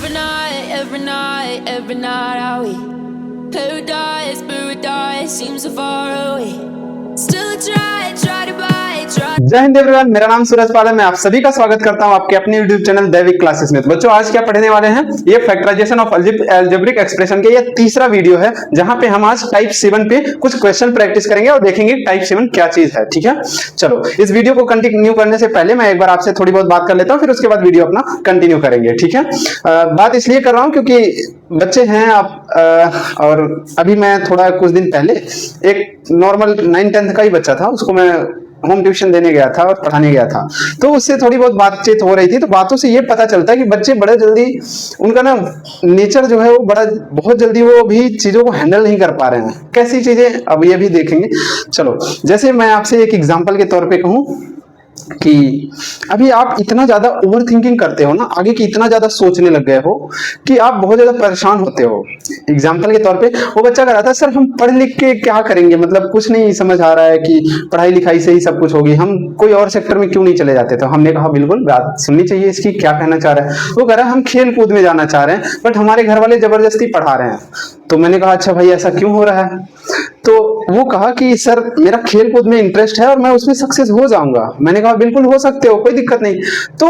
every night are we paradise seems so far away. Still try to buy. जय Hind everyone, मेरा नाम सूरज पाल है। मैं आप सभी का स्वागत करता हूं आपके अपने YouTube चैनल दैविक क्लासेस में। बच्चों, आज क्या पढ़ने वाले हैं? ये फैक्टराइजेशन ऑफ अलजेब्रिक एक्सप्रेशन के ये तीसरा वीडियो है, जहां पे हम आज टाइप 7 पे कुछ क्वेश्चन प्रैक्टिस करेंगे और देखेंगे टाइप 7 क्या चीज है। ठीक है, चलो इस वीडियो को कंटिन्यू करने से पहले मैं एक बार आपसे थोड़ी बहुत बात कर लेता हूं, फिर उसके बाद वीडियो अपना कंटिन्यू करेंगे। ठीक है, बात इसलिए कर रहा हूं क्योंकि बच्चे हैं आप और अभी मैं थोड़ा कुछ दिन पहले एक नॉर्मल 9-10 का ही बच्चा था, उसको मैं होम ट्यूशन देने गया था और पढ़ाने गया था, तो उससे थोड़ी बहुत बातचीत हो रही थी। तो बातों से ये पता चलता है कि बच्चे बड़े जल्दी, उनका ना नेचर जो है वो बहुत जल्दी वो भी चीजों को हैंडल नहीं कर पा रहे हैं। कैसी चीजें, अब ये भी देखेंगे। चलो, जैसे मैं आपसे एक एग्जांपल के तौर पे कहूं कि अभी आप इतना ज्यादा ओवर थिंकिंग करते हो ना, आगे की इतना ज्यादा सोचने लग गए हो कि आप बहुत ज्यादा परेशान होते हो। एग्जाम्पल के तौर पे वो बच्चा कह रहा था, सर हम पढ़ लिख के क्या करेंगे, मतलब कुछ नहीं समझ आ रहा है कि पढ़ाई लिखाई से ही सब कुछ होगी, हम कोई और सेक्टर में क्यों नहीं चले जाते। तो हमने कहा बिल्कुल बात सुननी चाहिए इसकी, क्या कहना चाह रहा है। वो कह रहा है हम खेल कूद में जाना चाह रहे हैं, बट हमारे घर वाले जबरदस्ती पढ़ा रहे हैं। तो मैंने कहा अच्छा भाई ऐसा क्यों हो रहा है। तो वो कहा कि सर मेरा खेल कूद में इंटरेस्ट है और मैं उसमें सक्सेस हो जाऊंगा। मैंने कहा बिल्कुल हो सकते हो, कोई दिक्कत नहीं। तो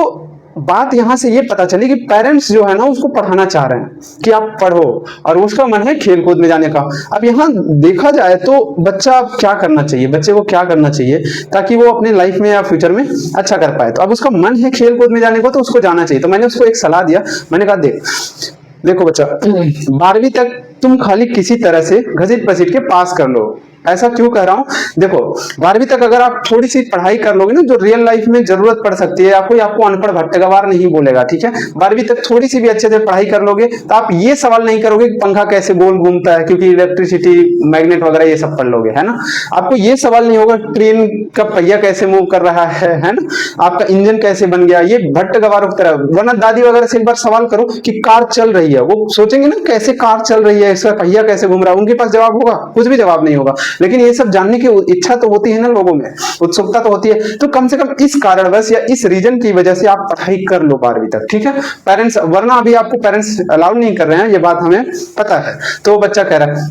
बात यहां से ये पता चली कि पेरेंट्स जो है ना उसको पढ़ाना चाह रहे हैं कि आप पढ़ो, और उसका मन है खेल कूद में जाने का। अब यहाँ देखा जाए तो बच्चा क्या करना चाहिए, बच्चे को क्या करना चाहिए ताकि वो अपने लाइफ में या फ्यूचर में अच्छा कर पाए। तो अब उसका मन है खेल कूद में जाने को, तो उसको जाना चाहिए। तो मैंने उसको एक सलाह दिया, मैंने कहा देखो बच्चा, 12वीं तक तुम खाली किसी तरह से घसीट पसीट के पास कर लो। ऐसा क्यों कह रहा हूं, देखो 12वीं तक अगर आप थोड़ी सी पढ़ाई कर लोगे ना, जो रियल लाइफ में जरूरत पड़ सकती है, कोई आपको अनपढ़ भट्टगवार नहीं बोलेगा। ठीक है, 12वीं तक थोड़ी सी भी अच्छे से पढ़ाई कर लोगे तो आप ये सवाल नहीं करोगे कि पंखा कैसे गोल घूमता है, क्योंकि इलेक्ट्रिसिटी, मैग्नेट वगैरह ये सब पढ़ लोगे, है ना। आपको ये सवाल नहीं होगा ट्रेन का पहिया कैसे मूव कर रहा है ना, आपका इंजन कैसे बन गया, ये भट्टगवारों की तरह। वरना दादी वगैरह से एक बार सवाल करो कि कार चल रही है, वो सोचेंगे ना कैसे कार चल रही है, इसका पहिया कैसे घूम रहा है, उनके पास जवाब होगा, कुछ भी जवाब नहीं होगा। लेकिन ये सब जानने की इच्छा तो होती है ना लोगों में, उत्सुकता तो होती है। तो कम से कम इस कारणवश या इस रीजन की वजह से आप पढ़ाई कर लो 12वीं तक। ठीक है, पेरेंट्स, वरना अभी आपको पेरेंट्स अलाउ नहीं कर रहे हैं, ये बात हमें पता है। तो बच्चा कह रहा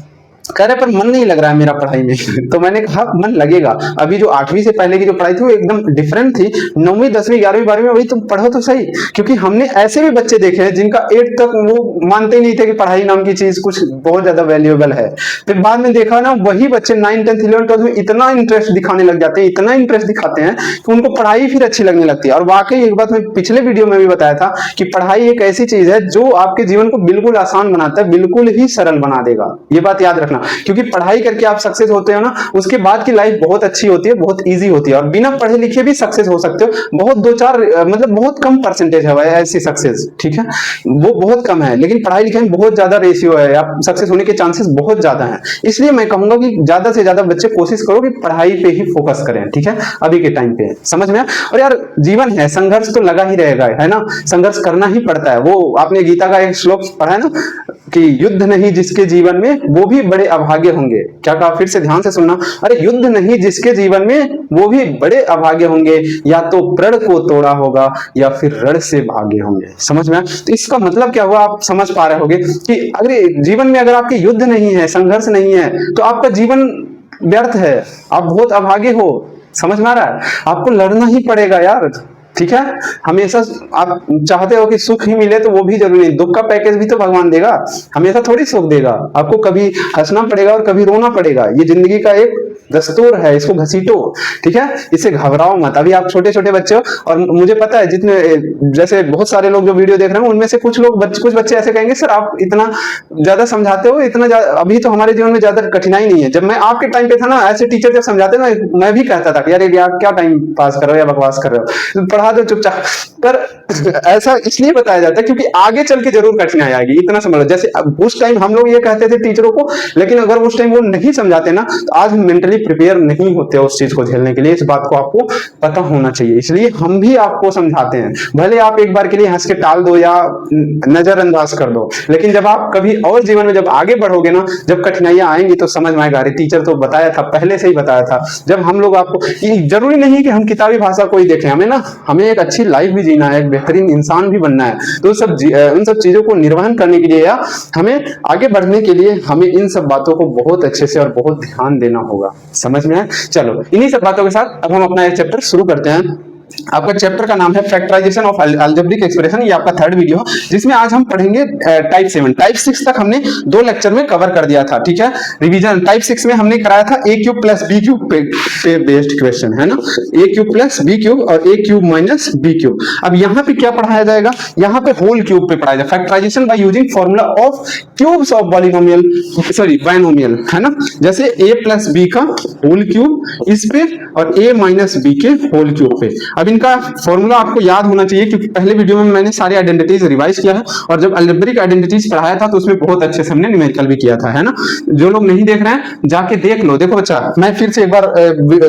पर मन नहीं लग रहा है मेरा पढ़ाई में। तो मैंने कहा मन लगेगा। अभी जो 8वीं से पहले की जो पढ़ाई थी वो एकदम डिफरेंट थी। 9वीं 10वीं 11वीं 12वीं वही तुम पढ़ो तो सही, क्योंकि हमने ऐसे भी बच्चे देखे हैं जिनका 8 तक वो मानते ही नहीं थे कि पढ़ाई नाम की चीज कुछ बहुत ज्यादा वैल्यूएबल है। फिर बाद में देखा ना, वही बच्चे 9, 10, 11, 12 में इतना इंटरेस्ट दिखाने लग जाते हैं, इतना इंटरेस्ट दिखाते हैं कि उनको पढ़ाई फिर अच्छी लगने लगती है। और वाकई एक बात मैं पिछले वीडियो में भी बताया था कि पढ़ाई एक ऐसी चीज है जो आपके जीवन को बिल्कुल आसान बनाता है, बिल्कुल ही सरल बना देगा। ये बात याद रखना, क्योंकि पढ़ाई करके आप सक्सेस होते हो ना, उसके बाद की लाइफ बहुत अच्छी होती है, बहुत इजी होती है। और बिना पढ़े लिखे भी सक्सेस हो सकते हो। बहुत 2-4 मतलब बहुत कम परसेंटेज है ऐसी सक्सेस। ठीक है, वो बहुत कम है, लेकिन पढ़ाई लिखाई में बहुत ज्यादा रेशियो है, आप सक्सेस होने के चांसेस बहुत ज्यादा हैं। इसलिए मैं कहूंगा कि ज्यादा से ज्यादा बच्चे कोशिश करो कि पढ़ाई पे ही फोकस करें। ठीक है, अभी के टाइम पे समझ में। और यार जीवन है, संघर्ष तो लगा ही रहेगा, है ना, संघर्ष करना ही पड़ता है। वो आपने गीता का एक श्लोक पढ़ा है ना कि युद्ध नहीं जिसके जीवन में वो भी बड़े अभागे होंगे। क्या कहा, फिर से ध्यान से सुनना। अरे युद्ध नहीं जिसके जीवन में वो भी बड़े अभागे होंगे, या तो प्रण को तोड़ा होगा या फिर रण से भागे होंगे। समझ में। तो इसका मतलब क्या हुआ, आप समझ पा रहे होंगे कि अगर जीवन में अगर आपके युद्ध नहीं है, संघर्ष नहीं है, तो आपका जीवन व्यर्थ है, आप बहुत अभागे हो। समझ में आ रहा है, आपको लड़ना ही पड़ेगा यार। ठीक है, हमेशा आप चाहते हो कि सुख ही मिले तो वो भी जरूरी नहीं, दुख का पैकेज भी तो भगवान देगा, हमेशा थोड़ी सुख देगा। आपको कभी हंसना पड़ेगा और कभी रोना पड़ेगा, ये जिंदगी का एक दस्तूर है, इसको घसीटो। ठीक है, इससे घबराओ मत। अभी आप छोटे छोटे बच्चे हो, और मुझे पता है जितने, जैसे बहुत सारे लोग जो वीडियो देख रहे हैं उनमें से कुछ बच्चे ऐसे कहेंगे, सर आप इतना ज्यादा समझाते हो, इतना अभी तो हमारे जीवन में ज्यादा कठिनाई नहीं है। जब मैं आपके टाइम पे था ना, ऐसे टीचर जब समझाते ना, मैं भी कहता था यार क्या टाइम पास कर रहे हो या बकवास कर रहे हो, पढ़ा दो चुपचाप। पर ऐसा इसलिए बताया जाता है क्योंकि आगे चल के जरूर कठिनाई आएगी, इतना समझ लो। जैसे उस टाइम हम लोग ये कहते थे टीचरों को, लेकिन अगर उस टाइम वो नहीं समझाते ना, तो आज हम मेंटली प्रिपेयर नहीं होते उस चीज को झेलने के लिए। इस बात को आपको पता होना चाहिए, इसलिए हम भी आपको समझाते हैं। भले आप एक बार के लिए हंस के टाल दो या नजरअंदाज कर दो, लेकिन जब आप कभी और जीवन में जब आगे बढ़ोगे ना, जब कठिनाइयां आएंगी तो समझ में आएगा, अरे टीचर तो बताया था, पहले से ही बताया था। जब हम लोग आपको, जरूरी नहीं कि हम किताबी भाषा को ही देखें, हमें एक अच्छी लाइफ भी जीना है, एक बेहतरीन इंसान भी बनना है, तो उन सब चीजों को निर्वहन करने के लिए या हमें आगे बढ़ने के लिए हमें इन सब बातों को बहुत अच्छे से और बहुत ध्यान देना होगा। समझ में आए? चलो इन्हीं सब बातों के साथ अब हम अपना एक चैप्टर शुरू करते हैं। आपका चैप्टर का नाम है फैक्टराइजेशन ऑफ अलजेब्रिक एक्सप्रेशन। ये आपका थर्ड वीडियो, जिसमें आज हम पढ़ेंगे टाइप 7। टाइप 6 तक हमने 2 लेक्चर में कवर कर दिया था, ठीक है। रिवीजन टाइप 6 में हमने कराया था a cube plus b cube पे बेस्ड क्वेश्चन, है ना। a cube plus b cube और a cube minus b cube. अब यहाँ पे क्या पढ़ाया जाएगा? यहाँ पे होल क्यूब पे पढ़ाया जाएगा। Factorization by using formula of cubes of polynomial, sorry binomial, है ना। जैसे a प्लस b का होल क्यूब इस पे और a माइनस b के होल क्यूब पे। अब इनका फॉर्मूला आपको याद होना चाहिए, क्योंकि पहले वीडियो में मैंने सारी आइडेंटिटीज रिवाइज किया है, और जब अलजेब्रिक आइडेंटिटीज पढ़ाया था तो उसमें बहुत अच्छे से हमने न्यूमेरिकल भी किया था, है ना। जो लोग नहीं देख रहे हैं जाके देख लो। देखो बच्चा, मैं फिर से एक बार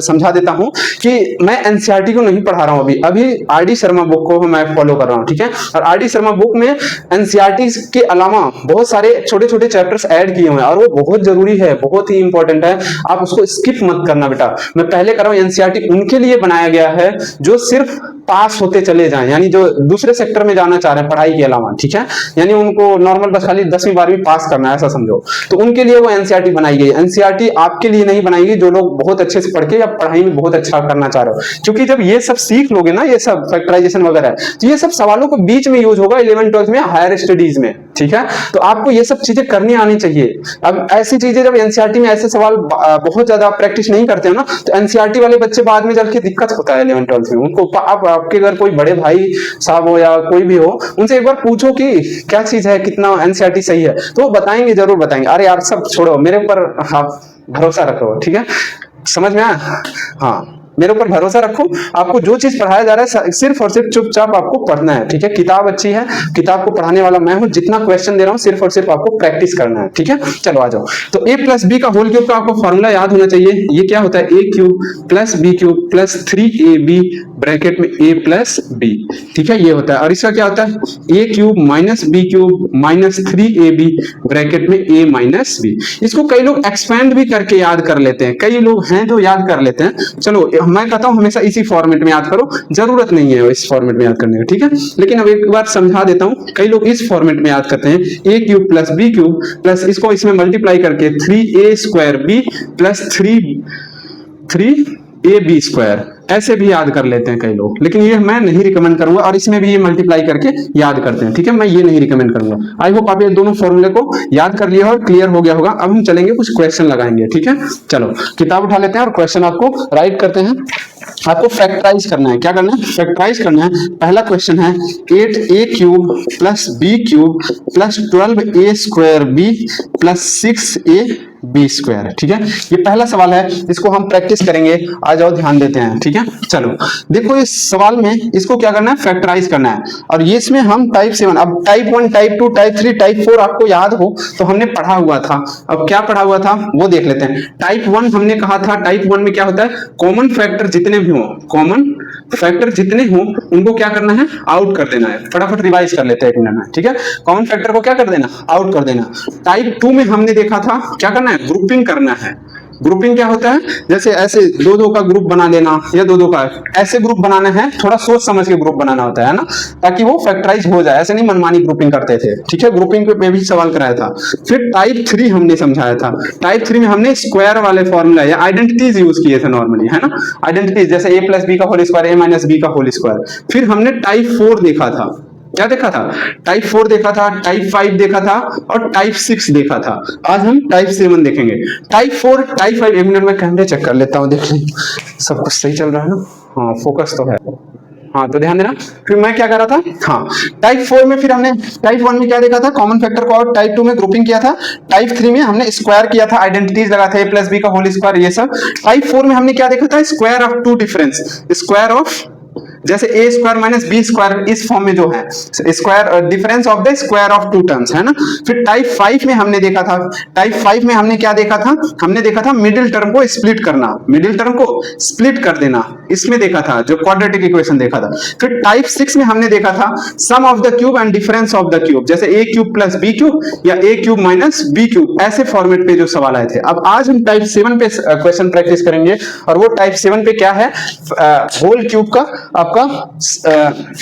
समझा देता हूं कि मैं एनसीईआरटी को नहीं पढ़ा रहा हूं, अभी आरडी शर्मा बुक को मैं फॉलो कर रहा हूं, ठीक है। और आरडी शर्मा बुक में एनसीईआरटी के अलावा बहुत सारे छोटे छोटे चैप्टर्स ऐड किए हुए हैं, और वो बहुत जरूरी है, बहुत ही इंपॉर्टेंट है। आप उसको स्किप मत करना बेटा। मैं पहले कर रहा हूं, एनसीईआरटी उनके लिए बनाया गया है जो सिर्फ पास होते चले जाएं, यानी जो दूसरे सेक्टर में जाना चाह रहे हैं पढ़ाई के अलावा, ठीक है। यानी उनको नॉर्मल बस खाली 10वीं 12वीं पास करना है, ऐसा समझो। तो उनके लिए वो एनसीईआरटी बनाई गई। एनसीईआरटी आपके लिए नहीं बनाई गई जो लोग बहुत अच्छे से पढ़ के या पढ़ाई में बहुत अच्छा करना चाह रहे हो, क्योंकि जब ये सब सीख लोगे ना, ये सब फैक्टराइजेशन वगैरह, तो ये सब सवालों को बीच में यूज होगा 11th 12th में, हायर स्टडीज में, ठीक है। तो आपको ये सब चीजें करनी आनी चाहिए। अब ऐसी चीजें जब एनसीईआरटी में ऐसे सवाल बहुत ज्यादा प्रैक्टिस नहीं करते हो ना, तो एनसीईआरटी वाले बच्चे बाद में चल के दिक्कत होता है 11th 12th में उनको। आपके अगर कोई बड़े भाई साहब हो या कोई भी हो, उनसे एक बार पूछो कि क्या चीज है, कितना एनसीईआरटी सही है, तो वो बताएंगे, जरूर बताएंगे। अरे यार सब छोड़ो, मेरे ऊपर आप भरोसा रखो, ठीक है। समझ में आया? हाँ, मेरे ऊपर भरोसा रखो। आपको जो चीज पढ़ाया जा रहा है सिर्फ और सिर्फ चुपचाप आपको पढ़ना है, ठीक है। किताब अच्छी है, किताब को पढ़ाने वाला मैं हूं, जितना क्वेश्चन दे रहा हूं सिर्फ और सिर्फ आपको प्रैक्टिस करना है, ठीक है। चलो आ जाओ। तो a प्लस बी का होल क्यूब का आपको फॉर्मूला याद होना चाहिए। ये क्या होता है? a cube plus b cube plus 3ab bracket में a प्लस b, ठीक है, ये होता है। और इसका क्या होता है? a cube minus b cube minus 3ab bracket में a माइनस b। इसको कई लोग एक्सपेंड भी करके याद कर लेते हैं, कई लोग हैं जो याद कर लेते हैं। चलो मैं कहता हूं हमेशा इसी फॉर्मेट में याद करो, जरूरत नहीं है इस फॉर्मेट में याद करने की, ठीक है। लेकिन अब एक बार समझा देता हूं, कई लोग इस फॉर्मेट में याद करते हैं, a cube plus b cube plus इसको इसमें मल्टीप्लाई करके 3a square b plus 3ab square, ऐसे भी याद कर लेते हैं कई लोग। लेकिन ये मैं नहीं रिकमेंड करूंगा, और इसमें भी ये मल्टीप्लाई करके याद करते हैं, ठीक है। मैं ये नहीं रिकमेंड करूंगा। आई होप आप ये दोनों फॉर्मूले को याद कर लिया और क्लियर हो गया होगा। अब हम चलेंगे, कुछ क्वेश्चन लगाएंगे, ठीक है। चलो किताब उठा लेते हैं और क्वेश्चन आपको राइट करते हैं। आपको फैक्टराइज करना है। क्या करना है? फैक्टराइज करना है। पहला क्वेश्चन है 8a cube plus b cube plus 12a square b plus 6ab square, ठीक है। ये पहला सवाल है, इसको हम प्रैक्टिस करेंगे। आ जाओ, ध्यान देते हैं, ठीक है। चलो देखो, इस सवाल में इसको क्या करना है? फैक्टराइज करना है। और ये इसमें हम टाइप 7, अब टाइप 1, टाइप 2, टाइप 3, टाइप 4 आपको याद हो तो हमने पढ़ा हुआ था। अब क्या पढ़ा हुआ था वो देख लेते हैं। टाइप 1 हमने कहा था, टाइप 1 में क्या होता है? कॉमन फैक्टर जितने भी हो, कॉमन फैक्टर जितने हो उनको क्या करना है? आउट कर देना है। फटाफट रिवाइज कर लेते हैं एक मिनट में, ठीक है। कॉमन फैक्टर को क्या कर देना? आउट कर देना। टाइप 2 में हमने देखा था क्या करना है? ग्रुपिंग करना है। ग्रुपिंग क्या होता है? जैसे ऐसे दो दो का ग्रुप बना लेना, या दो दो का ऐसे ग्रुप बनाना है, थोड़ा सोच समझ के ग्रुप बनाना होता है ना, ताकि वो फैक्टराइज हो जाए। ऐसे नहीं मनमानी ग्रुपिंग करते थे, ठीक है। ग्रुपिंग पे भी सवाल कराया था। फिर टाइप 3 हमने समझाया था। टाइप 3 में हमने स्क्वायर वाले फॉर्मूला या आइडेंटिटीज यूज किए थे नॉर्मली, है ना। आइडेंटिटीज जैसे a प्लस बी का whole square, a minus B का होल स्क्वायर। फिर हमने टाइप 4 देखा था। क्या देखा था? टाइप 4 देखा था, टाइप 5 देखा था और टाइप 6 देखा था। आज हम टाइप 7 देखेंगे। टाइप 4, टाइप 5, एक मिनट में कैमरे चेक कर लेता हूं, देख लें सब कुछ सही चल रहा है ना। हाँ, फोकस तो है। हाँ, तो ध्यान देना। फिर मैं क्या कर रहा था? हाँ, टाइप 4 में फिर हमने टाइप 1 में क्या देखा था? कॉमन फैक्टर को। और टाइप 2 में ग्रुपिंग किया था। टाइप 3 में हमने स्क्वायर किया था, आइडेंटिटीज लगा था, a प्लस बी का होल स्क्वायर, ये सब। टाइप 4 में हमने क्या देखा था? Square of 2 difference, square of जैसे a square minus B square, इस फॉर्म में जो है square, difference of the square of 2 terms, है ना। फिर टाइप 5 में हमने देखा था, टाइप 5 में हमने क्या देखा था? हमने देखा था मिडिल टर्म को स्प्लिट करना, मिडिल टर्म को स्प्लिट कर देना, इसमें देखा था, जो क्वाड्रेटिक इक्वेशन देखा था। फिर टाइप 6 में हमने देखा था sum of the cube and difference of the cube, जैसे a cube plus b cube या a cube minus b cube, ऐसे फॉर्मेट पे जो सवाल आए थे। अब आज हम टाइप 7 पे क्वेश्चन प्रैक्टिस करेंगे, और वो टाइप 7 पे क्या है, होल क्यूब का आपका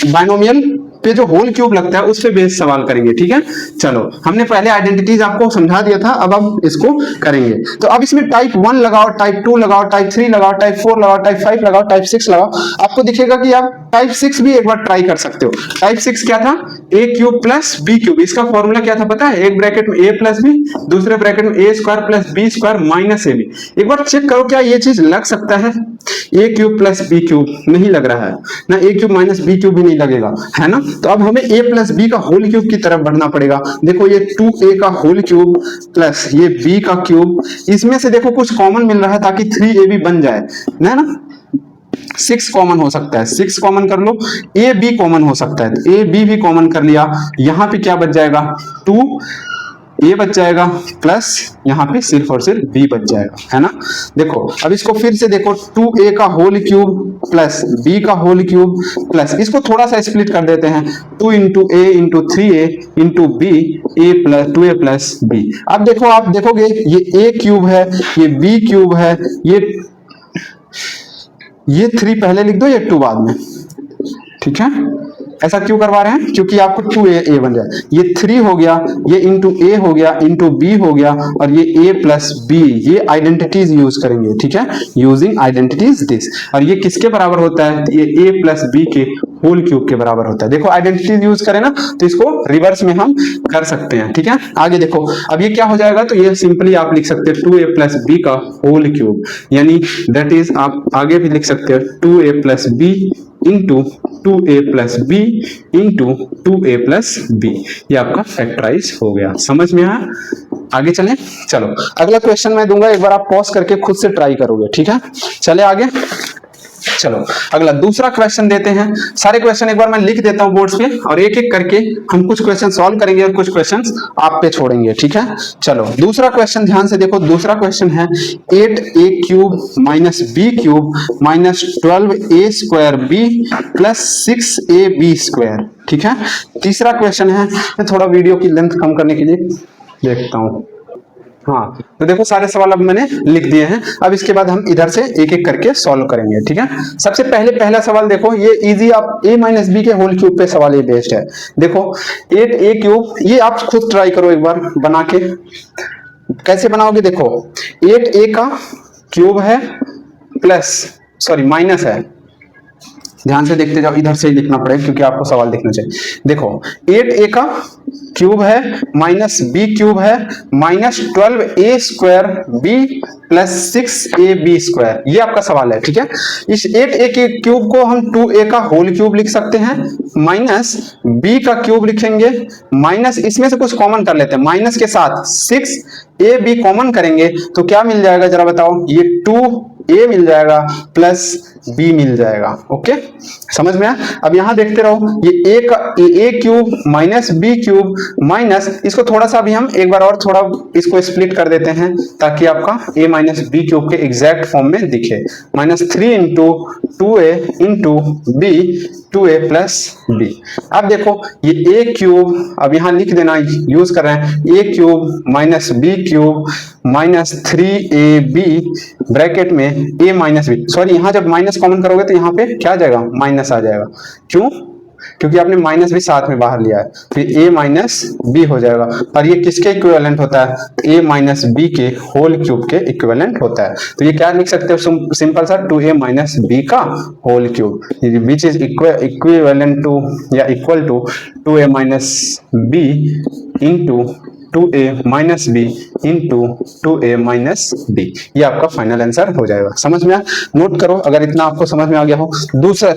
बाइनोमियल पे जो होल क्यूब लगता है उस पे बेस सवाल करेंगे, ठीक है। चलो, हमने पहले आइडेंटिटीज आपको समझा दिया था, अब हम इसको करेंगे। तो अब इसमें टाइप 1 लगाओ, टाइप 2 लगाओ, टाइप 3 लगाओ, टाइप 4 लगाओ, टाइप 5 लगाओ, टाइप 6 लगाओ, आपको दिखेगा कि आप टाइप 6 भी एक बार ट्राई कर सकते हो। टाइप 6 क्या था, a cube plus b cube, इसका फॉर्मूला क्या था पता है, एक ब्रैकेट में a प्लस b, दूसरे ब्रैकेट में a square plus b square minus ab। एक बार चेक करो क्या ये चीज लग सकता है, a cube plus b cube नहीं लग रहा है ना, a cube minus b cube भी नहीं लगेगा, है ना। तो अब हमें a प्लस b का होल क्यूब की तरफ बढ़ना पड़ेगा। देखो ये 2a का होल क्यूब प्लस ये b का क्यूब, इसमें से देखो कुछ कॉमन मिल रहा है ताकि 3ab बन जाए, ना 6 कॉमन हो सकता है, 6 कॉमन कर लो, ए बी कॉमन हो सकता है, ए बी भी कॉमन कर लिया, यहां पे क्या बच जाएगा, 2 ए बच जाएगा प्लस यहाँ पे सिर्फ और सिर्फ बी बच जाएगा, है ना। देखो अब इसको फिर से देखो, 2a का होल क्यूब प्लस b का होल क्यूब प्लस, इसको थोड़ा सा स्प्लिट कर देते हैं, 2 इंटू ए इंटू 3a इंटू बी, ए प्लस 2a प्लस बी। अब देखो, आप देखोगे ये a क्यूब है, ये b क्यूब है, ये 3 पहले लिख दो, ये 2 बाद में, ठीक है। ऐसा क्यों करवा रहे हैं, क्योंकि आपको 2a बन जाए, ये 3 हो गया, ये इंटू a हो गया, इंटू b हो गया, और ये a प्लस b, ये आइडेंटिटीज यूज करेंगे, ठीक है, यूजिंग आइडेंटिटीज दिस। और ये किसके बराबर होता है, ये a प्लस b के होल क्यूब के बराबर होता है। देखो आइडेंटिटीज यूज करें ना, तो इसको रिवर्स में हम कर सकते हैं, ठीक है। आगे देखो, अब ये क्या हो जाएगा, तो ये सिंपली आप लिख सकते हैं 2a प्लस b का होल क्यूब, यानी दैट इज आप आगे भी लिख सकते हैं 2a plus b into 2a plus B into 2a plus b, ये आपका फैक्टराइज हो गया। समझ में आया, आगे चलें। चलो अगला क्वेश्चन मैं दूंगा, एक बार आप पॉज करके खुद से ट्राई करोगे, ठीक है। चले आगे, चलो अगला दूसरा क्वेश्चन देते हैं। सारे क्वेश्चन एक बार मैं लिख देता हूं बोर्ड्स पे, और एक एक करके हम कुछ क्वेश्चन सॉल्व करेंगे और कुछ क्वेश्चन आप पे छोड़ेंगे, ठीक है। चलो दूसरा क्वेश्चन ध्यान से देखो, दूसरा क्वेश्चन है 8a cube minus b cube minus 12a square b plus 6ab square, ठीक है। तीसरा क्वेश्चन है, मैं थोड़ा वीडियो की लेंथ कम करने के लिए देखता हूं, हाँ। तो देखो सारे सवाल अब मैंने लिख दिए हैं, अब इसके बाद हम इधर से एक एक करके सॉल्व करेंगे, ठीक है। सबसे पहले पहला सवाल देखो, ये इजी, आप a माइनस बी के होल क्यूब पे सवाल ये बेस्ड है। देखो 8a क्यूब, ये आप खुद ट्राई करो एक बार बना के, कैसे बनाओगे, देखो 8a का क्यूब है प्लस, सॉरी माइनस है, ध्यान से देखते जाओ, इधर से ही लिखना पड़ेगा क्योंकि आपको सवाल देखना चाहिए। देखो 8a का क्यूब है माइनस b क्यूब है minus 12a square b plus 6ab square, ये आपका सवाल है, ठीक है। इस 8a के क्यूब को हम 2a का होल क्यूब लिख सकते हैं, माइनस b का क्यूब लिखेंगे, माइनस इसमें से कुछ कॉमन कर लेते हैं, माइनस के साथ 6ab कॉमन करेंगे तो क्या मिल जाएगा जरा बताओ, ये 2a मिल जाएगा प्लस b मिल जाएगा, ओके, समझ में आया। अब यहां देखते रहो, ये a cube minus b cube minus, इसको थोड़ा सा अभी हम एक बार और थोड़ा इसको स्प्लिट कर देते हैं ताकि आपका a माइनस बी क्यूब के एग्जैक्ट फॉर्म में दिखे, minus 3 into 2a into b 2a plus b। अब देखो ये a क्यूब, अब यहां लिख देना, यूज कर रहे हैं a cube minus b cube minus 3ab bracket में a माइनस b, सॉरी यहां जब माइनस कॉमन करोगे तो यहाँ पे क्या आ जाएगा, माइनस आ जाएगा, क्यों, क्योंकि आपने माइनस भी साथ में बाहर लिया है, फिर a माइनस बी हो जाएगा, और ये किसके इक्विवेलेंट होता है, a माइनस बी के होल क्यूब के इक्विवेलेंट होता है। तो ये क्या लिख सकते हो, सिंपल सा 2a माइनस बी का whole cube, which is equivalent to या equal to 2a minus b into 2a minus b into 2a minus b, ये आपका फाइनल आंसर हो जाएगा। समझ में आया, नोट करो अगर इतना आपको समझ में आ गया हो।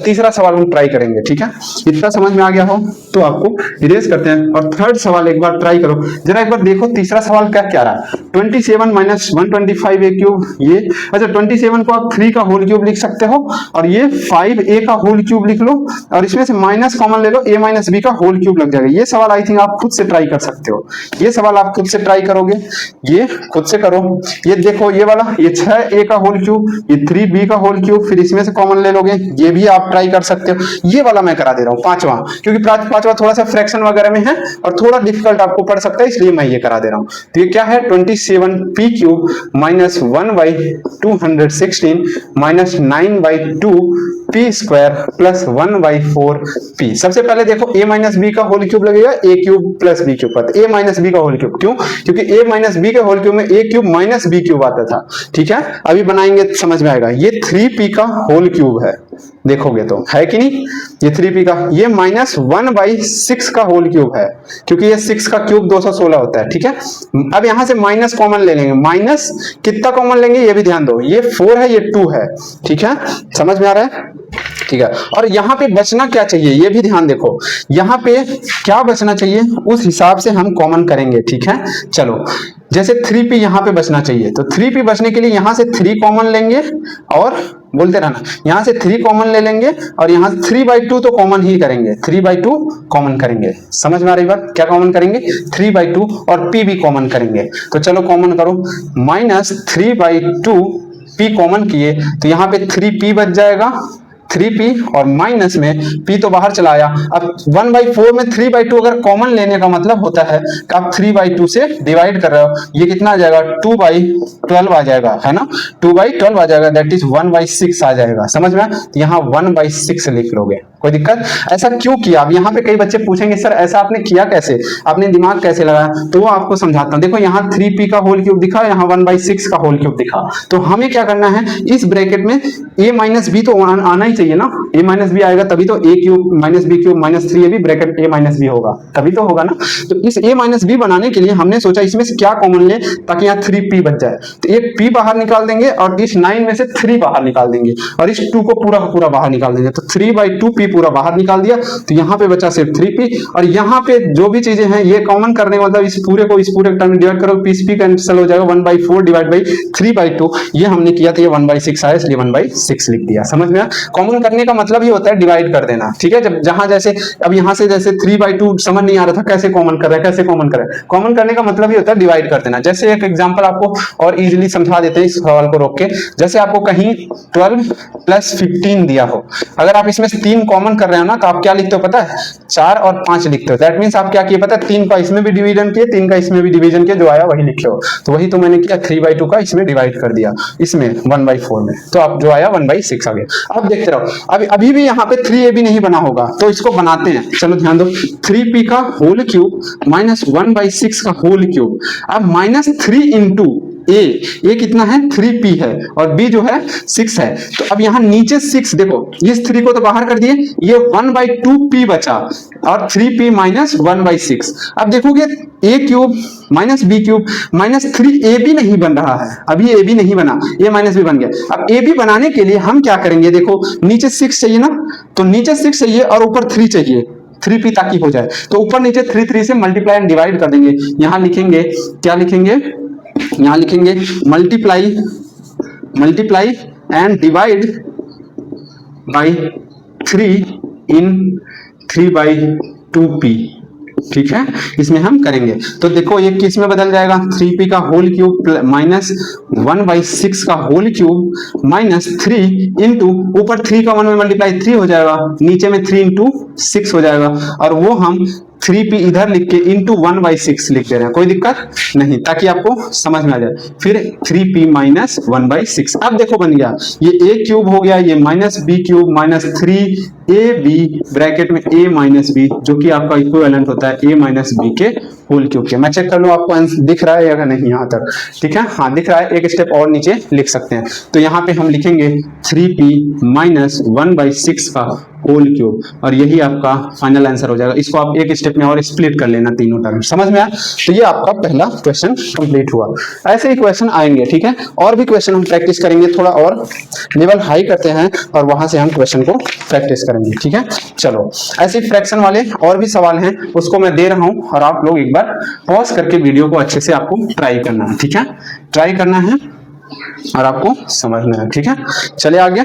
तीसरा सवाल हम ट्राई करेंगे, ठीक है। इतना समझ में आ गया हो तो आपको इरेज करते हैं, और थर्ड सवाल एक बार ट्राई करो, जरा एक बार देखो तीसरा सवाल क्या क्या रहा है, 27 माइनस 125a क्यूब, ये अच्छा 27 को आप 3 का होल क्यूब लिख सकते हो, और ये 5a का होल क्यूब लिख लो, और इसमें से माइनस कॉमन ले लो, a माइनस बी का होल क्यूब लग जाएगा। ये सवाल आई थिंक आप खुद से ट्राई कर सकते हो, ये सवाल आप खुद से ट्राई करोगे, ये खुद से करो। ये देखो ये वाला, ये 6a का होल क्यूब, ये 3b का होल क्यूब, फिर इसमें से कॉमन ले लोगे, ये भी आप ट्राई कर सकते हो। ये वाला मैं करा दे रहा हूँ पांचवा, क्योंकि पांचवा थोड़ा सा फ्रैक्शन वगैरह में है और थोड़ा डिफिकल्ट आपको पड़ सकता है, इसलिए मैं ये करा दे रहा हूँ। तो ये क्या है, 27p cube minus 1/216 minus 9/2p square plus 1/4p। सबसे पहले देखो a माइनस बी का होल क्यूब लगेगा, a cube plus b cube पर, a माइनस बी का होल क्यूब, क्यों, क्योंकि a माइनस बी के होल क्यूब में a cube minus b cube आता था। ठीक है, अभी बनाएंगे समझ में आएगा। ये 3p का होल क्यूब है, देखोगे तो है कि नहीं, ये 3p का, ये माइनस 1/6 का होल क्यूब है, क्योंकि ये 6 का क्यूब 216 होता है। ठीक है, अब यहां से माइनस कॉमन ले लेंगे, माइनस कितना कॉमन लेंगे ये भी ध्यान दो, ये 4 है, ये 2 है। ठीक है, समझ में आ रहा है, ठीक है। और यहाँ पे बचना क्या चाहिए ये भी ध्यान देखो, यहाँ पे क्या बचना चाहिए उस हिसाब से हम कॉमन करेंगे। ठीक है, चलो जैसे 3p यहाँ पे बचना चाहिए, तो 3p बचने के लिए यहाँ से 3 कॉमन लेंगे और बोलते रहना, यहाँ से 3 कॉमन ले लेंगे और यहाँ से 3/2 तो कॉमन ही करेंगे, 3/2 कॉमन करेंगे। समझ में आ रही बात, क्या कॉमन करेंगे, 3/2 और p भी कॉमन करेंगे। तो चलो कॉमन करो, माइनस 3/2 p कॉमन किए तो यहाँ पे 3p बच जाएगा, 3p और माइनस में p तो बाहर चला आया। अब 1/4 में 3/2 अगर कॉमन लेने का मतलब होता है कि आप 3/2 से डिवाइड कर रहे हो, ये कितना आ जाएगा, 2/12 आ जाएगा, है ना, 2/12 आ जाएगा, दैट इज 1/6 आ जाएगा। समझ में, यहाँ 1/6 लिख लोगे, कोई दिक्कत। ऐसा क्यों किया, अब यहाँ पे कई बच्चे पूछेंगे सर ऐसा आपने किया कैसे, आपने दिमाग कैसे लगाया, तो वो आपको समझाता हूँ। देखो यहाँ 3p का होल क्यूब दिखा, यहाँ 1/6 का होल क्यूब दिखा, तो हमें क्या करना है, इस ब्रैकेट में a माइनस बी तो आना ही चाहिए ना, a माइनस बी आएगा तभी तो a cube minus b cube minus 3ab bracket a minus b होगा, तभी तो होगा ना। तो इस a माइनस बी बनाने के लिए हमने सोचा इसमें से क्या कॉमन ले ताकि यहाँ 3p बच जाए, तो एक p बाहर निकाल देंगे और इस 9 में से 3 बाहर निकाल देंगे और इस 2 को पूरा पूरा बाहर निकाल देंगे, तो 3/2p पूरा बाहर निकाल दिया, तो यहाँ पे बचा सिर्फ 3p। और यहाँ पे जो भी चीजें हैं ये कॉमन करने का मतलब इस पूरे को इस पूरे टर्म में डिवाइड करो, p कैंसिल हो जाएगा, 1/4 डिवाइड बाई 3/2, ये हमने किया था, ये 1/6 आया इसलिए 1/6 लिख दिया। समझ में, कॉमन करने का मतलब ये होता है डिवाइड कर देना। ठीक है, जब जहां जैसे अब यहाँ से जैसे 3/2 समझ नहीं आ रहा था कैसे कॉमन कर रहा है, कैसे कॉमन कर रहा है, कॉमन करने का मतलब ये होता है डिवाइड कर देना। जैसे एक एग्जांपल आपको और इजीली समझा देते हैं इस सवाल को रोक के, जैसे आपको कहीं 12 + 15 दिया हो, अगर आप इसमें से 3 कॉमन कर रहे हो ना, तो आप क्या लिखते हो पता है, 4 और 5 लिखते हो। दैट मींस आप क्या किए पता है, 3 का इसमें भी डिवीजन किए, 3 का इसमें भी डिवीजन किए, जो आया वही लिखे हो। तो वही तो मैंने किया, 3/2 का इसमें डिवाइड कर दिया, इसमें 1/4 में, तो आप जो आया 1/6 आ गया। अब देखते रहो, अभी भी यहाँ पे 3ab नहीं बना होगा, तो इसको बनाते हैं। चलो ध्यान दो, 3p का होल क्यूब माइनस 1/6 का होल क्यूब, अब माइनस 3 इंटू ए कितना है, 3p है और b जो है 6 है। तो अब यहाँ नीचे 6 देखो, इस 3 को तो बाहर कर दिए, ये 1/2p बचा और 3p माइनस 1/6। अब देखोगे a cube minus b cube minus 3ab नहीं बन रहा है, अभी ab नहीं बना, a माइनस b बन गया। अब ab बनाने के लिए हम क्या करेंगे, देखो नीचे 6 चाहिए ना, तो नीचे 6 चाहिए और ऊपर 3 चाहिए, 3p ताकि हो जाए, तो ऊपर नीचे 3 से मल्टीप्लाई एंड डिवाइड कर देंगे। यहाँ लिखेंगे, क्या लिखेंगे, यहाँ लिखेंगे multiply and divide by 3 in 3/2p। ठीक है, इसमें हम करेंगे, तो देखो ये किस में बदल जाएगा, 3p का होल क्यूब माइनस 1/6 का होल क्यूब माइनस 3 इंटू ऊपर 3 का 1 में मल्टीप्लाई 3 हो जाएगा, नीचे में 3 इंटू 6 हो जाएगा, और वो हम 3p इधर लिख के इंटू 1/6 लिख दे रहे हैं, कोई दिक्कत नहीं, ताकि आपको समझ में आ जाए। फिर 3p माइनस 1/6, अब देखो बन गया, ये a क्यूब हो गया, ये minus b cube minus 3ab bracket में a माइनस b, जो कि आपका इक्विवेलेंट होता है a माइनस b के होल क्यूब के। मैं चेक कर लूं आपको आंसर दिख रहा है या नहीं यहाँ तक, ठीक है, हाँ दिख रहा है, एक स्टेप और नीचे लिख सकते हैं। तो यहाँ पे हम लिखेंगे 3p माइनस 1/6 का होल क्यूब, और यही आपका फाइनल आंसर हो जाएगा। इसको आप एक स्टेप में और स्प्लिट कर लेना तीनों टर्म, समझ में आया। तो ये आपका पहला क्वेश्चन कंप्लीट हुआ। ऐसे ही क्वेश्चन आएंगे, ठीक है, और भी क्वेश्चन हम प्रैक्टिस करेंगे, थोड़ा और लेवल हाई करते हैं और वहां से हम क्वेश्चन को प्रैक्टिस करेंगे, ठीक है। चलो, ऐसे फ्रैक्शन वाले और भी सवाल हैं, उसको मैं दे रहा हूं और आप लोग एक बार पॉज करके वीडियो को अच्छे से आपको ट्राई करना है, ठीक है, ट्राई करना है और आपको समझना है, ठीक है। चले आगे।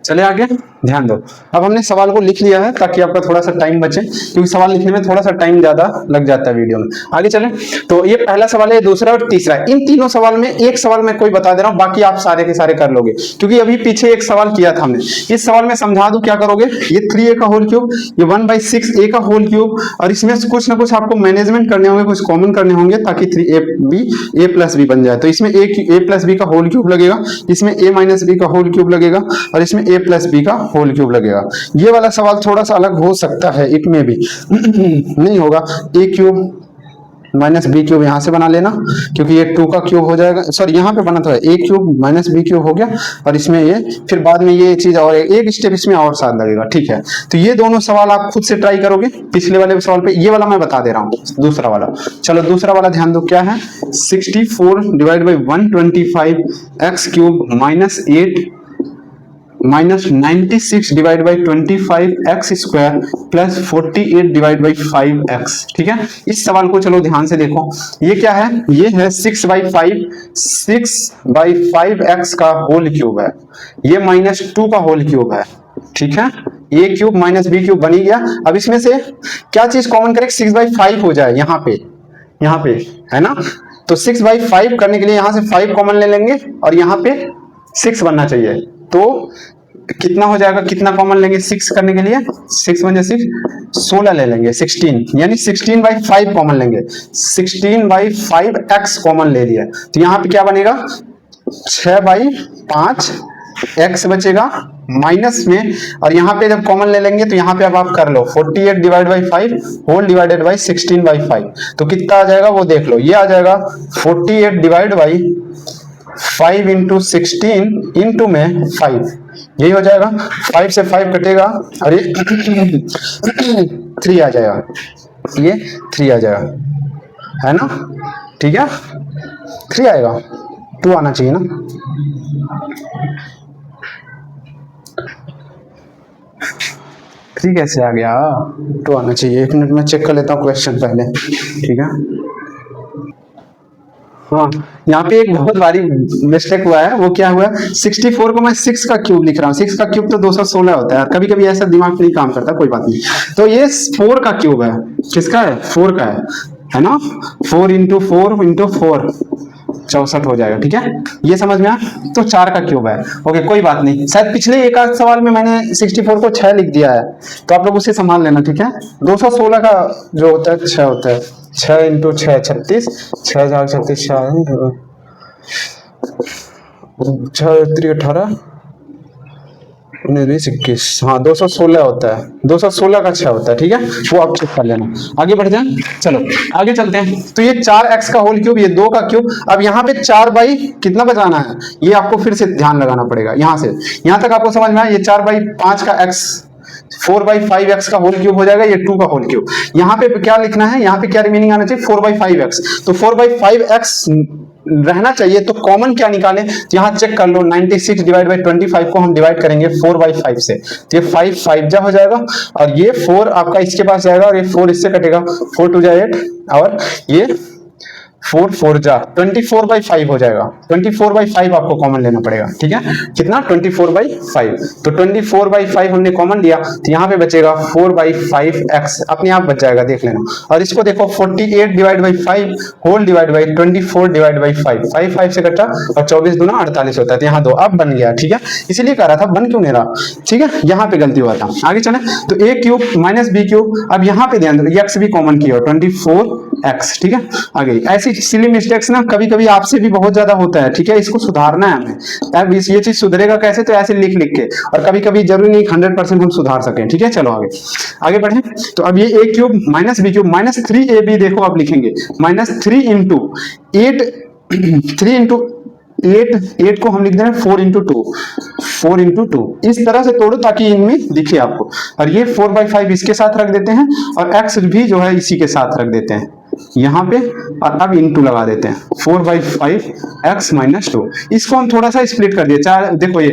चले आगे, ध्यान दो। अब हमने सवाल को लिख लिया है ताकि आपका थोड़ा सा टाइम बचे, क्योंकि सवाल लिखने में थोड़ा सा टाइम ज्यादा लग जाता है वीडियो में। आगे चलें, तो ये पहला सवाल है, दूसरा और तीसरा। इन तीनों सवाल में एक सवाल मैं कोई बता दे रहा हूं, बाकी आप सारे के सारे कर लोगे, क्योंकि अभी पीछे एक सवाल किया था हमने। इस सवाल में समझा दूं क्या करोगे, ये 3a का होल क्यूब, ये 1/6a का होल क्यूब, और इसमें कुछ ना कुछ आपको मैनेजमेंट करने होंगे, कुछ कॉमन करने होंगे, ताकि 3ab a+ b बन जाए। तो इसमें a+ b का होल क्यूब लगेगा, इसमें a - b का होल क्यूब लगेगा, और इसमें a+ b का होल क्यूब लगेगा। ये वाला सवाल थोड़ा सा अलग हो सकता है, इट में भी नहीं होगा। a³ - b³ यहां से बना लेना, क्योंकि ये 2 का क्यूब हो जाएगा, सॉरी यहाँ पे बना था a³ - b³ हो गया, और इसमें ये फिर बाद में ये चीज और एक स्टेप इसमें और साथ लगेगा, ठीक है। तो ये दोनों सवाल आप खुद से ट्राई करोगे पिछले वाले सवाल पे, ये वाला मैं बता दे रहा हूँ, दूसरा वाला। चलो दूसरा वाला ध्यान दो, क्या है, 64 / 125 x³ - 8 -96 / 25 x² + 48 / 5x, ठीक है। इस सवाल को चलो ध्यान से देखो, ये क्या है, ये है 6/5x का होल क्यूब है, ये -2 का होल क्यूब है, ठीक है। a³ - b³ बन ही गया। अब इसमें से क्या चीज कॉमन करें, 6/5 हो जाए यहाँ पे है ना। तो 6/5 करने के लिए यहां से 5 कॉमन ले लेंगे, और यहाँ पे 6 बनना चाहिए। तो कितना हो जाएगा, कितना कॉमन लेंगे 6 करने के लिए, 6 × 6 16 ले लेंगे, 16, यानी 16/5 कॉमन लेंगे, 16/5x कॉमन ले लिया। तो यहाँ पे क्या बनेगा, 6/5 x बचेगा माइनस में, और यहाँ पे जब कॉमन ले लेंगे तो यहाँ पे अब आप कर लो 48 / 5 होल डिवाइडेड बाई 16/5। तो कितना आ जाएगा वो देख लो, ये आ जाएगा 48 / 5 × 16 इंटू में 5, यही हो जाएगा। 5 से 5 कटेगा, अरे 3 आ जाएगा, ये 3 आ जाएगा, है ना, ठीक है। 3 आएगा, 2 आना चाहिए ना। ठीक कैसे आ गया, 2 आना चाहिए। 1 मिनट में चेक कर लेता हूँ क्वेश्चन पहले, ठीक है। हाँ, यहाँ पे एक बहुत भारी मिस्टेक हुआ है, वो क्या हुआ, 64 को मैं 6 का क्यूब लिख रहा हूँ। 6 का क्यूब तो 216 होता है, कभी कभी ऐसा दिमाग नहीं काम करता, कोई बात नहीं। तो ये 4 का क्यूब है, किसका है, 4 का है ना। 4 × 4 × 4 64 हो जाएगा, ठीक है। ये समझ में आया, तो 4 का क्यूब है, ओके, कोई बात नहीं। शायद पिछले एक आध सवाल में मैंने 64 को 6 लिख दिया है, तो आप लोग उसे संभाल लेना, ठीक है। 216 का जो होता है 6 होता है, 6 × 6 36, 6 × 36 18 19 21, हाँ 216 होता है, 216 का 6 होता है, ठीक है। वो आप चेक कर लेना। आगे बढ़ जाए, चलो आगे चलते हैं। तो ये 4x का होल क्यूब, ये 2 का क्यूब। अब यहाँ पे 4 बाई कितना बचाना है, ये आपको फिर से ध्यान लगाना पड़ेगा। यहाँ से यहाँ तक आपको समझ में आया, ये 4/5 का x 4/5x का होल क्यूब हो जाएगा, ये 2 का होल क्यूब। यहाँ पे क्या लिखना है, यहाँ पे क्या रिमीनिंग आना चाहिए, 4/5x। तो 4/5x रहना चाहिए, तो कॉमन क्या निकालें, तो यहाँ चेक कर लो, 96 / 25 को हम डिवाइड करेंगे 4/5 से, तो ये 5 5 जा हो जाएगा, और ये 4 आपका इसके पास जाएगा, और ये 4 इससे कटेगा, 4 2 जा 8, और ये 4 4 जा 24/5 हो जाएगा। 24/5 आपको कॉमन लेना पड़ेगा, ठीक है। कितना, 24/5। तो 24/5 हमने कॉमन लिया, तो यहाँ पे बचेगा 4/5x, अपने आप बच जाएगा, देख लेना। और इसको देखो 48 / 5 होल डिवाइड बाई 24 / 5, 5 5 से कटा, और 24 दूना 48 होता है, तो यहाँ 2 अब बन गया, ठीक है। इसीलिए कह रहा था बन क्यों नहीं रहा, ठीक है, यहाँ पे गलती हुआ था। आगे चले, तो a³ - b³, अब यहाँ पे ध्यान दो, x भी कॉमन किया 24x, ठीक है। आगे ऐसी सिली मिस्टेक्स ना कभी कभी आपसे भी बहुत ज्यादा होता है, ठीक है, इसको सुधारना है हमें। अब ये चीज सुधरेगा कैसे, तो ऐसे लिख लिख के, और कभी कभी जरूरी नहीं 100% हम सुधार सकें, ठीक है। चलो आगे बढ़े। तो अब ये a³ - b³ -3ab देखो आप लिखेंगे, -3 × 8 3 × 8 को हम लिख दे रहे हैं 4 × 2 इस तरह से तोड़ो ताकि इनमें दिखे आपको। और ये 4/5 इसके साथ रख देते हैं, और x भी जो है इसी के साथ रख देते हैं, यहाँ पे, और अब इंटू लगा देते हैं 4/5 x माइनस 2। इसको हम थोड़ा सा स्प्लिट कर दिए, चार देखो ये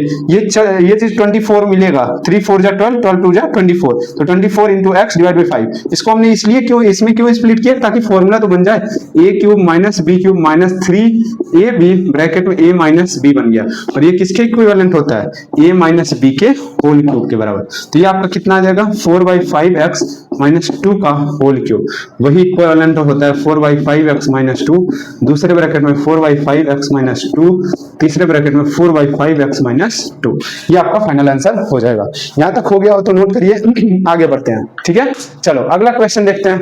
चीज 24 मिलेगा, 3 4 जा 12, 12 2 जा 24, तो 24 इंटू एक्स डिवाइड बाई 5। इसको हमने इसलिए इसमें क्यों स्प्लिट किया, ताकि फॉर्मूला तो बन जाए a cube minus b cube minus 3ab bracket में a माइनस b बन गया, और ये किसके इक्विवेलेंट होता है, a माइनस b के होल क्यूब के बराबर। तो ये आपका कितना आ जाएगा 4/5x माइनस 2 का होल क्यूब, वही इक्विवेलेंट होता है 4/5x माइनस 2, दूसरे ब्रैकेट में 4/5x माइनस 2, तीसरे ब्रैकेट में 4/5x माइनस 2। ये आपका फाइनल आंसर हो जाएगा। यहां तक हो गया हो तो नोट करिए, आगे बढ़ते हैं। ठीक है, चलो अगला क्वेश्चन देखते हैं।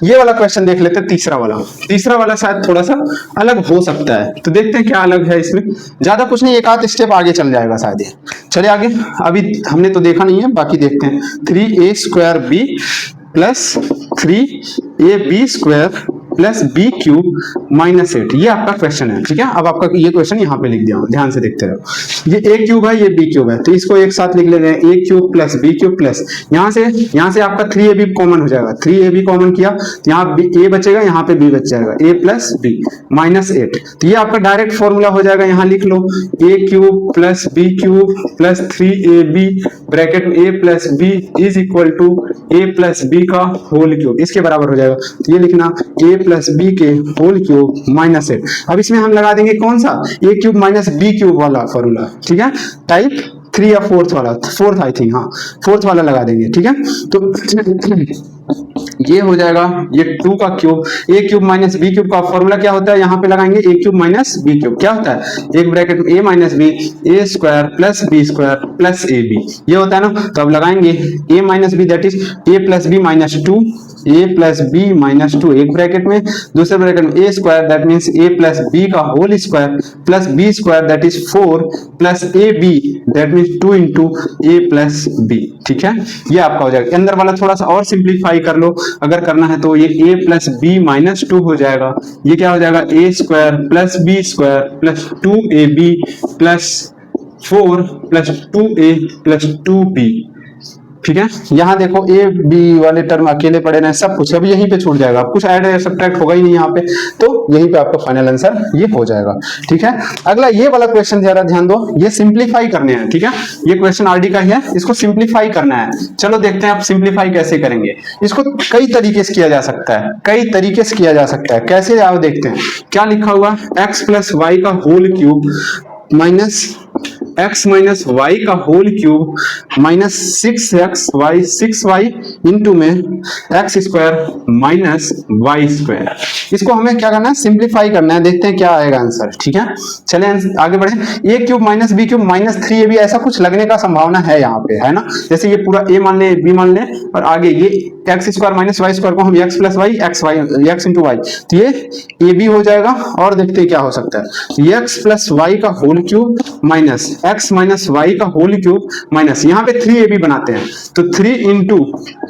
ये वाला क्वेश्चन देख लेते हैं, तीसरा वाला शायद थोड़ा सा अलग हो सकता है, तो देखते हैं क्या अलग है इसमें। ज्यादा कुछ नहीं, एक आध स्टेप आगे चल जाएगा शायद ये। चलिए आगे, अभी हमने तो देखा नहीं है, बाकी देखते हैं। 3a² plus 3ab² plus B cube minus 8, ये आपका क्वेश्चन है। ठीक है, अब आपका ये क्वेश्चन यहाँ पे लिख दिया हूं, ध्यान से देखते रहो। ये ए क्यूब है, ये बी क्यूब है, तो इसको एक साथ लिख लेते हैं, a cube plus B cube plus यहाँ से आपका 3ab कॉमन हो जाएगा, 3ab कॉमन किया, यहाँ ए बचेगा, यहाँ पे बी बच जाएगा, ए प्लस बी माइनस 8। तो ये आपका डायरेक्ट फॉर्मूला हो जाएगा, यहाँ लिख लो a cube plus B cube plus 3ab bracket में a plus b is equal to a plus B का होल क्यूब, इसके बराबर हो जाएगा। तो ये लिखना ए प्लस बी के होल क्यूब माइनस 8। अब इसमें हम लगा देंगे कौन सा, a cube minus b cube वाला फॉर्मूला। ठीक है, टाइप 3 या 4th वाला, 4th आई थिंक, हाँ 4th वाला लगा देंगे। ठीक है, तो ये हो जाएगा ये 2 का cube, a cube minus b cube का फॉर्मूला क्या होता है, यहाँ पे लगाएंगे a cube minus b cube, क्या होता है एक ब्रैकेट में a minus b a square plus B square plus A b, ये होता है ना। तो अब लगाएंगे a minus b that is a plus B minus 2, a plus B minus 2 एक ब्रैकेट में, दूसरे ब्रैकेट में a square that means a plus B का whole square plus B square that is 4 plus A b that means 2 into a plus b. ठीक है, ये आपका हो जाएगा। अंदर वाला थोड़ा सा और सिंप्लीफाई कर लो अगर करना है, तो ये a प्लस बी माइनस 2 हो जाएगा, ये क्या हो जाएगा a square plus B square plus 2ab plus 4 plus 2a plus 2b। ठीक है, यहाँ देखो ए बी वाले टर्म अकेले पड़े रहे, सब कुछ अब यहीं पे छूट जाएगा, कुछ ऐड या सब्ट्रैक्ट होगा ही नहीं यहाँ पे, तो यहीं पे आपका फाइनल आंसर ये हो जाएगा। ठीक है, अगला ये वाला क्वेश्चन जरा ध्यान दो, ये सिंप्लीफाई करने हैं। ठीक है, ये क्वेश्चन आरडी का ही है, इसको सिंप्लीफाई करना है। चलो देखते हैं आप सिंप्लीफाई कैसे करेंगे। इसको कई तरीके से किया जा सकता है, कैसे आओ देखते हैं। क्या लिखा हुआ, एक्स प्लस वाई का whole cube minus x minus y का whole cube minus 6y into में x square minus y square. इसको हमें क्या करना है, सिंप्लीफाई करना है, देखते हैं क्या आएगा आंसर। ठीक है, चले आगे बढ़े। A cube minus b cube minus 3ab ऐसा कुछ लगने का संभावना है यहाँ पे, है ना। जैसे ये पूरा a मान ले, b मान ले, और आगे ये x square minus y square को हम x plus y x into y, तो ये ए बी हो जाएगा। और देखते हैं क्या हो सकता है, एक्स प्लस वाई का whole cube minus x minus y का होल क्यूब माइनस यहाँ पे 3ab बनाते हैं, तो 3 इंटू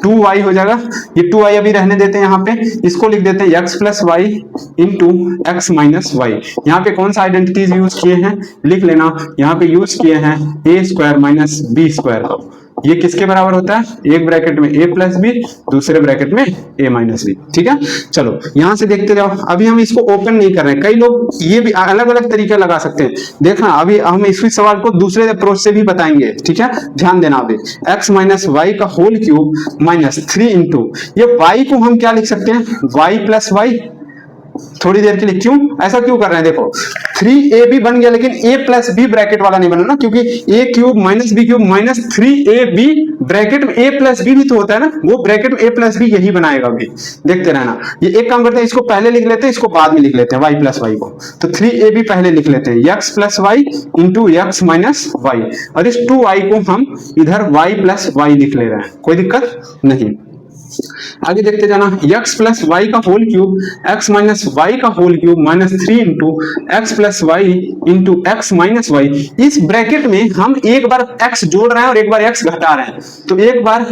2y हो जाएगा। ये 2y अभी रहने देते हैं, यहाँ पे इसको लिख देते हैं x plus y into x minus y. यहाँ पे कौन सा आइडेंटिटीज यूज किए हैं लिख लेना, यहाँ पे यूज किए हैं ए स्क्वायर माइनस बी स्क्वायर। ये किसके बराबर होता है, एक ब्रैकेट में a प्लस बी, दूसरे ब्रैकेट में a माइनस बी। ठीक है, चलो यहां से देखते जाओ। अभी हम इसको ओपन नहीं कर रहे हैं, कई लोग ये भी अलग अलग तरीके लगा सकते हैं। देखना, अभी हम इसी सवाल को दूसरे अप्रोच से भी बताएंगे। ठीक है, ध्यान देना। अभी x माइनस वाई का होल क्यूब माइनस 3 इंटू ये y को हम क्या लिख सकते हैं, y प्लस वाई। थोड़ी देर के लिए क्यों ऐसा क्यों कर रहे हैं, देखो 3ab बन गया, लेकिन a प्लस बी ब्रैकेट वाला नहीं बना ना, क्योंकि a cube minus b cube minus 3ab bracket में a प्लस बी भी तो होता है ना, वो ब्रैकेट में a प्लस बी यही बनाएगा। अभी देखते रहना। ये एक काम करते हैं, इसको पहले लिख लेते हैं, इसको बाद में लिख लेते हैं y प्लस वाई को। तो 3ab पहले लिख लेते हैं, x plus y into x minus y, और इस 2y को हम इधर y प्लस वाई लिख ले रहे हैं, कोई दिक्कत नहीं। आगे देखते जाना, x प्लस वाई का whole cube x minus y का whole cube minus 3 into x plus y into x minus y. इस ब्रैकेट में हम एक बार x जोड़ रहे हैं और एक बार x घटा रहे हैं, तो एक बार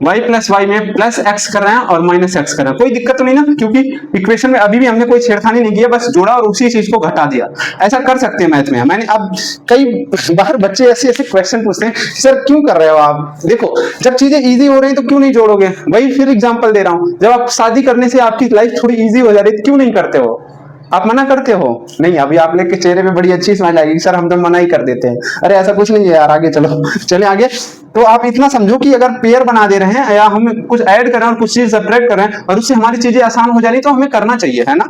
y प्लस वाई में प्लस एक्स कर रहे हैं और माइनस एक्स कर रहे हैं, कोई दिक्कत तो नहीं ना, क्योंकि इक्वेशन में अभी भी हमने कोई छेड़खानी नहीं किया, बस जोड़ा और उसी चीज को घटा दिया। ऐसा कर सकते हैं मैथ में। मैंने अब कई बार बच्चे ऐसे ऐसे क्वेश्चन पूछते हैं, सर क्यों कर रहे हो आप? देखो जब चीजें इजी हो रही हैं तो क्यों नहीं जोड़ोगे? वही फिर एग्जांपल दे रहा हूं, जब आप शादी करने से आपकी लाइफ थोड़ी इजी हो जा रही है, क्यों नहीं करते हो? आप मना करते हो? नहीं, अभी आप लोग के चेहरे पे बड़ी अच्छी स्माइल आएगी, सर हम तो मना ही कर देते हैं। अरे ऐसा कुछ नहीं है यार, आगे चलो। चले आगे। तो आप इतना समझो कि अगर पेयर बना दे रहे हैं या हम कुछ ऐड कर रहे हैं और कुछ चीज सब्ट्रैक्ट कर रहे हैं और उससे हमारी चीजें आसान हो जा रही तो हमें करना चाहिए, है ना?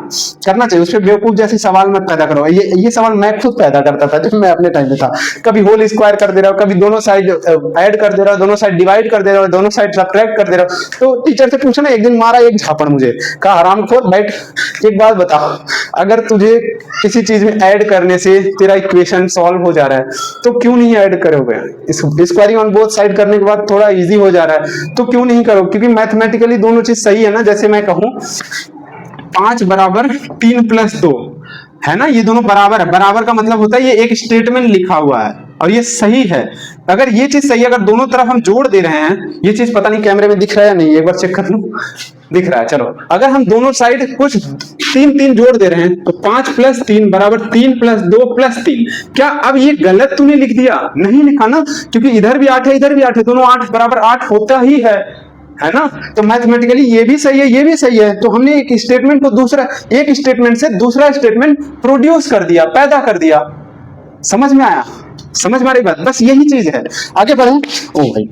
करना चाहिए। उसपे बेवकूफ जैसे सवाल मत पैदा करो। ये सवाल मैं खुद पैदा करता था जब मैं अपने टाइम में था। कभी होल स्क्वायर कर दे रहा हूँ, कभी दोनों साइड ऐड कर दे रहा हूँ, दोनों साइड डिवाइड कर दे रहा हूँ, दोनों साइड सब्ट्रैक्ट कर दे रहा हूँ। तो टीचर से पूछा ना, एक दिन मारा एक झापड़ मुझे, कहा हरामखोर बैठ, एक बात बताओ, अगर तुझे किसी चीज में ऐड करने से तेरा इक्वेशन सॉल्व हो जा रहा है तो क्यों नहीं ऐड करोगे? स्क्वायरिंग ऑन बोथ साइड करने के बाद थोड़ा इजी हो जा रहा है तो क्यों नहीं करो? क्योंकि मैथमेटिकली दोनों चीज सही है ना। जैसे मैं कहूं 5 बराबर 3 प्लस 2 है ना, ये दोनों बराबर है। बराबर का मतलब होता है ये एक स्टेटमेंट लिखा हुआ है और ये सही है। अगर ये चीज सही है, अगर दोनों तरफ हम जोड़ दे रहे हैं, ये चीज पता नहीं कैमरे में दिख रहा है या नहीं, एक बार चेक कर लूं, दिख रहा है। चलो, अगर हम दोनों साइड कुछ 3 जोड़ दे रहे हैं तो 5 प्लस 3 बराबर 3 प्लस 2 प्लस 3। क्या अब ये गलत तूने लिख दिया? नहीं लिखा ना, क्योंकि इधर भी 8 है इधर भी 8 है, दोनों 8 बराबर 8 होता ही है ना? तो मैथमेटिकली ये भी सही है ये भी सही है। तो हमने एक स्टेटमेंट को दूसरा, एक स्टेटमेंट से दूसरा स्टेटमेंट प्रोड्यूस कर दिया, पैदा कर दिया। समझ में आया? समझ में आ रही बात? बस यही चीज है। आगे बढ़े। ओ भाई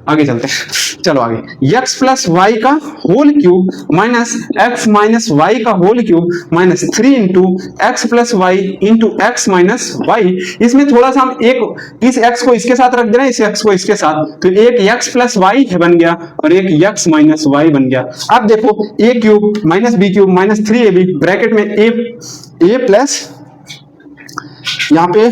आगे चलते हैं, चलो आगे। x प्लस वाई का whole cube minus x minus y का whole cube minus 3 into x plus y into x minus y. इसमें थोड़ा सा हम एक इस x को इसके साथ रख देना, इस x को इसके साथ, तो एक x प्लस वाई बन गया और एक x माइनस वाई बन गया। अब देखो a cube minus b cube minus 3ab bracket में a प्लस, यहाँ पे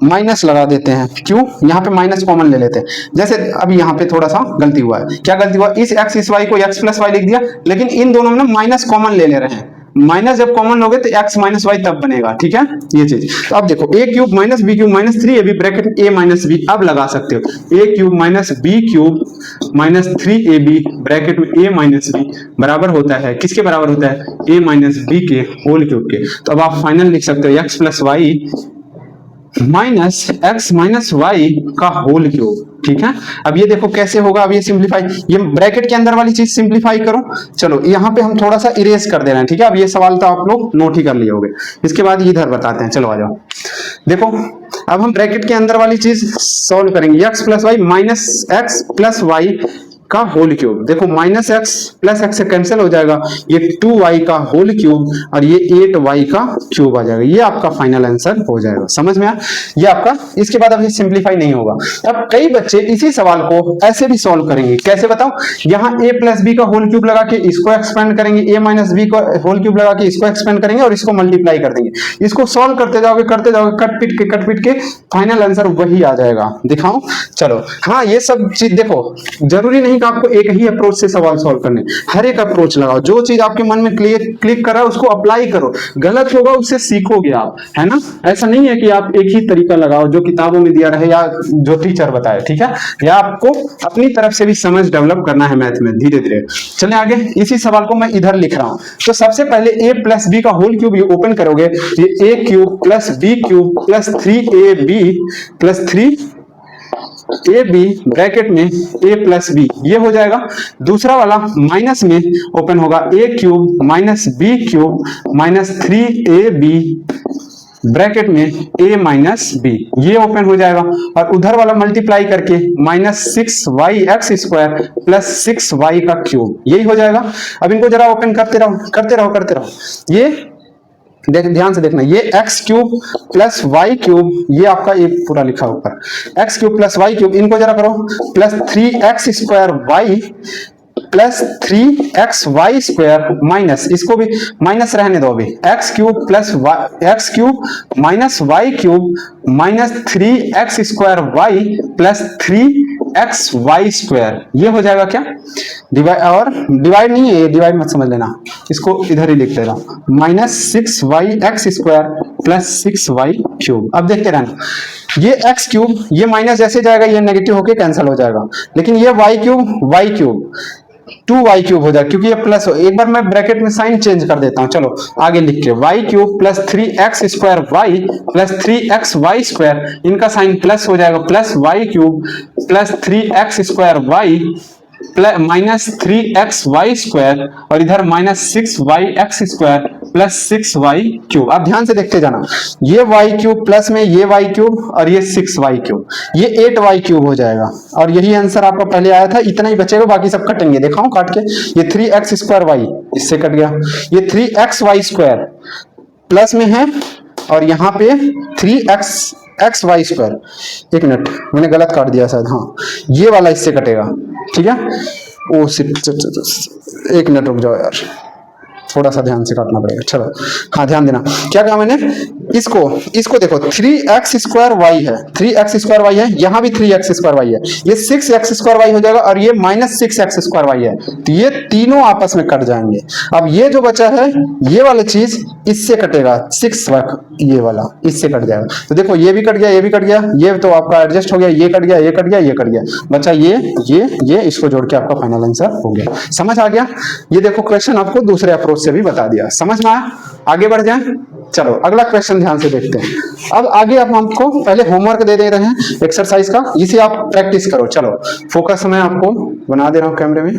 माइनस लगा देते हैं। क्यों? यहाँ पे माइनस कॉमन ले लेते हैं। जैसे अभी यहाँ पे थोड़ा सा गलती हुआ है। क्या गलती हुआ? इस x इस y को x प्लस वाई लिख दिया, लेकिन इन दोनों में ना माइनस कॉमन ले ले रहे हैं। माइनस जब कॉमन लोगे तो x माइनस वाई तब बनेगा, ठीक है ये चीज। तो अब देखो a cube minus b cube minus 3ab bracket में a माइनस बी, अब लगा सकते हो a cube minus b cube minus 3ab bracket में a माइनस बी बराबर होता है, किसके बराबर होता है? a माइनस बी के होल क्यूब के। तो अब आप फाइनल लिख सकते हो x plus y minus x minus y का होल क्यूब, ठीक है। अब ये देखो कैसे होगा, अब ये सिंप्लीफाई, ये ब्रैकेट के अंदर वाली चीज सिंप्लीफाई करो। चलो यहाँ पे हम थोड़ा सा इरेज कर दे रहे हैं, ठीक है। अब ये सवाल तो आप लोग नोट ही कर लिए होंगे, इसके बाद इधर बताते हैं। चलो आ जाओ, देखो अब हम ब्रैकेट के अंदर वाली चीज सॉल्व करेंगे। X plus y minus x plus y का होल क्यूब। देखो माइनस एक्स प्लस एक्स से कैंसिल हो जाएगा, ये 2y का होल क्यूब और ये 8y का क्यूब आ जाएगा। ये आपका फाइनल आंसर हो जाएगा। समझ में आया? ये आपका, इसके बाद अब ये सिंप्लीफाई नहीं होगा। अब कई बच्चे इसी सवाल को ऐसे भी सॉल्व करेंगे। कैसे बताओ? यहाँ a प्लस बी का होल क्यूब लगा के इसको एक्सपेंड करेंगे, a माइनस बी का होल क्यूब लगा के इसको एक्सपेंड करेंगे और इसको मल्टीप्लाई कर देंगे। इसको सॉल्व करते जाओगे कट पीट के फाइनल आंसर वही आ जाएगा। दिखाओ, चलो हाँ ये सब चीज देखो, जरूरी नहीं आपको एक ही अप्रोच से सवाल सॉल्व करने, हर एक अप्रोच लगाओ। जो चीज आपके मन में क्लिक कर रहा है उसको अप्लाई करो। गलत होगा उससे सीखोगे आप, है ना। ऐसा नहीं है कि आप एक ही तरीका लगाओ जो किताबों में दिया रहे या जो टीचर बताए, ठीक है। या आपको अपनी तरफ से भी समझ डेवलप करना है मैथ में धीरे धीरे। चले आगे। इसी सवाल को मैं इधर लिख रहा हूं। तो सबसे पहले a प्लस बी का होल क्यूब ये ओपन करोगे, ये a cube plus B cube plus 3ab plus 3ab bracket में a प्लस बी, ये हो जाएगा। दूसरा वाला माइनस में ओपन होगा, a cube minus b cube minus 3ab bracket में a माइनस बी, ये ओपन हो जाएगा। और उधर वाला मल्टीप्लाई करके minus 6y(x square plus 6y का क्यूब, यही हो जाएगा। अब इनको जरा ओपन करते रहो। ये देख, ध्यान से देखना, ये x cube plus y cube, ये आपका ये पूरा लिखा ऊपर x cube plus y cube, इनको जरा करो plus 3x square y plus 3x y square minus, इसको भी माइनस रहने दो अभी, x cube plus x cube minus y cube minus 3x square y plus 3x y square, ये हो जाएगा क्या? और डिवाइड नहीं है, ये डिवाइड मत समझ लेना, इसको इधर ही लिख देना, -6yx² प्लस 6y क्यूब। अब देखते रहना, ये x क्यूब, ये माइनस जैसे जाएगा ये नेगेटिव होके कैंसिल हो जाएगा, लेकिन ये y क्यूब 2y क्यूब हो जाएगा क्योंकि ये प्लस हो। एक बार मैं ब्रैकेट में साइन चेंज कर देता हूं, चलो आगे लिख के y cube plus 3x² y plus 3xy², इनका साइन प्लस हो जाएगा, plus y cube plus 3x² y minus 3xy² और इधर -6yx² प्लस 6y क्यूब। आप ध्यान से देखते जाना, ये y क्यूब प्लस में ये y क्यूब और ये 6y क्यूब, ये 8y क्यूब हो जाएगा। और यही आंसर आपका पहले आया था, इतना ही बचेगा, बाकी सब कटेंगे, दिखाऊं काट के। ये 3x² y इससे कट गया, ये 3xy² प्लस में है और यहाँ पे 3xy²। एक मिनट, मैंने गलत काट दिया शायद, हाँ ये वाला इससे कटेगा, ठीक है। ओ एक मिनट रुक जाओ यार, थोड़ा सा ध्यान से काटना पड़ेगा। चलो हाँ ध्यान देना, क्या कहा मैंने, इसको देखो 3x² है, 3x² y है, यहाँ भी 3x² y है, ये 6x² y हो जाएगा और ये -6x² y है, तो ये तीनों आपस में कट जाएंगे। अब ये जो बचा है ये वाला चीज इससे कटेगा, 6 ये वाला इससे कट जाएगा, तो देखो ये भी कट गया, ये भी कट गया, ये तो आपका एडजस्ट हो गया, ये कट गया, ये कट गया, ये कट गया, बचा ये इसको जोड़ के आपका फाइनल आंसर हो गया। समझ आ गया? ये देखो क्वेश्चन आपको दूसरे अप्रोच से भी बता दिया, समझ में आया? आगे बढ़ जाए, चलो अगला क्वेश्चन ध्यान से देखते हैं। अब आगे आप हमको पहले होमवर्क दे रहे हैं एक्सरसाइज का, जिसे आप प्रैक्टिस करो। चलो फोकस मैं आपको बना दे रहा हूं कैमरे में,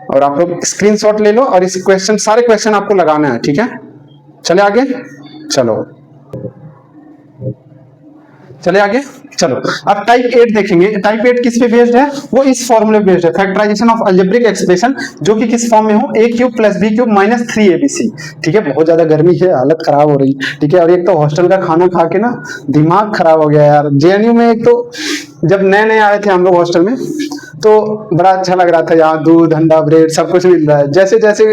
और आप लोग स्क्रीनशॉट ले लो और इस क्वेश्चन, सारे क्वेश्चन आपको लगाना है, ठीक है। चले आगे, चले आगे, चलो अब टाइप 8 देखेंगे। टाइप 8 किस पे बेस्ड है? वो इस फॉर्मूले पे बेस्ड है, फैक्टराइजेशन ऑफ अलजेब्रिक एक्सप्रेशन, जो कि किस फॉर्म में हो, a cube plus b cube minus 3abc। ठीक है, बहुत ज्यादा गर्मी है, हालत खराब हो रही, ठीक है। और एक तो हॉस्टल का खाना खा के ना दिमाग खराब हो गया यार। जेएनयू में एक तो जब नए आए थे हम लोग हॉस्टल में, तो बड़ा अच्छा लग रहा था, यहाँ दूध, अंडा, ब्रेड सब कुछ मिल रहा है। जैसे जैसे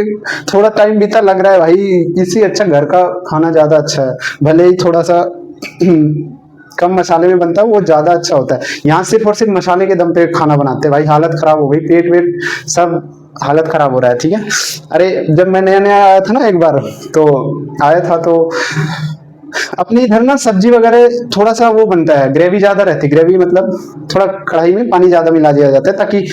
थोड़ा टाइम बीता लग रहा है भाई इससे अच्छा घर का खाना ज्यादा अच्छा है, भले ही थोड़ा सा कम मसाले में बनता है, वो ज्यादा अच्छा होता है। यहाँ सिर्फ और सिर्फ मसाले के दम पे खाना बनाते हैं भाई, हालत खराब हो गई, पेट वेट सब हालत खराब हो रहा है, ठीक है। अरे जब मैं नया आया था ना एक बार, तो आया था तो अपने इधर ना सब्जी वगैरह थोड़ा सा वो बनता है, ग्रेवी ज्यादा रहती है। ग्रेवी मतलब थोड़ा कढ़ाई में पानी ज्यादा मिला दिया जाता है ताकि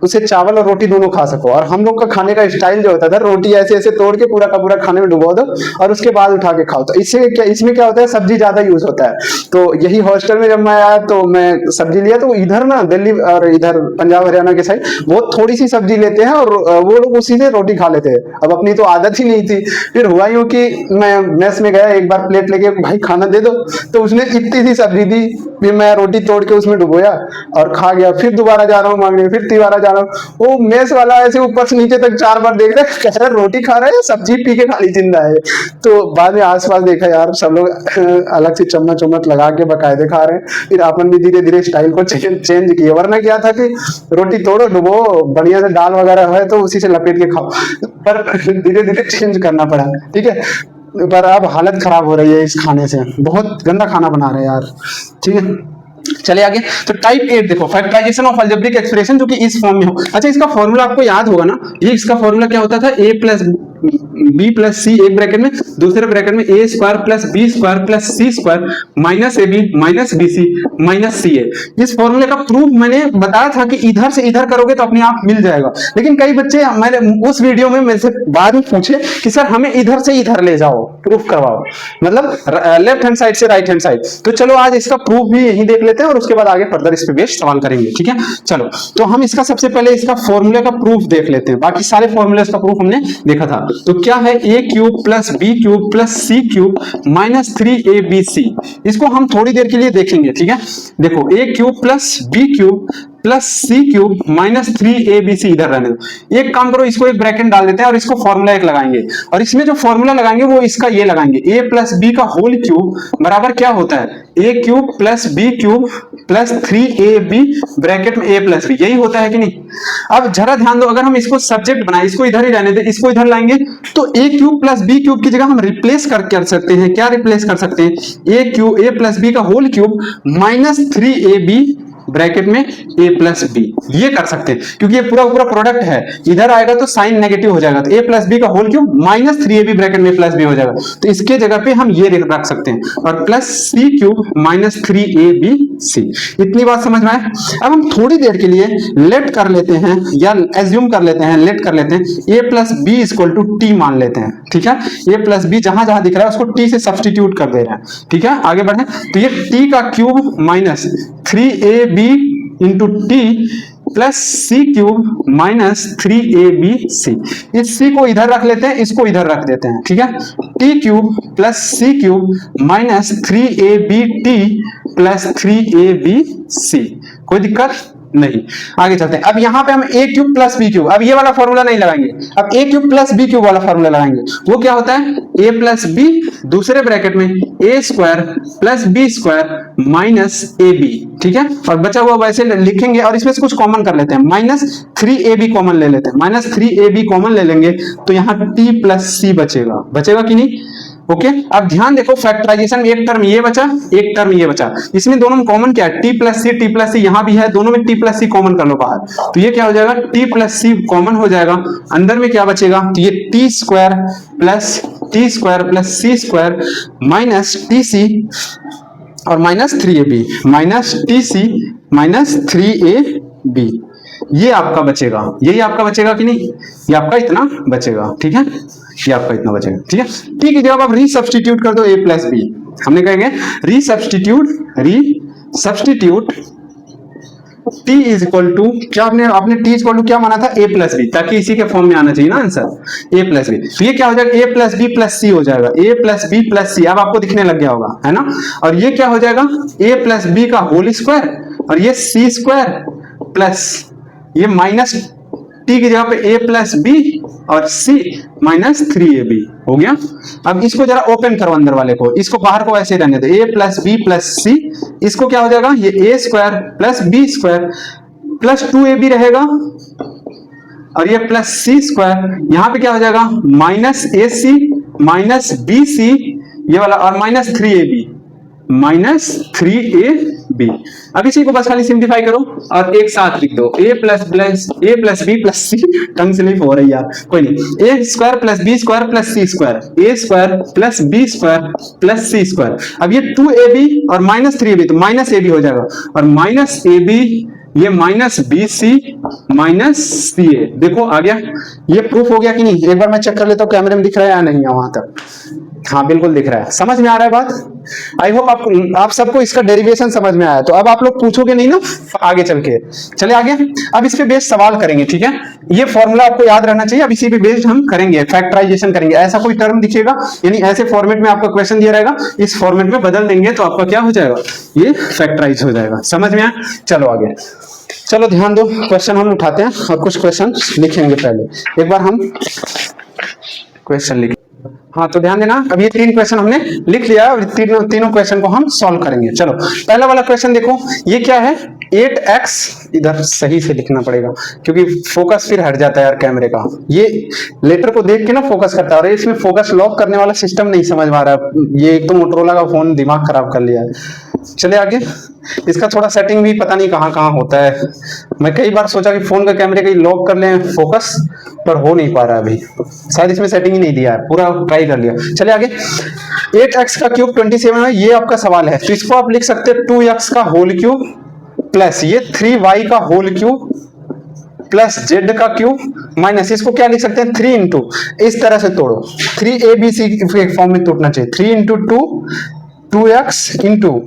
उसे चावल और रोटी दोनों खा सको। और हम लोग का खाने का स्टाइल जो होता था, रोटी ऐसे ऐसे तोड़ के पूरा का पूरा खाने में डुबो दो और उसके बाद उठा के खाओ। तो इसमें क्या होता है, सब्जी ज्यादा यूज होता है। तो यही हॉस्टल में जब मैं आया तो मैं सब्जी लिया, तो इधर ना दिल्ली और इधर पंजाब हरियाणा के साइड वो थोड़ी सी सब्जी लेते हैं और वो लोग उसी से रोटी खा लेते हैं। अब अपनी तो आदत ही नहीं थी। फिर हुआ यूं कि मैं मेस में गया, एक बार प्लेट लेके, भाई खाना दे दो, तो उसने इतनी सी सब्जी दी, फिर मैं रोटी तोड़ के उसमें डुबोया और खा गया। फिर दोबारा जा रहा हूँ मांगने, फिर तीसरा जा रहा हूँ, वो मेस वाला ऐसे ऊपर से नीचे तक 4 बार देख रहा है, कह रहा है रोटी खा रहा है, सब्जी पी के खाली जिंदा है। तो बाद में आसपास देखा यार, सब लोग अलग से चम्मच उम्मच लगा के बकायदे खा रहे हैं। फिर अपन भी धीरे धीरे स्टाइल को चेंज किया। वरना क्या था कि रोटी तोड़ो, डुबो, बढ़िया से दाल वगैरह है तो उसी से लपेट के खाओ, पर धीरे धीरे चेंज करना पड़ा, ठीक है। पर अब हालत खराब हो रही है इस खाने से, बहुत गंदा खाना बना रहे हैं यार, ठीक है। चले आगे, तो टाइप 8 देखो, फैक्टराइजेशन ऑफ अलजेब्रिक एक्सप्रेशन, जो कि इस फॉर्म में हो। अच्छा, इसका फॉर्मूला आपको याद होगा ना, ये इसका फॉर्मूला क्या होता था, a plus b plus c, एक ब्रैकेट में, दूसरे ब्रैकेट में a square plus b square plus c square minus ab minus bc minus ca। इस फॉर्मूले का प्रूफ मैंने बताया था कि इधर से इधर करोगे तो अपने आप मिल जाएगा। लेकिन कई बच्चे मैंने उस वीडियो में मेरे से बाद में पूछे कि सर हमें इधर से इधर ले जाओ, प्रूफ करवाओ, मतलब लेफ्ट हैंड साइड से राइट हैंड साइड। तो चलो आज इसका प्रूफ भी यही देख लेते हैं और उसके बाद आगे फर्दर इस पे बेस्ड सवाल करेंगे, ठीक है। चलो, तो हम इसका सबसे पहले इसका फॉर्मूले का प्रूफ देख लेते हैं। बाकी सारे फॉर्मूले का प्रूफ हमने देखा था। तो क्या है, a cube plus b cube plus c cube minus 3abc। इसको हम थोड़ी देर के लिए देखेंगे, ठीक है। देखो, a cube plus b cube plus C cube minus 3abc इधर रहने दो। एक काम करो, इसको एक ब्रैकेट डाल देते हैं और इसको फॉर्मूला एक लगाएंगे, और इसमें जो फॉर्मूला लगाएंगे वो इसका ये लगाएंगे, a प्लस बी का होल क्यूब बराबर क्या होता है, a cube plus b cube plus 3ab bracket में a प्लस b, यही होता है कि नहीं। अब जरा ध्यान दो, अगर हम इसको सब्जेक्ट बनाए, इसको इधर ही रहने दे, इसको इधर लाएंगे, तो a cube plus b cube की जगह हम रिप्लेस कर सकते हैं। क्या रिप्लेस कर सकते हैं, a प्लस b का whole cube minus 3ab bracket में a प्लस बी, ये कर सकते हैं क्योंकि ये पूरा पूरा प्रोडक्ट है, इधर आएगा तो साइन नेगेटिव हो जाएगा, तो a प्लस बी का whole cube minus 3ab bracket में प्लस बी हो जाएगा, तो इसके जगह पे हम ये रख सकते हैं, और प्लस सी क्यूब माइनस 3abc। इतनी बात समझ में आए। अब हम थोड़ी देर के लिए लेट कर लेते हैं या एज्यूम कर लेते हैं, लेट कर लेते हैं a plus b equal to t मान लेते हैं, ठीक है। a प्लस बी जहां जहां दिख रहा है उसको t से सब्स्टिट्यूट कर दे रहे हैं, ठीक है। आगे बढ़े तो ये t का cube minus 3ab into t plus सी क्यूब माइनस 3abc। इस c को इधर रख लेते हैं, इसको इधर रख देते हैं, ठीक है। t क्यूब प्लस सी cube minus 3abt plus 3abc। कोई दिक्कत नहीं। आगे चलते हैं। अब यहां पे हम a cube plus B cube, अब ये वाला फॉर्मूला नहीं लगाएंगे, अब a cube plus B cube वाला फॉर्मूला लगाएंगे। वो क्या होता है, a प्लस बी दूसरे ब्रैकेट में a square plus B square minus A b, ठीक है। और बचा हुआ वैसे लिखेंगे और इसमें से कुछ कॉमन कर लेते हैं, माइनस 3ab कॉमन ले लेते हैं, माइनस 3ab कॉमन ले लेंगे तो यहाँ t प्लस सी बचेगा, बचेगा कि नहीं। ओके अब ध्यान देखो, फैक्टराइजेशन में एक टर्म ये बचा, एक टर्म ये बचा, इसमें दोनों में कॉमन क्या है, t प्लस सी यहां भी है, दोनों में t प्लस सी कॉमन कर लो बाहर, तो ये क्या हो जाएगा, t प्लस सी कॉमन हो जाएगा, अंदर में क्या बचेगा, तो ये t स्क्वायर प्लस सी स्क्वायर माइनस टी सी और minus 3ab minus t c minus 3ab, ये आपका बचेगा, यही आपका बचेगा कि नहीं, ये आपका इतना बचेगा, ठीक है, ये आपका इतना बचेगा, ठीक है। ठीक है, जब आप रीसब्स्टिट्यूट कर दो a प्लस बी, हमने कहेंगे resubstitute t is equal to क्या, आपने t इज इक्वल टू क्या माना था, a प्लस बी, ताकि इसी के फॉर्म में आना चाहिए ना आंसर, a प्लस बी। तो ये क्या हो जाएगा, a plus B plus C हो जाएगा, a प्लस बी प्लस सी, अब आपको दिखने लग गया होगा, है ना। और ये क्या हो जाएगा, a प्लस बी का होल स्क्वायर और ये सी स्क्वायर प्लस ये माइनस t की जगह पे a प्लस बी और c माइनस 3ab हो गया। अब इसको जरा ओपन करो अंदर वाले को, इसको बाहर को ऐसे रहने दो, a plus B plus c, इसको क्या हो जाएगा, ये a square plus B square plus 2ab रहेगा और ये प्लस सी स्क्वायर, यहां पे क्या हो जाएगा, माइनस ए सी माइनस बी सी ये वाला और माइनस 3ab। अब इसी को बस खाली सिंप्लीफाई करो और एक साथ लिख दो, a plus B plus c, tongue slip हो रही यार, कोई नहीं, a square plus B square plus C square, a square plus B square plus C square. अब ये 2ab और माइनस 3ab तो माइनस ab हो जाएगा और माइनस ab ये minus B C minus C ए, देखो आ गया, ये प्रूफ हो गया कि नहीं। एक बार मैं चेक कर लेता हूँ कैमरे में दिख रहा है या नहीं है वहां तक, हाँ बिल्कुल दिख रहा है, समझ में आ रहा है बात। आई होप आप सबको इसका डेरिवेशन समझ में आया, तो अब आप लोग पूछोगे नहीं ना आगे चल के। चले आगे, अब इस पे बेस्ड सवाल करेंगे, ठीक है। ये फॉर्मूला आपको याद रहना चाहिए, अब इसी पे बेस्ड हम करेंगे, फैक्टराइजेशन करेंगे। ऐसा कोई टर्म दिखेगा, यानी ऐसे फॉर्मेट में आपका क्वेश्चन दिया रहेगा, इस फॉर्मेट में बदल देंगे तो आपका क्या हो जाएगा, ये फैक्टराइज हो जाएगा। समझ में आया, चलो आगे, चलो ध्यान दो, क्वेश्चन हम उठाते हैं और कुछ क्वेश्चन लिखेंगे। पहले एक बार हम क्वेश्चन लिखें, हाँ तो ध्यान देना, अब ये 3 क्वेश्चन हमने लिख लिया और तीनों क्वेश्चन को हम सॉल्व करेंगे। चलो पहला वाला क्वेश्चन देखो, ये क्या है, 8x, इधर सही से लिखना पड़ेगा क्योंकि फोकस फिर हट जाता है यार कैमरे का, ये लेटर को देख के ना फोकस करता है और इसमें फोकस लॉक करने वाला सिस्टम नहीं समझ में आ रहा है, ये एक तो मोटरोला का फोन दिमाग खराब कर लिया है। चले आगे, इसका थोड़ा सेटिंग भी पता नहीं कहाँ होता है, मैं कई बार सोचा कि फोन का कैमरे का लॉक कर लें फोकस, पर हो नहीं पा रहा अभी, शायद इसमें सेटिंग ही नहीं दिया है, पूरा ट्राई कर लिया। चले आगे, 8x का क्यूब 27 है, ये आपका सवाल है, तो इसको आप लिख सकते हैं 2x का होल क्यूब प्लस ये 3y का होल क्यूब प्लस z का क्यूब माइनस, इसको क्या लिख सकते हैं 3 इंटू, इस तरह से तोड़ो, 3abc के फॉर्म में तोड़ना चाहिए, 3 इंटू 2x इंटू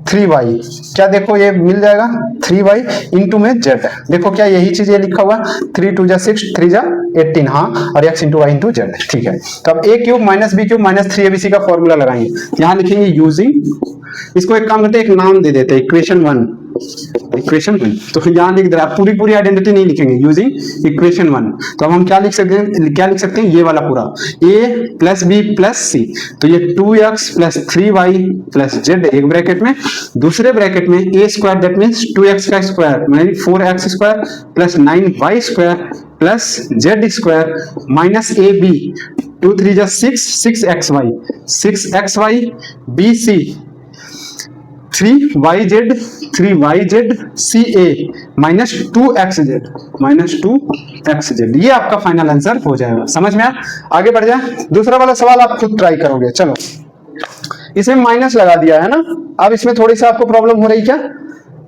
3y, क्या देखो ये मिल जाएगा 3y इंटू में z, देखो क्या यही चीज ये लिखा हुआ, 3 2 जा 6 3 जा 18, हाँ, और x into y into z, ठीक है। तो अब a cube minus b cube minus 3abc का फॉर्मूला लगाएंगे, यहाँ लिखेंगे यूजिंग, इसको एक काम करते हैं, एक नाम दे देते हैं, इक्वेशन 1, तो यहाँ लिख दे रहा, पूरी आइडेंटिटी नहीं लिखेंगे, यूजिंग इक्वेशन 1। तो अब हम क्या लिख सकते हैं, ये वाला पूरा a प्लस बी प्लस सी, तो ये 2x plus 3y plus z एक ब्रैकेट में, दूसरे ब्रैकेट में a square that means 2x का स्क्वायर यानी 4x square plus 9y square plus z square minus ab, 2 3 जा 6 6xy bc 3yz CA minus 2xz ये आपका फाइनल आंसर हो जाएगा। समझ में आया? आगे बढ़ जाए, दूसरा वाला सवाल आप खुद ट्राई करोगे। चलो, इसमें माइनस लगा दिया है ना, अब इसमें थोड़ी सा आपको प्रॉब्लम हो रही क्या?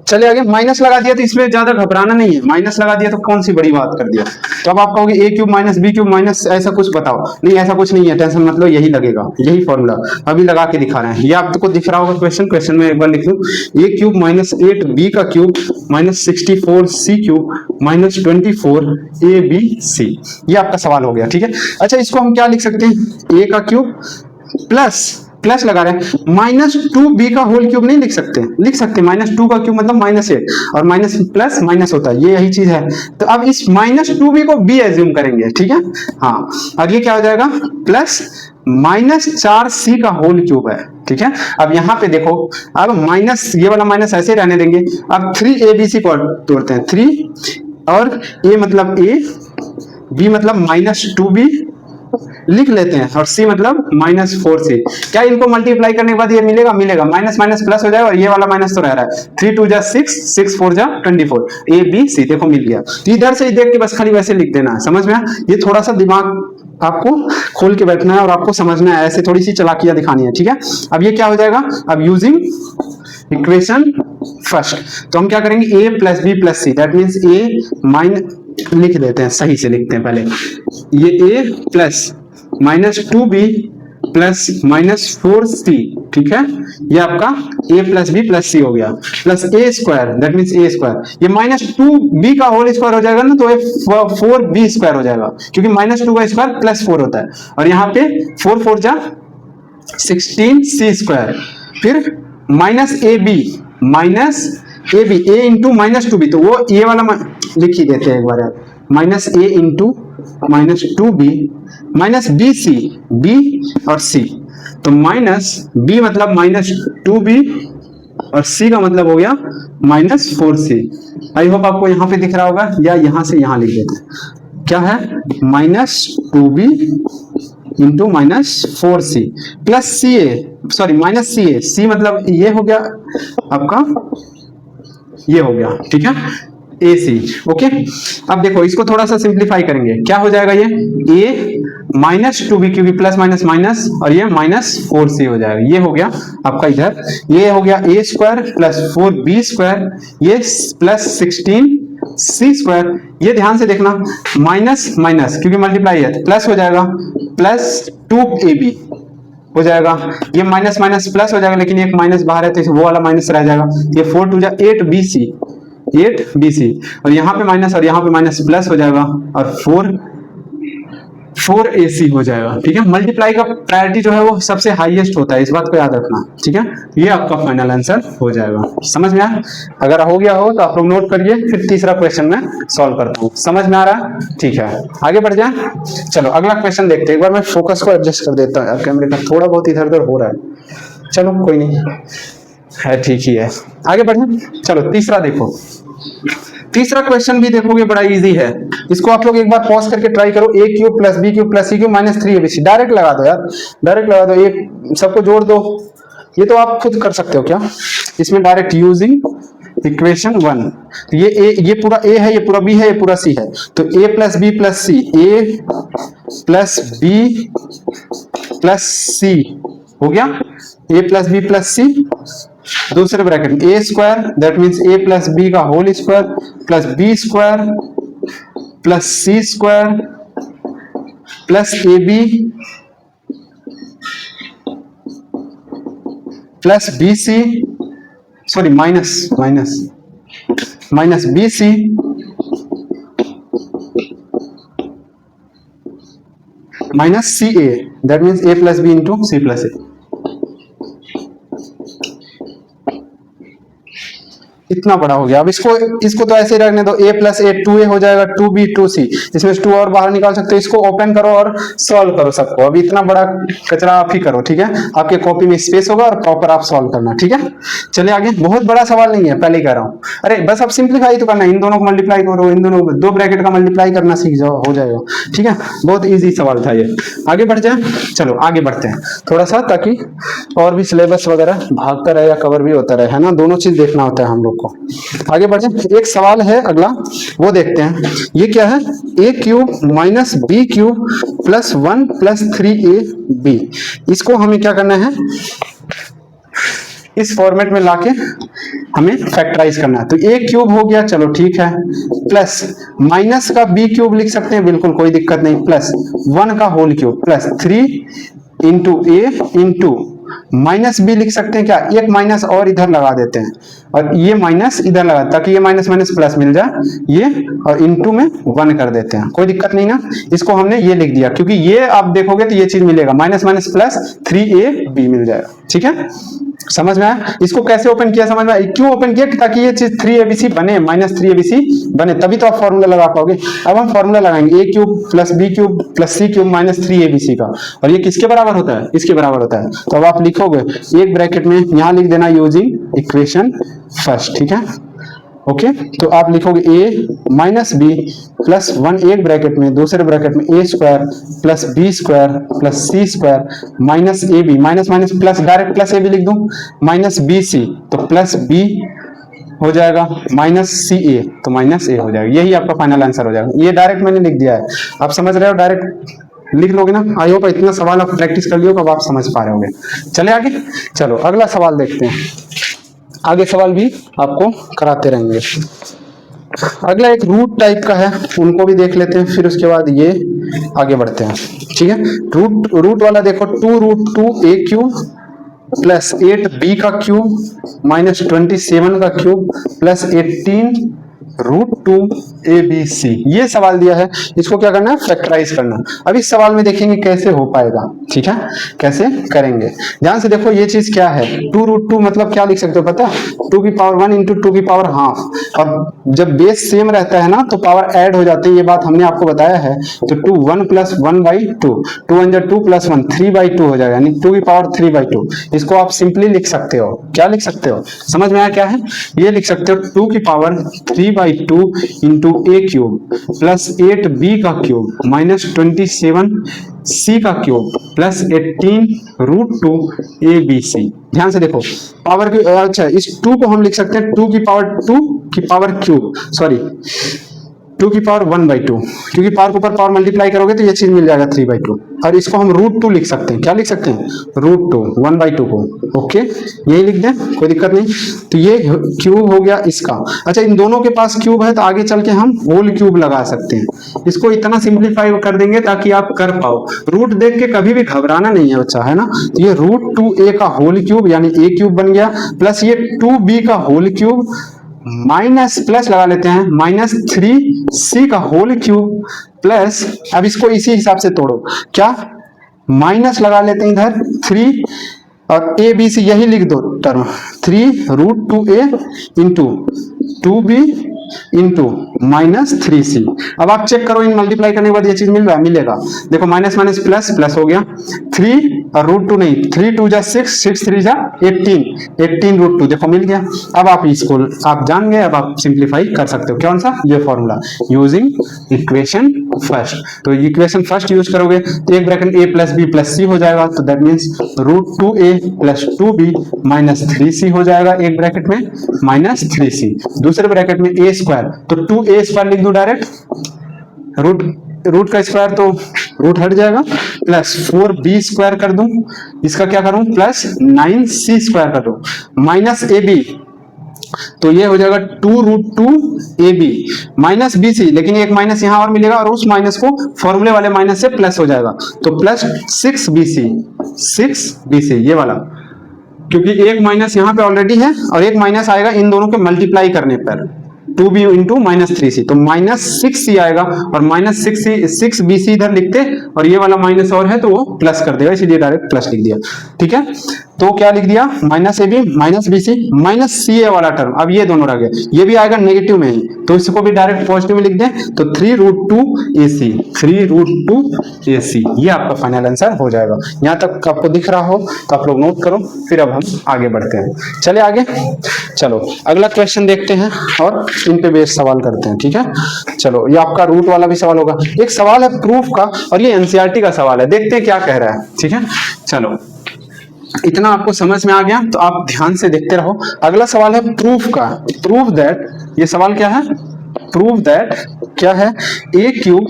चलिए आगे, माइनस लगा दिया तो इसमें ज्यादा घबराना नहीं है, माइनस लगा दिया तो कौन सी बड़ी बात कर दिया। तो अब आप कहोगे a cube minus b cube minus ऐसा कुछ बताओ, नहीं ऐसा कुछ नहीं है, टेंशन मत लो, यही लगेगा, यही फॉर्मूला अभी लगा के दिखा रहे हैं। ये आपको दिख रहा होगा क्वेश्चन में एक बार लिख लूं, a क्यूब माइनस 8b का cube minus 64c cube minus 24abc, ये आपका सवाल हो गया। ठीक है, अच्छा इसको हम क्या लिख सकते हैं, a का क्यूब प्लस लगा रहे हैं, माइनस 2b का होल क्यूब नहीं लिख सकते? लिख सकते, माइनस 2 का क्यूब मतलब माइनस 8 और माइनस प्लस माइनस होता है, ये यही चीज है। तो अब इस माइनस 2b को b एज्यूम करेंगे। ठीक है, हाँ, और ये क्या हो जाएगा, प्लस माइनस 4c का होल क्यूब है। ठीक है, अब यहाँ पे देखो, अब माइनस, ये वाला माइनस ऐसे रहने देंगे। अब 3abc को तोड़ते हैं, 3 और a मतलब a, b मतलब माइनस 2b लिख लेते हैं, और c मतलब माइनस 4c। क्या इनको मल्टीप्लाई करने के बाद ये मिलेगा? माइनस माइनस प्लस हो जाएगा, और ये वाला माइनस तो रह रहा है। 3 2 जा 6, 6 4 जा 24, a b c देखो मिल गया। तो इधर से ही देख के बस खाली वैसे लिख देना है। समझ में आया? ये थोड़ा सा दिमाग आपको खोल के बैठना है और आपको समझना है, ऐसे थोड़ी सी चालाकियां दिखानी है। ठीक है, अब ये क्या हो जाएगा, अब यूजिंग इक्वेशन फर्स्ट, तो हम क्या करेंगे, a plus B plus c, that means a minus, लिख देते हैं, सही से लिखते हैं पहले, ये a plus minus 2b plus minus 4c। ठीक है, ये आपका a plus B plus C हो गया, plus a square, that means a square, ये माइनस 2b का होल स्क्वायर हो जाएगा ना, तो ये 4b स्क्वायर हो जाएगा, क्योंकि माइनस 2 का स्क्वायर प्लस 4 होता है, और यहाँ पे 4 4 जा 16c स्क्वायर, फिर minus a into minus 2b, तो वो ये वाला लिख ही देते हैं एक बार, minus a into minus 2b minus B C, b और c, तो माइनस b मतलब माइनस 2b और c का मतलब हो गया माइनस 4c। आई होप आपको यहाँ पे दिख रहा होगा, या यहाँ से यहाँ लिख देते हैं, क्या है, minus 2b into minus 4c plus C A, sorry minus C A, C मतलब ये हो गया आपका, ये हो गया। ठीक है, ए सी। ओके, अब देखो इसको थोड़ा सा सिंप्लीफाई करेंगे, क्या हो जाएगा, ये a माइनस 2b क्योंकि प्लस माइनस माइनस, और ये माइनस 4c हो जाएगा। ये हो गया आपका इधर, ये हो गया a square plus 4b square, ये प्लस 16c स्क्वायर, ये ध्यान से देखना, माइनस माइनस क्योंकि मल्टीप्लाई है, प्लस हो जाएगा, प्लस 2ab हो जाएगा, ये माइनस माइनस प्लस हो जाएगा, लेकिन एक माइनस बाहर है तो वो वाला माइनस रह जाएगा, ये 4 2 जा 8bc, और यहाँ पे माइनस और यहाँ पे माइनस प्लस हो जाएगा, और 4ac हो जाएगा। ठीक है, मल्टीप्लाई का प्रायोरिटी जो है वो सबसे हाईएस्ट होता है, इस बात को याद रखना। ठीक है, ये आपका फाइनल आंसर हो जाएगा। समझ में आया? अगर हो गया हो तो आप लोग नोट करिए, फिर तीसरा क्वेश्चन में सॉल्व करता हूँ। समझ में आ रहा है? ठीक है, आगे बढ़ जाए। चलो अगला क्वेश्चन देखते हैं। एक बार मैं फोकस को एडजस्ट कर देता हूँ, कैमरे का थोड़ा बहुत इधर उधर हो रहा है, चलो कोई नहीं है, ठीक ही है। आगे बढ़े, चलो तीसरा देखो। तीसरा क्वेश्चन भी देखोगे बड़ा इजी है, इसको आप लोग एक बार पॉज करके ट्राई करो। a cube plus B cube plus C cube minus 3abc, direct लगा दो यार, डायरेक्ट लगा दो, एक सबको जोड़ दो, ये तो आप खुद कर सकते हो क्या, इसमें डायरेक्ट यूजिंग इक्वेशन 1, ये पूरा a है, ये पूरा b है, ये पूरा c है, तो a plus B plus C, a plus B plus C हो गया, a प्लस बी प्लस सी, दूसरे ब्रैकेट में a square, that means a plus B का whole square plus B square plus C square plus A B plus B C, sorry minus B C minus C A, that means a plus B into C plus A. इतना बड़ा हो गया। अब इसको तो ऐसे ही रखने दो, a प्लस ए 2a हो जाएगा, 2b 2c, इसमें 2 और बाहर निकाल सकते हो। इसको ओपन करो और सॉल्व करो सबको। अब इतना बड़ा कचरा आप ही करो, ठीक है, आपके कॉपी में स्पेस होगा और प्रॉपर आप सॉल्व करना, ठीक है। चलिए आगे, बहुत बड़ा सवाल नहीं है, पहले ही कह रहा हूँ। अरे बस आप सिंप्लीफाई तो करना है, इन दोनों को मल्टीप्लाई करो, इन दोनों दो ब्रैकेट का मल्टीप्लाई करना सीख जाओ, हो जाएगा, ठीक है। बहुत इजी सवाल था ये। आगे बढ़ जाए, चलो आगे बढ़ते हैं थोड़ा सा, ताकि और भी सिलेबस वगैरह भागता रहे या कवर भी होता रहे, है ना, दोनों चीज देखना होता है हम लोग को। आगे बढ़ जाए, एक सवाल है अगला, वो देखते हैं। ये क्या है, a cube minus b cube plus 1 plus 3ab। इसको हमें क्या करना है, इस फॉर्मेट में लाके हमें फैक्टराइज करना है। तो a क्यूब हो गया, चलो ठीक है, प्लस माइनस का b क्यूब लिख सकते हैं, बिल्कुल कोई दिक्कत नहीं, प्लस 1 का होल क्यूब प्लस 3 इंटू ए इंटू माइनस बी लिख सकते हैं। क्या, एक माइनस और इधर लगा देते हैं और ये माइनस इधर लगा, ताकि ये माइनस माइनस प्लस मिल जाए, ये और इंटू में 1 कर देते हैं, कोई दिक्कत नहीं ना। इसको हमने ये लिख दिया, क्योंकि ये आप देखोगे तो ये चीज मिलेगा, माइनस माइनस प्लस 3ab मिल जाएगा, ठीक है। समझ में आया। इसको कैसे ओपन किया समझ में आया, क्यों ओपन किया, ताकि ये चीज 3abc बने, माइनस 3abc बने, तभी तो आप फॉर्मूला लगा पाओगे। अब हम फॉर्मूला लगाएंगे, a cube plus b cube plus c cube minus 3abc का, और ये किसके बराबर होता है, इसके बराबर होता है। तो अब आप लिखोगे एक ब्रैकेट में यहां लिख देना यूजिंग इक्वेशन फर्स्ट, ठीक है, ओके। तो आप लिखोगे a माइनस बी प्लस 1 एक ब्रैकेट में, दूसरे ब्रैकेट में a square plus b square plus c square minus A B, minus minus plus, direct plus A b लिख दूं, माइनस बी सी, तो प्लस b हो जाएगा, माइनस सी ए, तो माइनस ए हो जाएगा। यही आपका फाइनल आंसर हो जाएगा। ये डायरेक्ट मैंने लिख दिया है, आप समझ रहे हो, डायरेक्ट लिख लोगे ना। आई होप इतना सवाल आप प्रैक्टिस कर लियो, अब आप समझ पा रहे होगे। चले आगे, चलो अगला सवाल देखते हैं। आगे सवाल भी आपको कराते रहेंगे। अगला एक रूट टाइप का है, उनको भी देख लेते हैं, फिर उसके बाद ये आगे बढ़ते हैं, ठीक है। रूट वाला देखो, 2√2a क्यूब प्लस 8b का क्यूब माइनस 27 का क्यूब प्लस 18√2abc, ये सवाल दिया है। इसको क्या करना है, फैक्टराइज करना। अब इस सवाल में देखेंगे कैसे हो पाएगा, ठीक है, कैसे करेंगे। ध्यान से देखो, ये चीज क्या है, 2√2 मतलब क्या लिख सकते हो पता है, 2 की पावर 1 इंटू 2 की पावर हाफ, और जब बेस सेम रहता है ना तो पावर ऐड हो जाती है, ये बात हमने आपको बताया है। तो 2 1 प्लस 1/2, 2 1 2 प्लस 1 3/2 हो जाएगा, यानी 2 की पावर 3/2। इसको आप सिंपली लिख सकते हो, क्या लिख सकते हो, समझ में आया क्या है, ये लिख सकते हो 2 की पावर 3/2 इंटू ए क्यूब प्लस 8b का क्यूब माइनस 27c का क्यूब प्लस 18√2abc। ध्यान से देखो पावर की, अच्छा इस 2 को हम लिख सकते हैं 2 की पावर क्यूब, सॉरी 2 की पावर 1/2, क्योंकि पावर के ऊपर पावर मल्टीप्लाई करोगे तो ये चीज मिल जाएगा 3/2, और इसको हम √2 लिख सकते हैं। क्या लिख सकते हैं, √2, 1/2 को, ओके, यही लिख दें, कोई दिक्कत नहीं। तो ये क्यूब हो गया इसका। अच्छा, इन दोनों के पास क्यूब है तो आगे चल के हम होल क्यूब लगा सकते हैं। इसको इतना सिंप्लीफाई कर देंगे ताकि आप कर पाओ। रूट देख के कभी भी घबराना नहीं है बच्चा, है ना। तो ये √2a का होल क्यूब यानी a क्यूब बन गया, प्लस ये 2b का होल क्यूब माइनस, प्लस लगा लेते हैं, माइनस 3c का होल क्यूब प्लस, अब इसको इसी हिसाब से तोड़ो, क्या माइनस लगा लेते हैं इधर 3 और a b c, यही लिख दो term, 3√2a into 2b into minus 3c। अब आप चेक करो, इन मल्टीप्लाई करने के बाद ये चीज मिल रहा है, मिलेगा। देखो माइनस माइनस प्लस, प्लस हो गया, 3 और √2 नहीं, 3 2 जा 6, 6 3 जा 18, 18√2, देखो मिल गया। अब आप इसको आप जान गए, अब आप सिंप्लीफाई कर सकते हो। कौन सा, ये फॉर्मूला, यूजिंग इक्वेशन फर्स्ट। तो इक्वेशन फर्स्ट यूज करोगे तो एक bracket a plus b plus c हो जाएगा, तो that means √2a plus 2b minus 3c हो जाएगा, एक ब्रैकेट में माइनस 3c, दूसरे ब्रैकेट में a स्क्वायर, तो 2a स्क्वायर लिख दो डायरेक्ट, रूट का स्क्वायर तो रूट हट जाएगा, प्लस 4b स्क्वायर कर दूं, इसका क्या करूं, प्लस 9c स्क्वायर कर दूं, माइनस ab, तो ये हो जाएगा 2√2ab माइनस bc, लेकिन एक माइनस यहां और मिलेगा और उस माइनस को फॉर्मूले वाले माइनस से प्लस हो जाएगा, तो प्लस 6bc ये वाला, क्योंकि एक माइनस यहां पे ऑलरेडी है और एक माइनस आएगा इन दोनों के मल्टीप्लाई करने पर, 2b इंटू माइनस 3c, तो माइनस 6c आएगा, और माइनस 6bc इधर लिखते और ये वाला माइनस और है तो वो प्लस कर देगा, इसीलिए डायरेक्ट प्लस लिख दिया, ठीक है। तो क्या लिख दिया, minus A B minus B C minus C A वाला टर्म, अब ये दोनों रह गए, ये भी आएगा नेगेटिव में ही, तो इसको भी डायरेक्ट पॉजिटिव में लिख दें, तो 3√2 AC, 3√2 AC, ये आपका फाइनल आंसर हो जाएगा। यहाँ तक आपको दिख रहा हो तो आप लोग नोट करो, फिर अब हम आगे बढ़ते हैं। चले आगे, चलो अगला क्वेश्चन देखते हैं और इन पे बेस्ड सवाल करते हैं, ठीक है। चलो ये आपका रूट वाला भी सवाल होगा, एक सवाल है प्रूफ का और ये एनसीईआरटी का सवाल है, देखते हैं क्या कह रहा है, ठीक है। चलो इतना आपको समझ में आ गया तो आप ध्यान से देखते रहो। अगला सवाल है प्रूफ का, प्रूफ दैट, ये सवाल क्या है, प्रूफ दैट क्या है, A cube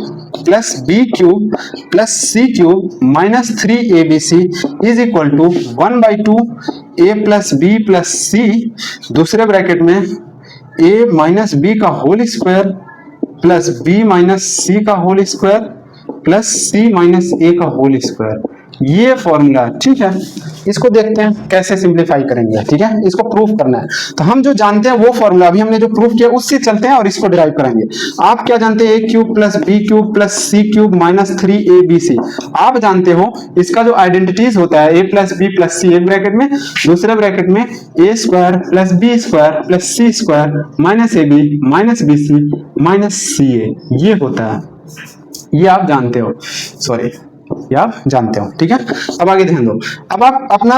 plus B cube plus C cube minus 3abc is equal to 1/2 a plus B plus सी, दूसरे ब्रैकेट में a माइनस बी का whole square plus b minus सी का whole square plus c minus a का whole square, ये formula, ठीक है। इसको देखते हैं कैसे सिंप्लीफाई करेंगे, ठीक है, इसको प्रूफ करना है। तो हम जो जानते हैं वो फॉर्मूला अभी हमने जो प्रूफ किया उससे चलते हैं और इसको डिराइव करेंगे। आप क्या जानते हैं, a cube plus B cube plus C cube minus 3abc, आप जानते हो इसका जो आइडेंटिटीज होता है a plus B plus C, एक ब्रैकेट में, दूसरे ब्रैकेट में a square plus B square plus C square minus ab minus B C minus C A, ये होता है, ये आप जानते हो, सॉरी ये आप जानते हो, ठीक है। अब आगे ध्यान दो, अब आप अपना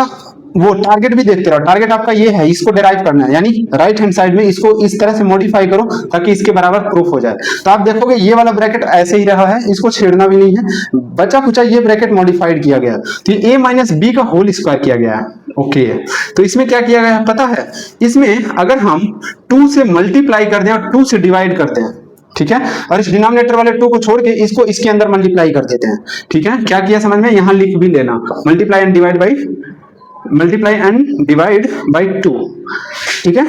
वो टारगेट भी देखते रहो, टारगेट आपका ये है, इसको डिराइव करना है, यानी राइट हैंड साइड में इसको इस तरह से मॉडिफाई करो ताकि इसके बराबर प्रूफ हो जाए। तो आप देखोगे ये वाला ब्रैकेट ऐसे ही रहा है, इसको छेड़ना भी नहीं है, बचा कुचा ये ब्रैकेट मॉडिफाइड किया गया, तो ये a माइनस बी का होल स्क्वायर किया गया है, ओके। तो इसमें क्या किया गया है पता है, इसमें अगर हम 2 से मल्टीप्लाई कर दें और 2 से डिवाइड करते हैं, ठीक है, और इस डिनोमिनेटर वाले 2 को छोड़ के इसको इसके अंदर मल्टीप्लाई कर देते हैं, ठीक है। क्या किया समझ में, यहां लिख भी लेना, मल्टीप्लाई एंड डिवाइड बाई 2, ठीक है,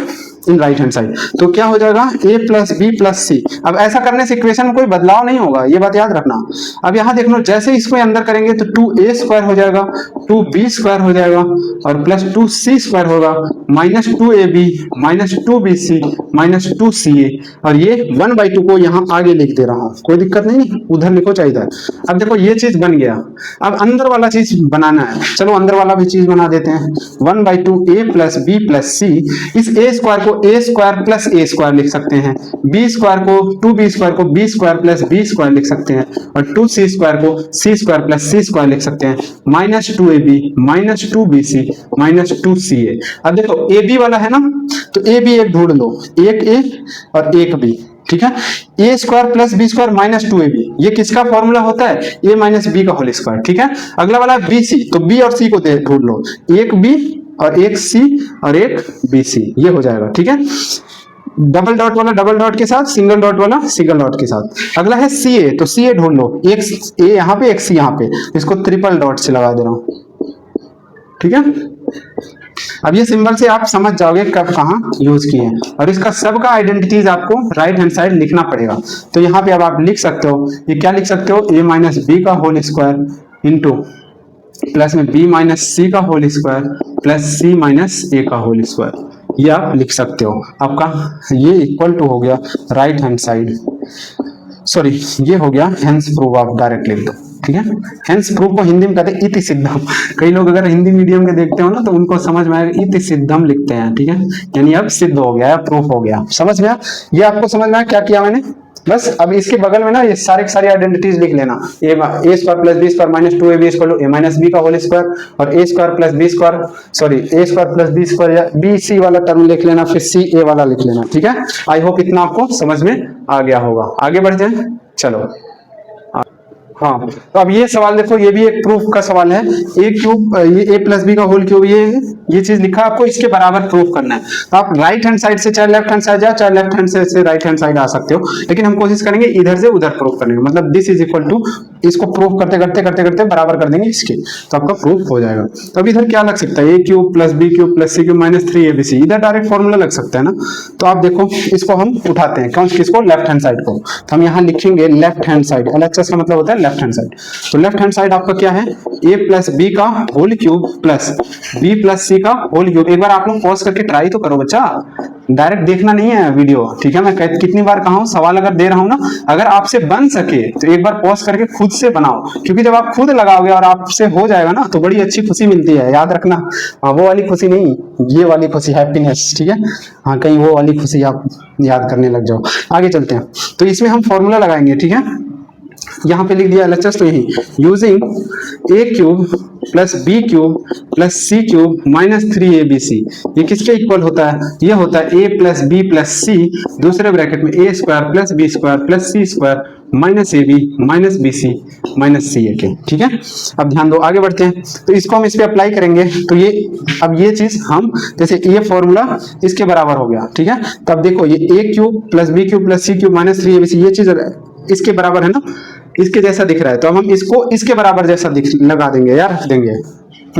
इन राइट हैंड साइड। तो क्या हो जाएगा, a प्लस बी प्लस सी। अब ऐसा करने से इक्वेशन में कोई बदलाव नहीं होगा, ये बात याद रखना। अब यहाँ देख लो, जैसे इसको अंदर करेंगे तो 2a स्क्वायर हो जाएगा, 2b स्क्वायर हो जाएगा और प्लस 2c स्क्वायर होगा, minus 2ab minus 2bc minus 2ca, और ये 1/2 को यहाँ आगे लिख दे रहा हूँ, कोई दिक्कत नहीं, उधर लिखो चाहिए था। अब देखो ये चीज बन गया, अब अंदर वाला चीज बनाना है, चलो अंदर वाला भी चीज बना देते हैं। 1/2 a प्लस बी प्लस सी, इस a स्क्वायर को a square plus a square लिख सकते हैं, b स्क्वायर को 2b स्क्वायर को b square plus b square लिख सकते हैं, और 2c स्क्वायर को c square plus c square लिख सकते हैं, minus 2ab minus 2bc minus 2ca। अब देखो ab वाला है ना, तो ab एक ढूंढ लो, एक a और एक b, ठीक है। a square plus B square minus 2ab, ये किसका फॉर्मूला होता है, a माइनस बी का होल स्क्वायर, ठीक है। अगला वाला bc, तो b और c को ढूंढ लो, एक b और एक c और एक bc, ये हो जाएगा, ठीक है। डबल डॉट वाला डबल डॉट के साथ, सिंगल डॉट वाला सिंगल डॉट के साथ। अगला है ca, तो ca ढूंढ लो, एक a यहाँ पे एक c यहाँ पे, इसको ट्रिपल डॉट से लगा दे रहा हूं, ठीक है। अब ये सिंबल से आप समझ जाओगे कब कहाँ यूज किए हैं, और इसका सबका आइडेंटिटीज आपको राइट हैंड साइड लिखना पड़ेगा। तो यहाँ पे अब आप लिख सकते हो, ये क्या लिख सकते हो, a माइनस बी का होल स्क्वायर इंटू प्लस में b माइनस सी का whole square plus c minus a का होल स्क्वायर, ये आप लिख सकते हो। आपका ये इक्वल टू हो गया राइट हैंड साइड, सॉरी ये हो गया हेंस प्रूफ, आप डायरेक्ट लिख दो, ठीक है। हेंस प्रूफ को हिंदी में कहते हैं इति सिद्धम। कई लोग अगर हिंदी मीडियम के देखते हो ना तो उनको समझ में आएगा, इति सिद्धम लिखते हैं, ठीक है, यानी अब सिद्ध हो गया, प्रूफ हो गया, समझ में आया। ये आपको समझ में आया क्या किया मैंने, बस अब इसके बगल में ना ये सारे सारी आइडेंटिटीज लिख लेना, a square plus B square minus 2ab equal to a minus B का होल स्क्वायर, और a square plus B square, sorry a square plus B square, या bc वाला टर्म लिख लेना, फिर ca वाला लिख लेना, ठीक है। आई होप इतना आपको समझ में आ गया होगा। आगे बढ़ जाए, चलो हाँ, तो अब ये सवाल देखो, ये भी एक प्रूफ का सवाल है, a क्यूब, ये a प्लस बी का होल क्यूब, ये चीज लिखा, आपको इसके बराबर प्रूफ करना है। तो आप राइट हैंड साइड से चाहे लेफ्ट हैंड साइड जाए, चाहे लेफ्ट हैंड से राइट हैंड साइड आ सकते हो, लेकिन हम कोशिश करेंगे इधर से उधर प्रूफ करने की, मतलब दिस इज इक्वल टू, इसको प्रूफ करते करते करते करते बराबर कर देंगे इसके, तो आपका प्रूफ हो जाएगा। तो अब इधर क्या लग सकता है, a cube plus B cube plus C cube minus 3abc, इधर डायरेक्ट फॉर्मूला लग सकता है ना। तो आप देखो इसको हम उठाते हैं, कौन किसको, लेफ्ट हैंड साइड को, तो हम यहाँ लिखेंगे लेफ्ट हैंड साइड, LHS का मतलब होता है लेफ्ट हैंड साइड। तो लेफ्ट हैंड साइड आपका क्या है, a प्लस बी का whole cube plus b plus सी का होल क्यूब। एक बार आप लोग पॉज करके ट्राई तो करो बच्चा, डायरेक्ट देखना नहीं है वीडियो, ठीक है। मैं कितनी बार कहा हूं, सवाल अगर दे रहा हूं ना, अगर आपसे बन सके तो एक बार पॉज करके खुद से बनाओ, क्योंकि जब आप खुद लगाओगे और आपसे हो जाएगा ना तो बड़ी अच्छी खुशी मिलती है, याद रखना। हाँ, वो वाली खुशी नहीं, ये वाली खुशी, हैप्पीनेस, ठीक है। हाँ, कहीं वो वाली खुशी आप याद करने लग जाओ। आगे चलते हैं, तो इसमें हम फॉर्मूला लगाएंगे, ठीक है। यहाँ पे लिख दिया LHS, तो यही using a cube plus B cube plus C cube minus 3abc, ये किसके इक्वल होता है, ये होता है a प्लस बी प्लस सी, दूसरे ब्रैकेट में a square plus B square plus C square minus ab minus bc minus ca के, ठीक है। अब ध्यान दो, आगे बढ़ते हैं, तो इसको हम इस पे अप्लाई करेंगे, तो ये अब ये चीज हम जैसे ये फॉर्मूला इसके बराबर हो गया, ठीक है। तब देखो ये a cube plus B cube plus C cube minus 3abc, ये चीज इसके बराबर है ना, इसके जैसा दिख रहा है, तो अब हम इसको इसके बराबर जैसा लगा देंगे यार, रख देंगे।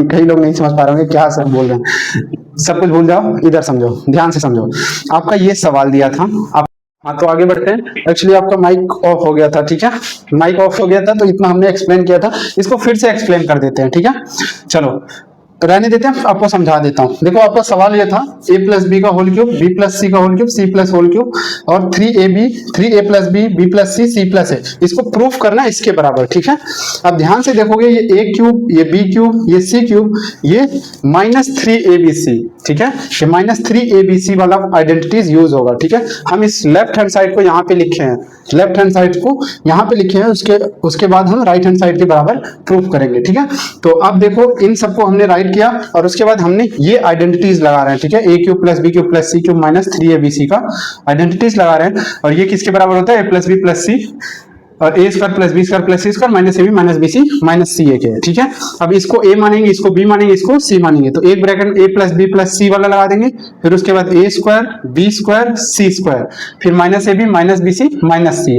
कई लोग नहीं समझ पा रहे होंगे क्या सर बोल रहे हैं, सब कुछ भूल जाओ, इधर समझो, ध्यान से समझो। आपका ये सवाल दिया था आप, हाँ तो आगे बढ़ते हैं। एक्चुअली आपका माइक ऑफ हो गया था, ठीक है, माइक ऑफ हो गया था, तो इतना हमने एक्सप्लेन किया था, इसको फिर से एक्सप्लेन कर देते हैं, ठीक है। चलो रहने देते हैं, आपको समझा देता हूं। देखो आपका सवाल ये था a प्लस बी का होल क्यूब, b प्लस सी का whole cube, c plus whole cube और 3a plus b, b plus c, c plus a, इसको प्रूफ करना इसके बराबर, ठीक है। अब ध्यान से देखोगे ये a क्यूब, ये b क्यूब, ये c क्यूब, ये माइनस 3abc, ठीक है, ये माइनस 3abc वाला आइडेंटिटीज यूज होगा, ठीक है। हम इस लेफ्ट हैंड साइड को यहाँ पे लिखे हैं, लेफ्ट हैंड साइड को यहाँ पे लिखे हैं, उसके बाद हम राइट हैंड साइड के बराबर प्रूफ करेंगे, ठीक है। तो अब देखो इन सबको हमने राइट किया और उसके बाद हमने ये आइडेंटिटीज लगा रहे हैं, ठीक है, a cube plus B cube plus C cube minus 3abc का आइडेंटिटीज लगा रहे हैं, और ये किसके बराबर होता है, a plus B plus c और a square plus B square plus C square minus ab minus bc minus ca के, ठीक है। अब इसको a मानेंगे, इसको b मानेंगे, इसको c मानेंगे, तो एक bracket a plus B plus C वाला लगा देंगे, फिर उसके बाद a square B square C square, फिर minus ab minus bc minus ca,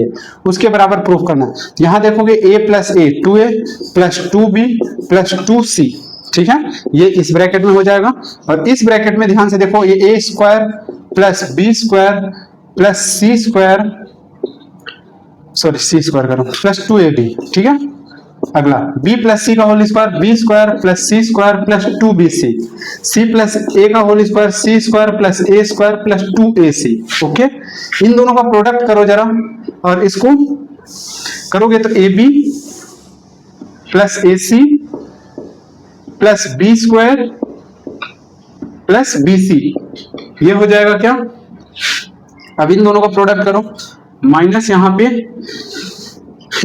उसके बराबर प्रूफ करना है। यहाँ देखोगे a plus a 2a plus 2b plus 2c, ठीक है, ये इस ब्रैकेट में हो जाएगा, और इस ब्रैकेट में ध्यान से देखो ये a square plus B square plus C square, sorry C square करो, प्लस 2ab, ठीक है। अगला b प्लस सी का whole square, B square plus C square plus 2bc, c plus a का whole square, C square plus a square plus 2ac, okay. इन दोनों का product करो जरा, और इसको करोगे तो ab plus ac plus B square plus bc, ये हो जाएगा क्या। अब इन दोनों का प्रोडक्ट करो, माइनस यहाँ पे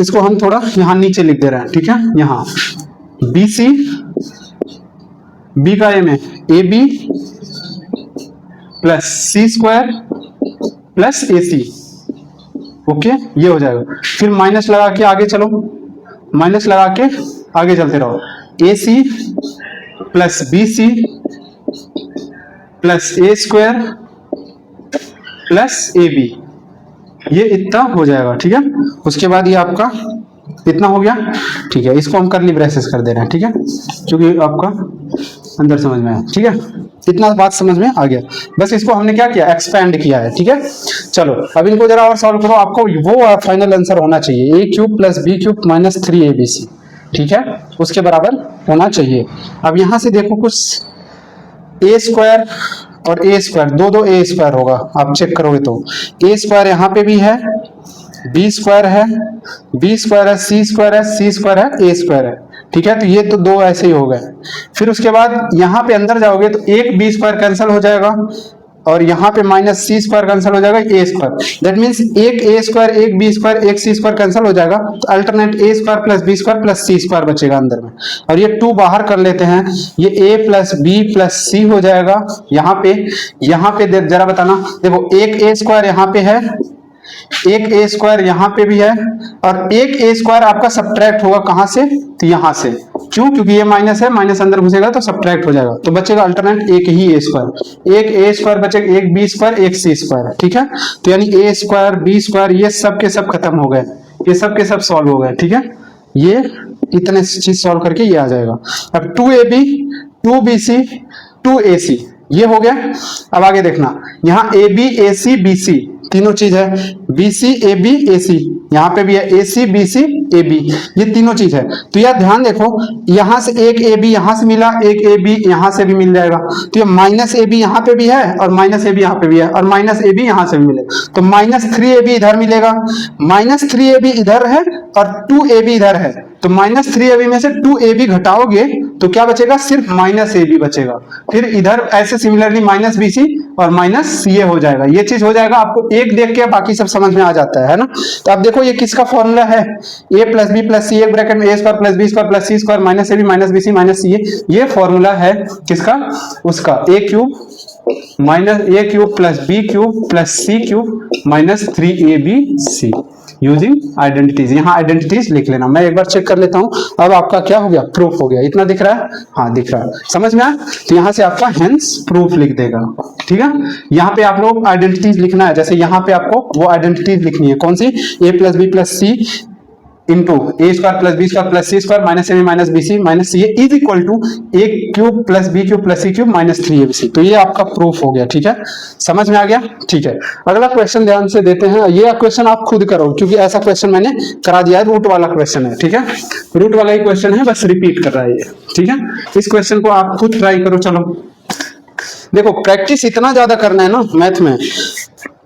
इसको हम थोड़ा यहाँ नीचे लिख दे रहे हैं, ठीक है, यहाँ bc, b का m है ab प्लस सी स्क्वायर प्लस ac, ओके, ये हो जाएगा। फिर माइनस लगा के आगे चलो, माइनस लगा के आगे चलते रहो, ac plus bc plus a square plus ab, ये इतना हो जाएगा, ठीक है। उसके बाद ये आपका इतना हो गया, ठीक है। इसको हम करली ब्रेसेस कर दे रहे हैं, ठीक है, क्योंकि आपका अंदर समझ में आया, ठीक है, इतना बात समझ में आ गया। बस इसको हमने क्या किया, एक्सपेंड किया है, ठीक है। चलो अब इनको जरा और सॉल्व करो, आपको वो फाइनल आंसर होना चाहिए a cube plus B cube minus 3abc, ठीक है, उसके बराबर होना चाहिए। अब यहां से देखो कुछ a स्क्वायर और a स्क्वायर, दो a स्क्वायर होगा, आप चेक करोगे तो a स्क्वायर यहाँ पे भी है, b स्क्वायर है, b स्क्वायर है, c स्क्वायर है, c स्क्वायर है, a स्क्वायर है, ठीक है। तो ये तो दो ऐसे ही हो गए। फिर उसके बाद यहाँ पे अंदर जाओगे तो एक b स्क्वायर कैंसिल हो जाएगा, और यहाँ पे माइनस सी स्क्वायर कैंसिल हो जाएगा, ए स्क्वायर, दैट मीन्स एक a स्क्वायर, एक b स्क्वायर, एक c स्क्वायर कैंसिल हो जाएगा, तो alternate a square plus b square plus c square बचेगा अंदर में, और ये 2 बाहर कर लेते हैं, ये a plus b plus c हो जाएगा। यहाँ पे जरा बताना, देखो एक a स्क्वायर यहाँ पे है, एक a स्क्वायर यहाँ पे भी है, और एक a स्क्वायर आपका सब्ट्रैक्ट होगा कहाँ से, तो यहाँ से, क्यों, क्योंकि ये माइनस है, माइनस अंदर घुसेगा तो सब्ट्रैक्ट हो जाएगा, तो बचेगा अल्टरनेट एक ही a स्क्वायर, एक a स्क्वायर बचेगा, एक b स्क्वायर, एक c स्क्वायर, ठीक है। तो यानी a स्क्वायर, b स्क्वायर, ये सब के सब खत्म हो गए, ये सब के सब सॉल्व हो गए, ठीक है। ये इतने चीज सॉल्व करके ये आ जाएगा। अब 2ab 2bc 2ac, ये हो गया। अब आगे देखना, यहाँ ab ac bc तीनों चीज है, BC AB AC, यहाँ पे भी है AC BC AB, ये तीनों चीज है। तो यार ध्यान देखो, यहाँ से एक AB यहाँ से मिला, एक AB यहाँ से भी मिल जाएगा, तो ये माइनस AB यहाँ पे भी है और माइनस AB यहाँ पे भी है और माइनस AB यहाँ से भी मिलेगा, तो -3AB इधर मिलेगा, -3AB इधर है और 2AB इधर है, तो -3AB में से 2AB घटाओगे तो क्या बचेगा, सिर्फ -AB बचेगा। फिर इधर ऐसे सिमिलरली -BC और -CA हो जाएगा, ये चीज हो जाएगा। आपको एक देख के बाकी सब समझ में आ जाता है ना। तो आप देखो ये किसका फॉर्मूला है, A + B + C, एक ब्रैकेट में A² + B² + C² -AB -BC -CA, ये फॉर्मूला है किसका, उसका A³ + B³ + C³ -3ABC using identities. यहाँ आइडेंटिटीज लिख लेना, मैं एक बार चेक कर लेता हूँ। अब आपका क्या हो गया, प्रूफ हो गया। इतना दिख रहा है, हाँ दिख रहा है, समझ में आया। तो यहाँ से आपका हेंस प्रूफ लिख देगा, ठीक है। यहाँ पे आप लोग आइडेंटिटीज लिखना है, जैसे यहाँ पे आपको वो आइडेंटिटीज लिखनी है, कौन सी, A + B + C into A² + B² + C² -AB -BC -CA is equal to A³ + B³ + C³ -3ABC। तो ये आपका प्रूफ हो गया, ठीक है, समझ में आ गया, ठीक है। अगला क्वेश्चन ध्यान से देते हैं, ये क्वेश्चन आप खुद करो क्योंकि ऐसा क्वेश्चन मैंने करा दिया है, रूट वाला क्वेश्चन है, ठीक है, रूट वाला ही क्वेश्चन है, बस रिपीट कर रहा है ये, ठीक है। इस क्वेश्चन को आप खुद ट्राई करो। चलो देखो, प्रैक्टिस इतना ज्यादा करना है ना मैथ में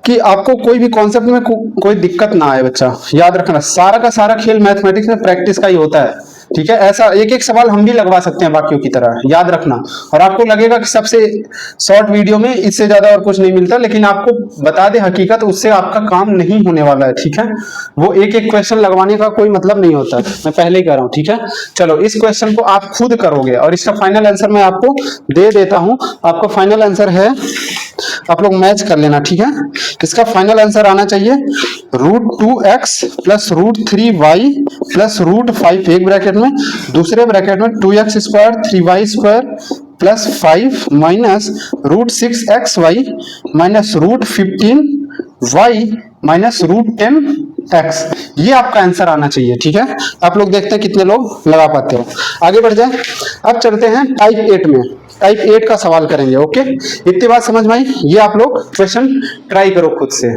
कि आपको कोई भी कॉन्सेप्ट में कोई दिक्कत ना आए। बच्चा याद रखना, सारा का सारा खेल मैथमेटिक्स में प्रैक्टिस का ही होता है, ठीक है। ऐसा एक एक सवाल हम भी लगवा सकते हैं बाकियों की तरह, याद रखना। और आपको लगेगा कि सबसे शॉर्ट वीडियो में इससे ज्यादा और कुछ नहीं मिलता, लेकिन आपको बता दे हकीकत, उससे आपका काम नहीं होने वाला है, ठीक है। वो एक एक क्वेश्चन लगवाने का कोई मतलब नहीं होता, मैं पहले ही कह रहा हूँ, ठीक है। चलो इस क्वेश्चन को आप खुद करोगे और इसका फाइनल आंसर मैं आपको दे देता हूँ। आपका फाइनल आंसर है, आप लोग मैच कर लेना, ठीक है। इसका फाइनल आंसर आना चाहिए √2x + √3y + √5, एक ब्रैकेट में, दूसरे ब्रैकेट में 2x² 3y² + 5 -√6xy -√15y -√10x, ये आपका आंसर आना चाहिए, ठीक है। आप लोग देखते हैं कितने लोग लगा पाते हो। आगे बढ़ जाए, अब चलते हैं टाइप 8 में। टाइप 8 का सवाल करेंगे, ओके। इतनी बात समझ में आई, ये आप लोग क्वेश्चन ट्राई करो खुद से।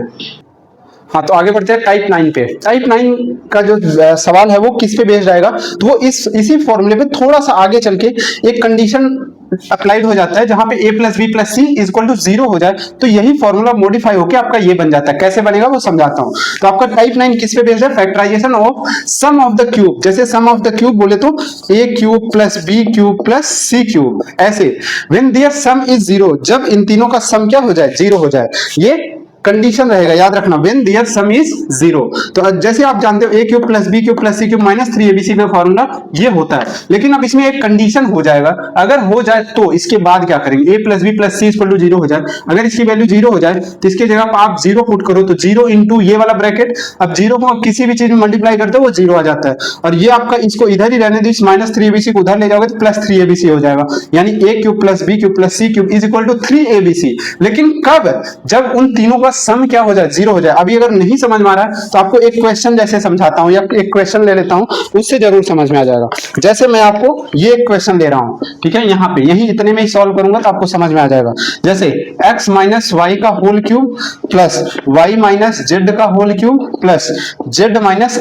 हाँ, तो आगे बढ़ते हैं टाइप 9 पे। टाइप 9 का जो सवाल है वो किस पे बेस्ड आएगा, तो वो इसी फॉर्मूले पे थोड़ा सा आगे चल के एक कंडीशन अप्लाइड हो जाता है, जहां पे A + B + C = 0 हो जाए, तो यही फॉर्मूला मॉडिफाई होकर आपका ये बन जाता है। कैसे बनेगा वो समझाता हूं। तो आपका टाइप 9 किस पे बेस्ड है, factorization of sum of the cube. जैसे सम ऑफ द क्यूब बोले तो A³ + B³ + C³, ऐसे व्हेन देयर सम इज 0, जब इन तीनों का सम क्या हो जाए, 0 हो जाए, ये कंडीशन रहेगा, याद रखना, व्हेन देयर सम इज 0। तो जैसे आप जानते हो A³ + B³ + C³ -3ABC का फॉर्मूला ये होता है, लेकिन अब इसमें एक कंडीशन हो जाएगा। अगर हो जाए तो इसके बाद क्या करेंगे, A + B + C = 0 हो जाए। अगर इसकी वैल्यू 0 हो जाए तो इसके जगह पर आप 0 पुट करो, तो 0 इंटू ये वाला ब्रैकेट, अब 0 को आप किसी भी चीज में मल्टीप्लाई करते हो वो 0 आ जाता है, और ये आपका इसको इधर ही रहने दो, इस -3ABC को उधर ले जाओगे तो +3ABC हो जाएगा, यानी A³ + B³ + C³ = 3ABC। लेकिन कब, जब उन तीनों का सम क्या हो जाए, 0 हो जाए। अभी अगर नहीं समझ में आ रहा है तो आपको एक क्वेश्चन जैसे समझाता हूं, या एक क्वेश्चन ले लेता हूं, उससे जरूर समझ में आ जाएगा। जैसे मैं आपको ये एक क्वेश्चन ले रहा हूं, ठीक है, यहाँ पे यही इतने में ही सॉल्व करूंगा तो आपको समझ में आ जाएगा। जैसे x - y + y - z + z -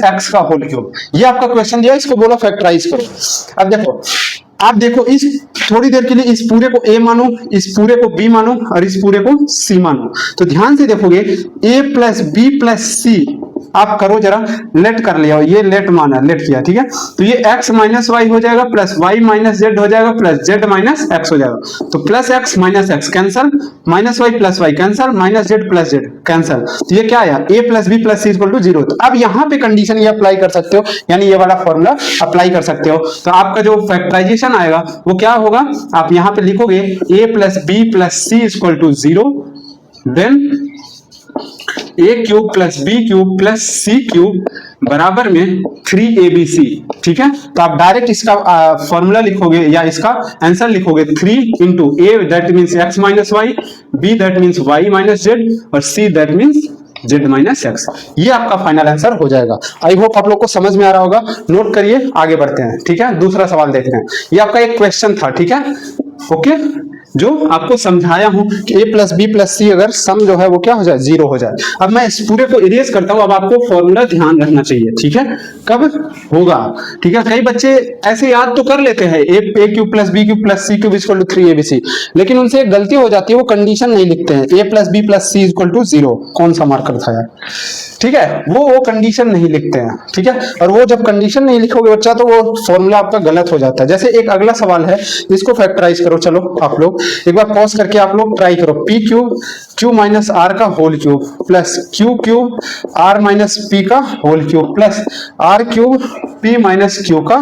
x, ये आपका क्वेश्चन दिया, इसको बोलो फैक्टराइज करो। अब देखो, आप देखो, इस थोड़ी देर के लिए इस पूरे को A मानो, इस पूरे को B मानो और इस पूरे को C मानो। तो ध्यान से देखोगे, A + B + C आप करो जरा, लेट कर लिया, ये लेट माना, लेट किया, ठीक है। तो ये x - y हो जाएगा, +y - z हो जाएगा, +z - x हो जाएगा। तो +x - x cancel, -y + y cancel, -z + z cancel. तो ये क्या आया, A + B + C = 0। तो अब यहाँ पे कंडीशन ये अप्लाई कर सकते हो, यानी ये वाला फॉर्मूला अप्लाई कर सकते हो। तो आपका जो फैक्टराइजेशन आएगा वो क्या होगा, आप यहाँ पे लिखोगे A + B + C = 0, then A³ + B³ + C³ बराबर में 3ABC, ठीक है। तो आप डायरेक्ट इसका फॉर्मूला लिखोगे या इसका आंसर लिखोगे 3 × A that means x - y, B that means y - z और C that means z - x। ये आपका फाइनल आंसर हो जाएगा। आई होप आप लोग को समझ में आ रहा होगा। नोट करिए, आगे बढ़ते हैं, ठीक है। दूसरा सवाल देखते हैं। ये आपका एक क्वेश्चन था, ठीक है, ओके। जो आपको समझाया हूं कि a प्लस बी प्लस सी अगर सम जो है वो क्या हो जाए, 0 हो जाए। अब मैं इस पूरे को इरेज करता हूं। अब आपको फॉर्मूला ध्यान रखना चाहिए, ठीक है, कब होगा, ठीक है। कई बच्चे ऐसे याद तो कर लेते हैं a cube plus B cube plus C cube equal to 3abc, लेकिन उनसे एक गलती हो जाती है, वो कंडीशन नहीं लिखते हैं a plus B plus c equal to 0। कौन सा मार्कर था यार, ठीक है, वो कंडीशन नहीं लिखते हैं, ठीक है। और वो जब कंडीशन नहीं लिखोगे बच्चा तो वो फॉर्मूला आपका गलत हो जाता है। जैसे एक अगला सवाल है, इसको फैक्टराइज करो। चलो आप लोग एक बार पॉज करके आप लोग ट्राई करो। P cube Q minus are का whole cube plus Q cube R minus P का whole cube plus are cube P minus Q का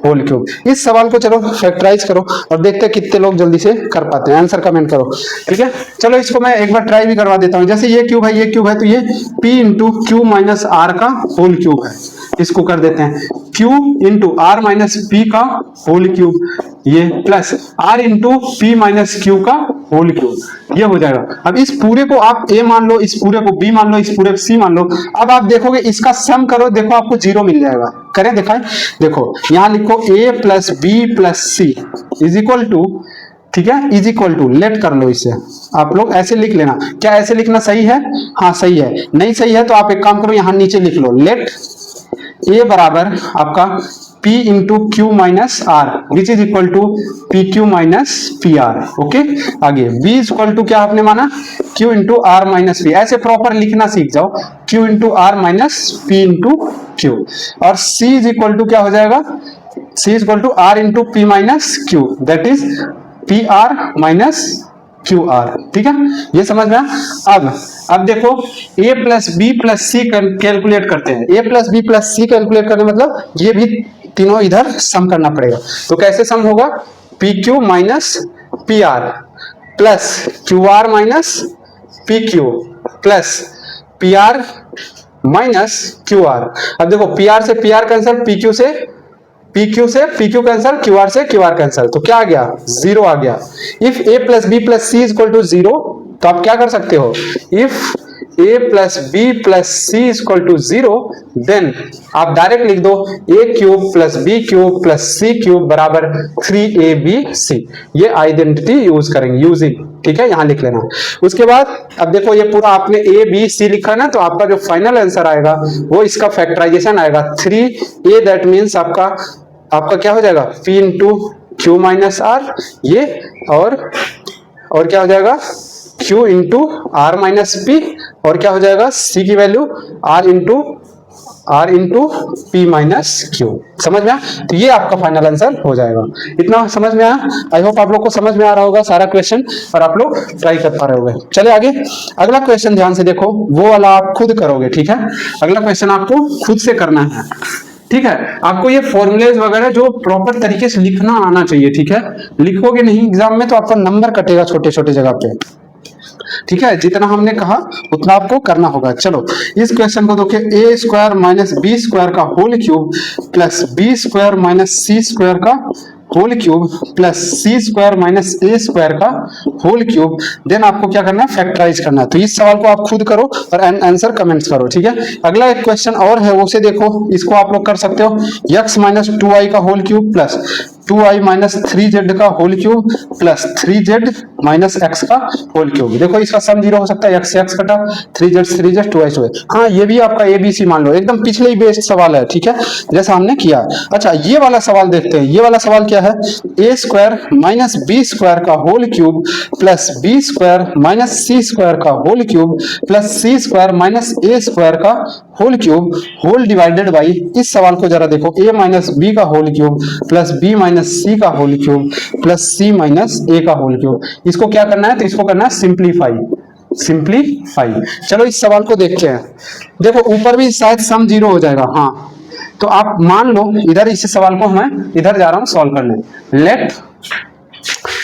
होल क्यूब। इस सवाल को चलो फैक्टराइज करो और देखते हैं कितने लोग जल्दी से कर पाते हैं। आंसर कमेंट करो, ठीक है। चलो इसको मैं एक बार ट्राई भी करवा देता हूं। जैसे ये क्यूब है, ये क्यूब है, तो ये p into q minus are का होल क्यूब है। इसको कर देते हैं q into r minus P का होल क्यूब, ये plus r into p minus Q का होल क्यूब, ये हो जाएगा। अब इस पूरे को आप a मान लो, इस पूरे को b मान लो, इस पूरे को c मान लो। अब आप देखोगे इसका सम करो, देखो आपको 0 मिल जाएगा। करें, दिखाएं, देखो यहां लिखो a plus B plus C is equal to, ठीक है, इज इक्वल टू, लेट कर लो इसे। आप लोग ऐसे लिख लेना। क्या ऐसे लिखना सही है? हाँ सही है। नहीं सही है तो आप एक काम करो, यहां नीचे लिख लो, लेट a बराबर आपका p into q minus r which is equal to p Q minus P r. Okay, आगे b इज इक्वल टू क्या आपने माना, q into r minus p. ऐसे प्रॉपर लिखना सीख जाओ, q into r minus p into q. और c is equal to क्या हो जाएगा, c is equal to r into p minus q, that is p are minus Q r, ठीक है। ये समझ में। अब देखो a plus B plus C calculate करते हैं। a plus B plus C calculate करने मतलब ये भी तीनों इधर सम करना पड़ेगा। तो कैसे सम होगा, P Q minus P R plus Q R minus P Q plus P are minus Q R. अब देखो पी आर से P R cancel, P Q से P Q cancel, Q R से क्यू आर कैंसिल, तो क्या आ गया, 0 आ गया। If a plus B plus C is equal to 0, तो आप क्या कर सकते हो, if a plus B plus C is equal to 0, then आप डायरेक्ट लिख दो a cube plus B cube plus C cube बराबर 3abc। ये आइडेंटिटी यूज करेंगे, यूजिंग, ठीक है, यहां लिख लेना। उसके बाद अब देखो ये पूरा आपने a b c लिखा ना, तो आपका जो फाइनल आंसर आएगा वो इसका फैक्टराइजेशन आएगा 3a, दैट मीन्स आपका क्या हो जाएगा, p into q minus r, ये और क्या हो जाएगा, q into r minus p, और क्या हो जाएगा c की value r into p minus q. समझ में आया? तो ये आपका फाइनल आंसर हो जाएगा। इतना समझ में आया? आई होप आप लोग को समझ में आ रहा होगा सारा क्वेश्चन और आप लोग ट्राई कर पा रहे होंगे। चले आगे, अगला क्वेश्चन ध्यान से देखो, वो वाला आप खुद करोगे, ठीक है। अगला क्वेश्चन आपको खुद से करना है, ठीक है। आपको ये फॉर्मूलेज वगैरह जो प्रॉपर तरीके से लिखना आना चाहिए, ठीक है। लिखोगे नहीं एग्जाम में तो आपका नंबर कटेगा छोटे छोटे जगह पे, ठीक है। जितना हमने कहा उतना आपको करना होगा। चलो इस क्वेश्चन को देखिए, A square minus B square का whole cube plus B square minus सी स्क्वायर का होल क्यूब प्लस सी स्क्वायर माइनस ए स्क्वायर का होल क्यूब, देन आपको क्या करना है, फैक्टराइज करना है। तो इस सवाल को आप खुद करो और आंसर कमेंट्स करो, ठीक है। अगला एक क्वेश्चन और है, उसे देखो, इसको आप लोग कर सकते हो, x माइनस 2i का whole cube plus 2i minus 3z का whole cube plus 3z minus x का होल क्यूब। देखो इसका सम 0 हो सकता है, x से x कटा, 3z 2i 2i। हाँ ये भी आपका ABC मान लो, एकदम पिछले ही बेस्ड सवाल है, ठीक है, जैसा हमने किया। अच्छा ये वाला सवाल देखते हैं। ये वाला सवाल क्या है, a square minus B square का whole cube plus B square minus सी स्क्वायर का होल क्यूब प्लस सी स्क्वायर माइनस ए स्क्वायर का whole cube whole divided by, इस सवाल को जरा देखो, a माइनस बी का whole cube plus B minus सी का whole cube plus C minus A का होल क्यूब। इसको क्या करना है, तो इसको करना है सिंप्लीफाई। चलो इस सवाल को देखते हैं। देखो ऊपर भी शायद सम 0 हो जाएगा, हाँ, तो आप मान लो इधर इस सवाल को मैं इधर जा रहा हूं सॉल्व करने। लेट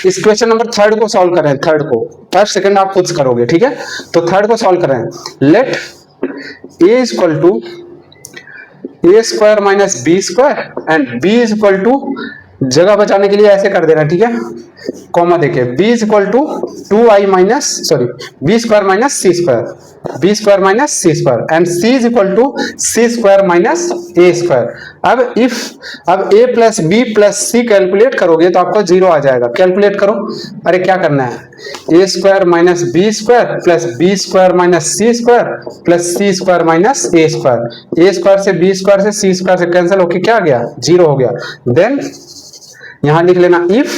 इस क्वेश्चन नंबर 3 को सॉल्व करें, थर्ड सेकंड आप खुद करोगे, ठीक है। तो 3 को सॉल्व करें। Let a is equal to a square minus B square and b is equal to, जगह बचाने के लिए ऐसे कर देना, ठीक है, कॉमा देके, b is equal to 2i minus B square minus C square, B square minus C square and c is equal to c square minus A square. अब अब a plus B plus C calculate करोगे तो आपका 0 आ जाएगा। Calculate करो। अरे क्या करना है, a square minus B square plus B square minus C square plus C square minus A square. A square से बी स्क्वायर से सी स्क्वायर से कैंसिल होके क्या आ गया, 0 हो गया। देन यहां लिख लेना इफ,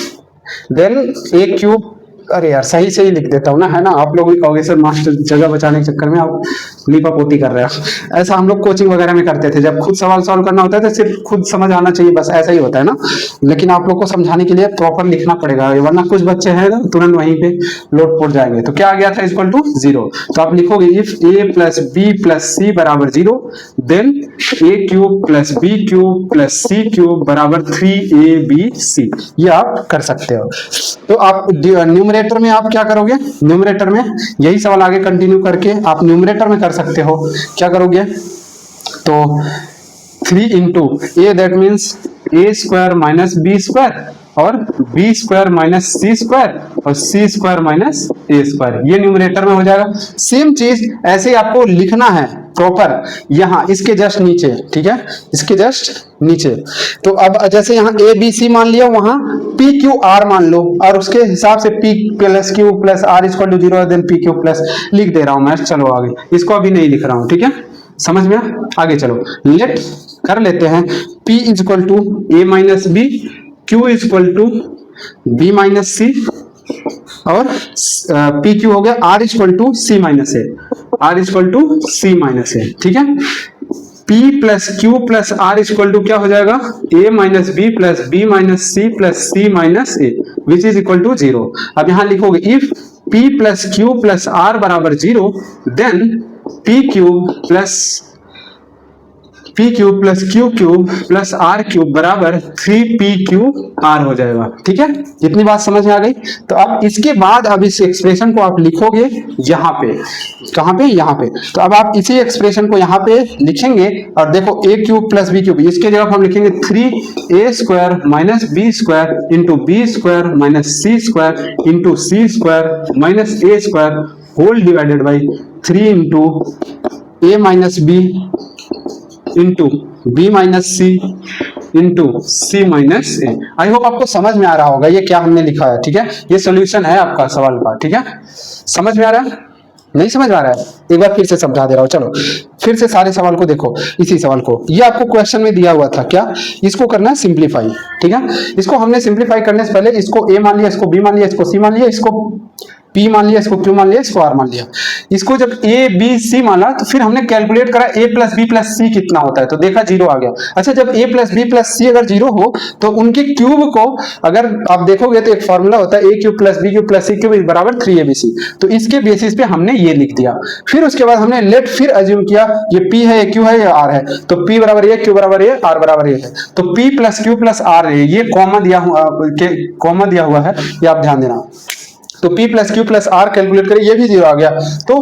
देन ए क्यूब, अरे यार सही से ही लिख देता हूँ ना, है ना। आप लोग भी कहोगे सर मास्टर जगह बचाने के चक्कर में आप लीपापोती कर रहे हो। ऐसा हम लोग कोचिंग वगैरह में करते थे, जब खुद सवाल सॉल्व करना होता है तो सिर्फ खुद समझ आना चाहिए, बस ऐसा ही होता है ना। लेकिन आप लोग को समझाने के लिए प्रॉपर लिखना पड़ेगा, वरना कुछ बच्चे हैं ना तुरंत वहीं पे लोट जाएंगे। तो क्या आ गया था, इक्वल टू 0। तो आप लिखोगे if a plus B plus सी बराबर 0, then a cube plus B cube plus C cube बराबर 3abc। ये आप कर सकते हो। तो आप न्यूमरेटर में आप क्या करोगे, न्यूमरेटर में यही सवाल आगे कंटिन्यू करके आप न्यूमरेटर में कर सकते हो। क्या करोगे, तो 3 into a, that means a square minus B square और बी स्क्वायर माइनस सी स्क्वायर और सी स्क्वायर माइनस ए स्क्वायर, ये न्यूमरेटर में हो जाएगा। सेम चीज ऐसे ही आपको लिखना है प्रॉपर यहाँ इसके जस्ट नीचे, ठीक है, इसके जस्ट नीचे। तो अब जैसे यहाँ ए बी सी मान लिया, वहां पी क्यू आर मान लो और उसके हिसाब से p plus Q plus r equal to 0, then p Q plus लिख दे रहा हूं मैं। चलो आगे, इसको अभी नहीं लिख रहा हूं, ठीक है, समझ में आगे चलो लेट कर लेते हैं। P is equal to A minus B, Q is equal to B minus C और पी क्यू हो गया R is equal to C minus A, R is equal to C minus A, ठीक है। P plus Q plus R is equal to क्या हो जाएगा, A minus B plus B minus C plus C minus A which is equal to 0। अब यहां लिखोगे if P plus Q plus R बराबर 0, then P cube plus Q cube plus are cube बराबर 3pqr हो जाएगा, ठीक है। इतनी बात समझ में आ गई। तो अब इसके बाद अब इस एक्सप्रेशन को आप लिखोगे यहाँ पे, कहाँ पे, यहाँ पे। तो अब आप इसी एक्सप्रेशन को यहाँ पे लिखेंगे और देखो a cube plus B cube, इसके जगह हम लिखेंगे 3a square minus B square into b square minus C square into c square minus A square whole divided by 3 into a minus b into b minus c into c minus a. I hope आपको समझ में आ रहा होगा ये क्या हमने लिखा है, ठीक है। ये सॉल्यूशन है आपका सवाल का, ठीक है। समझ में आ रहा है, नहीं समझ में आ रहा है, एक बार फिर से समझा दे रहा हूं। चलो फिर से सारे सवाल को देखो, इसी सवाल को, ये आपको क्वेश्चन में दिया हुआ था क्या, इसको करना है सिंप्लीफाई, ठीक है। इसको हमने सिंप्लीफाई करने से पहले इसको ए मान लिया, इसको बी मान लिया, इसको सी मान लिया, इसको P मान लिया, इसको Q मान लिया, इसको R मान लिया। इसको जब A B C माना तो फिर हमने कैलकुलेट करा A प्लस बी प्लस सी कितना होता है, तो देखा 0 आ गया। अच्छा, जब A प्लस बी प्लस सी अगर 0 हो तो उनके क्यूब को अगर आप देखोगे तो एक फॉर्मूला होता है A cube plus B cube plus C cube बराबर 3abc। तो इसके बेसिस पे हमने ये लिख दिया। फिर उसके बाद हमने लेट फिर अज्यूम किया ये P है, ये Q है, ये R है, तो P बराबर ये, Q बराबर ये, R बराबर ये है। तो P plus Q plus R है, ये कॉमा दिया हुआ है, ये आप ध्यान देना। तो P plus Q plus r calculate करें, ये भी 0 आ गया। तो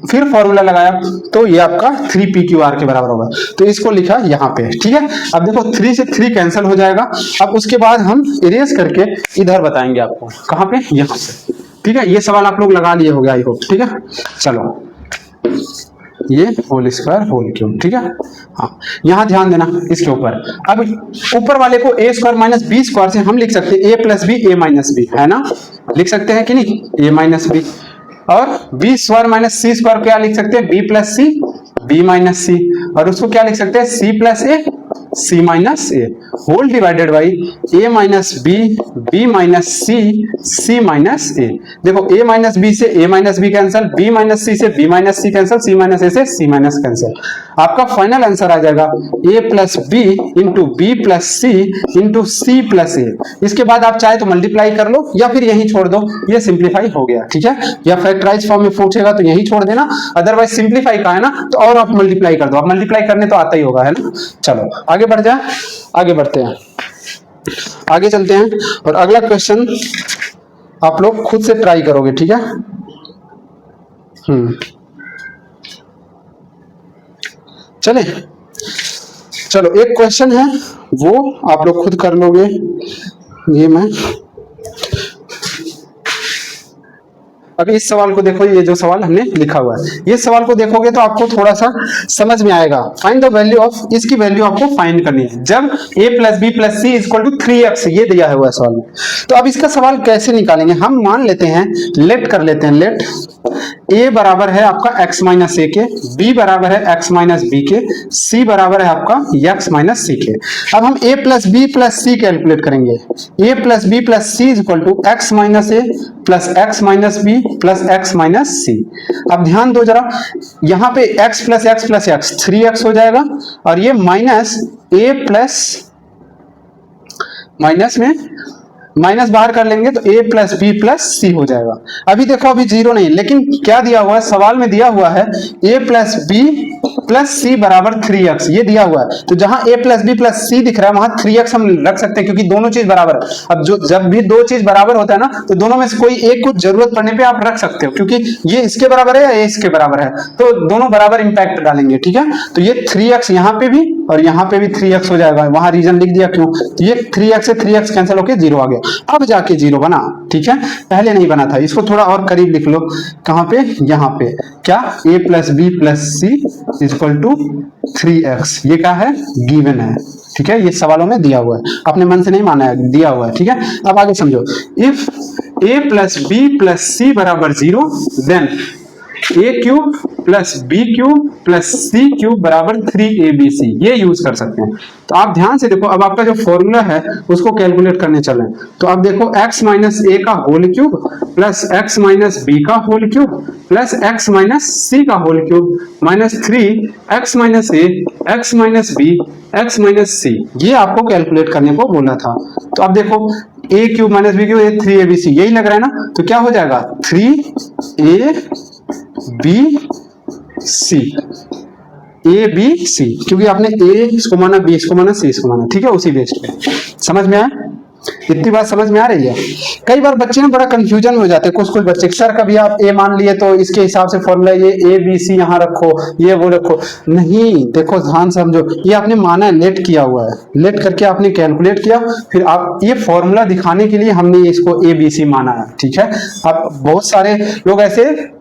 फिर फॉर्मूला लगाया तो ये आपका 3pqr के बराबर होगा। तो इसको लिखा यहाँ पे, ठीक है। अब देखो 3 से 3 कैंसिल हो जाएगा। अब उसके बाद हम इरेज करके इधर बताएंगे आपको, कहाँ पे, यहाँ पे, ठीक है। ये सवाल आप लोग लगा लिए होंगे आई होप, ठीक है। चलो ये होल स्क्वायर होल क्यूब, ठीक है। हाँ, यहाँ ध्यान देना इसके ऊपर। अब ऊपर वाले को a square minus B square से हम लिख सकते हैं a plus B A minus B, है ना, लिख सकते हैं कि नहीं, a माइनस बी। और बी स्क्वायर माइनस सी स्क्वायर क्या लिख सकते हैं, B plus C B minus C, और उसको क्या लिख सकते हैं, C plus A C minus A whole divided by A minus B B minus C C minus A. देखो a माइनस बी से a minus B cancel, b minus C से b minus C cancel, c minus A से c minus cancel. आपका final answer आ जाएगा a plus B into B plus C into C plus A. इसके बाद आप चाहे तो मल्टीप्लाई कर लो या फिर यहीं छोड़ दो, ये सिंप्लीफाई हो गया, ठीक है। या फैक्टराइज फॉर्म में पूछेगा तो यहीं छोड़ देना, अदरवाइज सिंप्लीफाई का है ना तो और आप मल्टीप्लाई कर दो, आप मल्टीप्लाई करने तो आता ही होगा, है ना। चलो आगे बढ़ जाए, आगे बढ़ते हैं, आगे चलते हैं और अगला क्वेश्चन आप लोग खुद से ट्राई करोगे, ठीक है। चले, चलो एक क्वेश्चन है वो आप लोग खुद कर लोगे। ये मैं अब इस सवाल को देखो, ये जो सवाल हमने लिखा हुआ है, ये सवाल को देखोगे तो आपको थोड़ा सा समझ में आएगा। फाइंड द वैल्यू ऑफ, इसकी वैल्यू आपको फाइंड करनी है जब a plus B plus c equal to 3x, ये दिया हुआ है सवाल में। तो अब इसका सवाल कैसे निकालेंगे, हम मान लेते हैं, लेट कर लेते हैं, लेट a बराबर है आपका x माइनस ए के, b बराबर है x माइनस बी के, c बराबर है आपका x माइनस सी के। अब हम a plus B plus C calculate करेंगे। a plus B plus C is equal to X minus A plus X minus B plus X minus C. अब ध्यान दो जरा, यहाँ पे x प्लस एक्स 3x हो जाएगा, और ये माइनस a प्लस, माइनस में माइनस बाहर कर लेंगे तो a plus B plus C हो जाएगा। अभी देखो अभी जीरो नहीं, लेकिन क्या दिया हुआ है सवाल में, दिया हुआ है a प्लस बी प्लस सी बराबर 3x, ये दिया हुआ है। तो जहां a प्लस बी प्लस सी दिख रहा है वहां 3x हम रख सकते हैं, क्योंकि दोनों चीज बराबर है। अब जो जब भी दो चीज बराबर होता है ना, तो दोनों में से कोई एक को जरूरत पड़ने पे आप रख सकते हो, क्योंकि ये इसके बराबर है या ये इसके बराबर है, तो दोनों बराबर इंपैक्ट डालेंगे। ठीक है, तो ये 3x यहाँ पे भी और यहाँ पे भी 3x हो जाएगा, वहां रीजन लिख दिया क्यों, तो ये 3x से 3x कैंसिल होके 0 आ गया। अब जाके 0 बना, ठीक है, पहले नहीं बना था। इसको थोड़ा और करीब लिख लो, कहां पे, यहाँ पे, क्या a plus B plus c equal to 3x, ये क्या है, गिवन है। ठीक है, ये सवालों में दिया हुआ है, अपने मन से नहीं माना है, दिया हुआ है। ठीक है, अब आगे समझो, if a plus B plus सी बराबर 0 then a cube plus B cube plus C cube बराबर 3abc, ये यूज कर सकते हैं। तो आप ध्यान से देखो, अब आपका जो फॉर्मूला है उसको कैलकुलेट करने चले, तो आप देखो x माइनस ए का whole cube plus x minus B का whole cube plus x minus सी का whole cube minus 3x minus A x minus B x minus C, ये आपको कैलकुलेट करने को बोला था। तो अब देखो a cube minus b cube, 3abc, यही लग रहा है ना, तो क्या हो जाएगा 3abc, ABC, क्योंकि आपने a इसको माना, b इसको माना, c इसको माना। ठीक है, उसी बेस पे। समझ में आया, इतनी बात समझ में आ रही है। कई बार बच्चे ना बड़ा कंफ्यूजन में हो जाते हैं, कुछ बच्चे, सर कभी आप a मान लिए तो इसके हिसाब से फॉर्मूला ये ABC यहाँ रखो, ये वो रखो, नहीं, देखो ध्यान समझो, ये आपने माना है, लेट किया हुआ है, लेट करके आपने कैलकुलेट किया, फिर आप ये फॉर्मूला दिखाने के लिए हमने इसको ABC माना है। ठीक है, अब बहुत सारे लोग ऐसे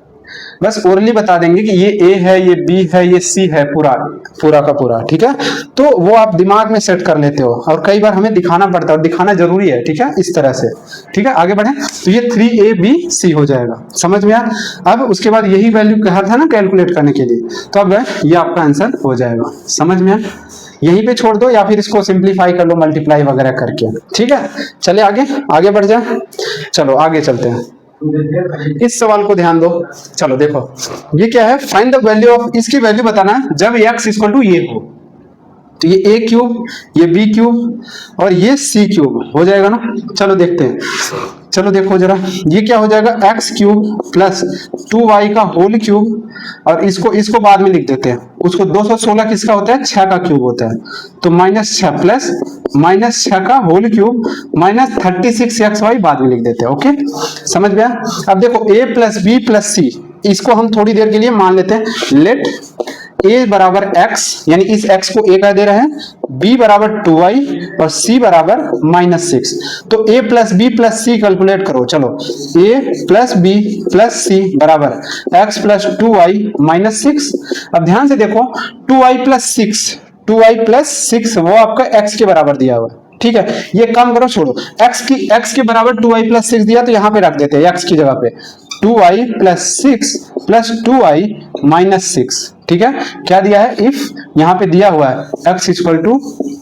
बस ओरली बता देंगे कि ये A है, ये B है, ये C है, पूरा का पूरा। ठीक है, तो वो आप दिमाग में सेट कर लेते हो, और कई बार हमें दिखाना पड़ता है, और दिखाना जरूरी है। ठीक है, इस तरह से। ठीक है, आगे बढ़े, तो ये 3abc हो जाएगा। समझ में आया। अब उसके बाद यही वैल्यू कहा था ना कैलकुलेट करने के लिए, तो अब ये आपका आंसर हो जाएगा। समझ में आया, यहीं पे छोड़ दो या फिर इसको सिंप्लीफाई कर लो मल्टीप्लाई वगैरह करके। ठीक है, चले आगे बढ़ जाए, चलो आगे चलते हैं। इस सवाल को ध्यान दो, चलो देखो ये क्या है, फाइंड द वैल्यू ऑफ, इसकी वैल्यू बताना है जब x इक्वल टू ये हो, तो ये a क्यूब, ये b क्यूब और ये c क्यूब हो जाएगा ना। चलो देखते हैं, चलो देखो जरा, ये क्या हो जाएगा, x क्यूब प्लस 2y का होल क्यूब, और इसको बाद में लिख देते हैं, उसको 216 किसका होता है, 6 का क्यूब होता है, तो -6 प्लस -6 का होल क्यूब माइनस 36xy बाद में लिख देते हैं। ओके, समझ में आया। अब देखो a plus B plus c, इसको हम थोड़ी देर के लिए मान लेते हैं, लेट a बराबर x, यानी इस x को a का दे रहे हैं, b बराबर 2y और c बराबर -6। तो a plus B plus C calculate करो। चलो, a प्लस बी प्लस सी बराबर x प्लस 2y -6। अब ध्यान से देखो, 2y प्लस 6 वो आपका x के बराबर दिया हुआ है। ठीक है, ये काम करो, छोड़ो, x के बराबर 2y प्लस 6 दिया, तो यहाँ पे रख देते हैं x की जगह पे 2y plus 6 plus 2y minus 6। ठीक है, क्या दिया है, इफ यहाँ पे दिया हुआ है x equal to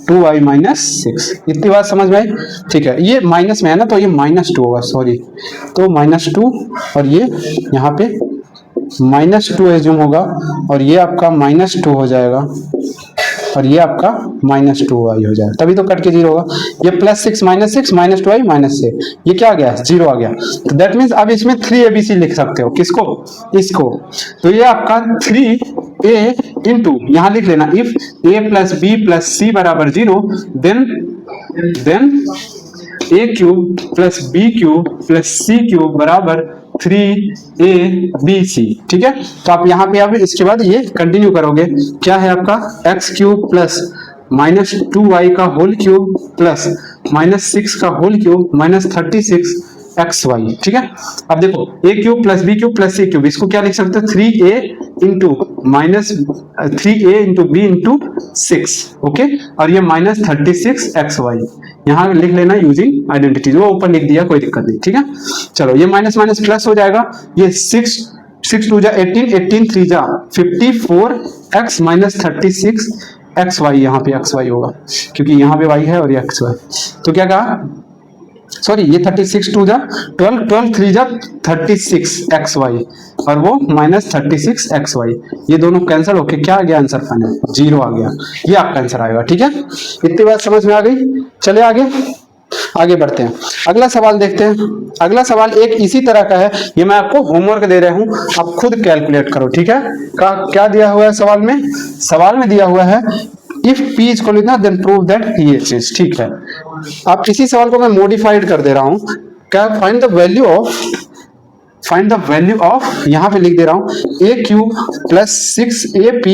2y minus 6। इतनी बात समझ में आई। ठीक है, ये माइनस में है ना, तो ये -2 होगा, सॉरी, तो -2 और ये यहाँ पे -2 एज्यूम होगा, और ये आपका -2 हो जाएगा, और ये आपका -2y हो जाएगा, तभी तो कट के 0 होगा। ये +6 -6 -2y -6, ये क्या आ गया, 0 आ गया। तो दैट मीन्स अब इसमें 3abc लिख सकते हो, किसको, इसको। तो ये आपका 3a इंटू, यहाँ लिख लेना, if a plus B plus सी बराबर 0 then a cube plus B cube plus C cube बराबर 3abc। ठीक है, तो आप यहाँ पे अब इसके बाद ये कंटिन्यू करोगे, क्या है आपका x क्यूब प्लस -2y का होल क्यूब प्लस -6 का whole cube minus 36 X Y, ठीक है। अब देखो A cube plus B cube plus C cube, इसको क्या लिख सकते हैं 3a into minus 3a into B into 6, okay. और ये माइनस 36 एक्स वाई, यहाँ लिख लेना यूजिंग आइडेंटिटीज, वो ऊपर लिख दिया, कोई दिक्कत नहीं, ठीक है। चलो ये माइनस माइनस प्लस हो जाएगा, ये 6 2 जा 18, 18 3 जा 54 एक्स माइनस 36 एक्स वाई, यहाँ पे एक्स वाई होगा क्योंकि यहाँ पे वाई है और ये एक्स वाई। तो क्या कहा, सॉरी ये 36 2 जा 12, 12 3 जा 36 एक्स वाई और वो माइनस 36 एक्स वाई, ये दोनों कैंसिल होके क्या आ गया आंसर फाइनल 0 आ गया, ये आपका आंसर आएगा, ठीक है। इतनी बात समझ में आ गई। चले आगे बढ़ते हैं, अगला सवाल देखते हैं। अगला सवाल एक इसी तरह का है, ये मैं आपको होमवर्क दे रहा हूं, आप खुद कैलकुलेट करो, ठीक है। क्या दिया हुआ है सवाल में दिया हुआ है if p is equal to then prove that he is, ठीक है। अब इसी सवाल को मैं मॉडिफाइड कर दे रहा हूं, क्या फाइंड द वैल्यू ऑफ यहाँ पे लिख दे रहा हूं a cube plus 6ab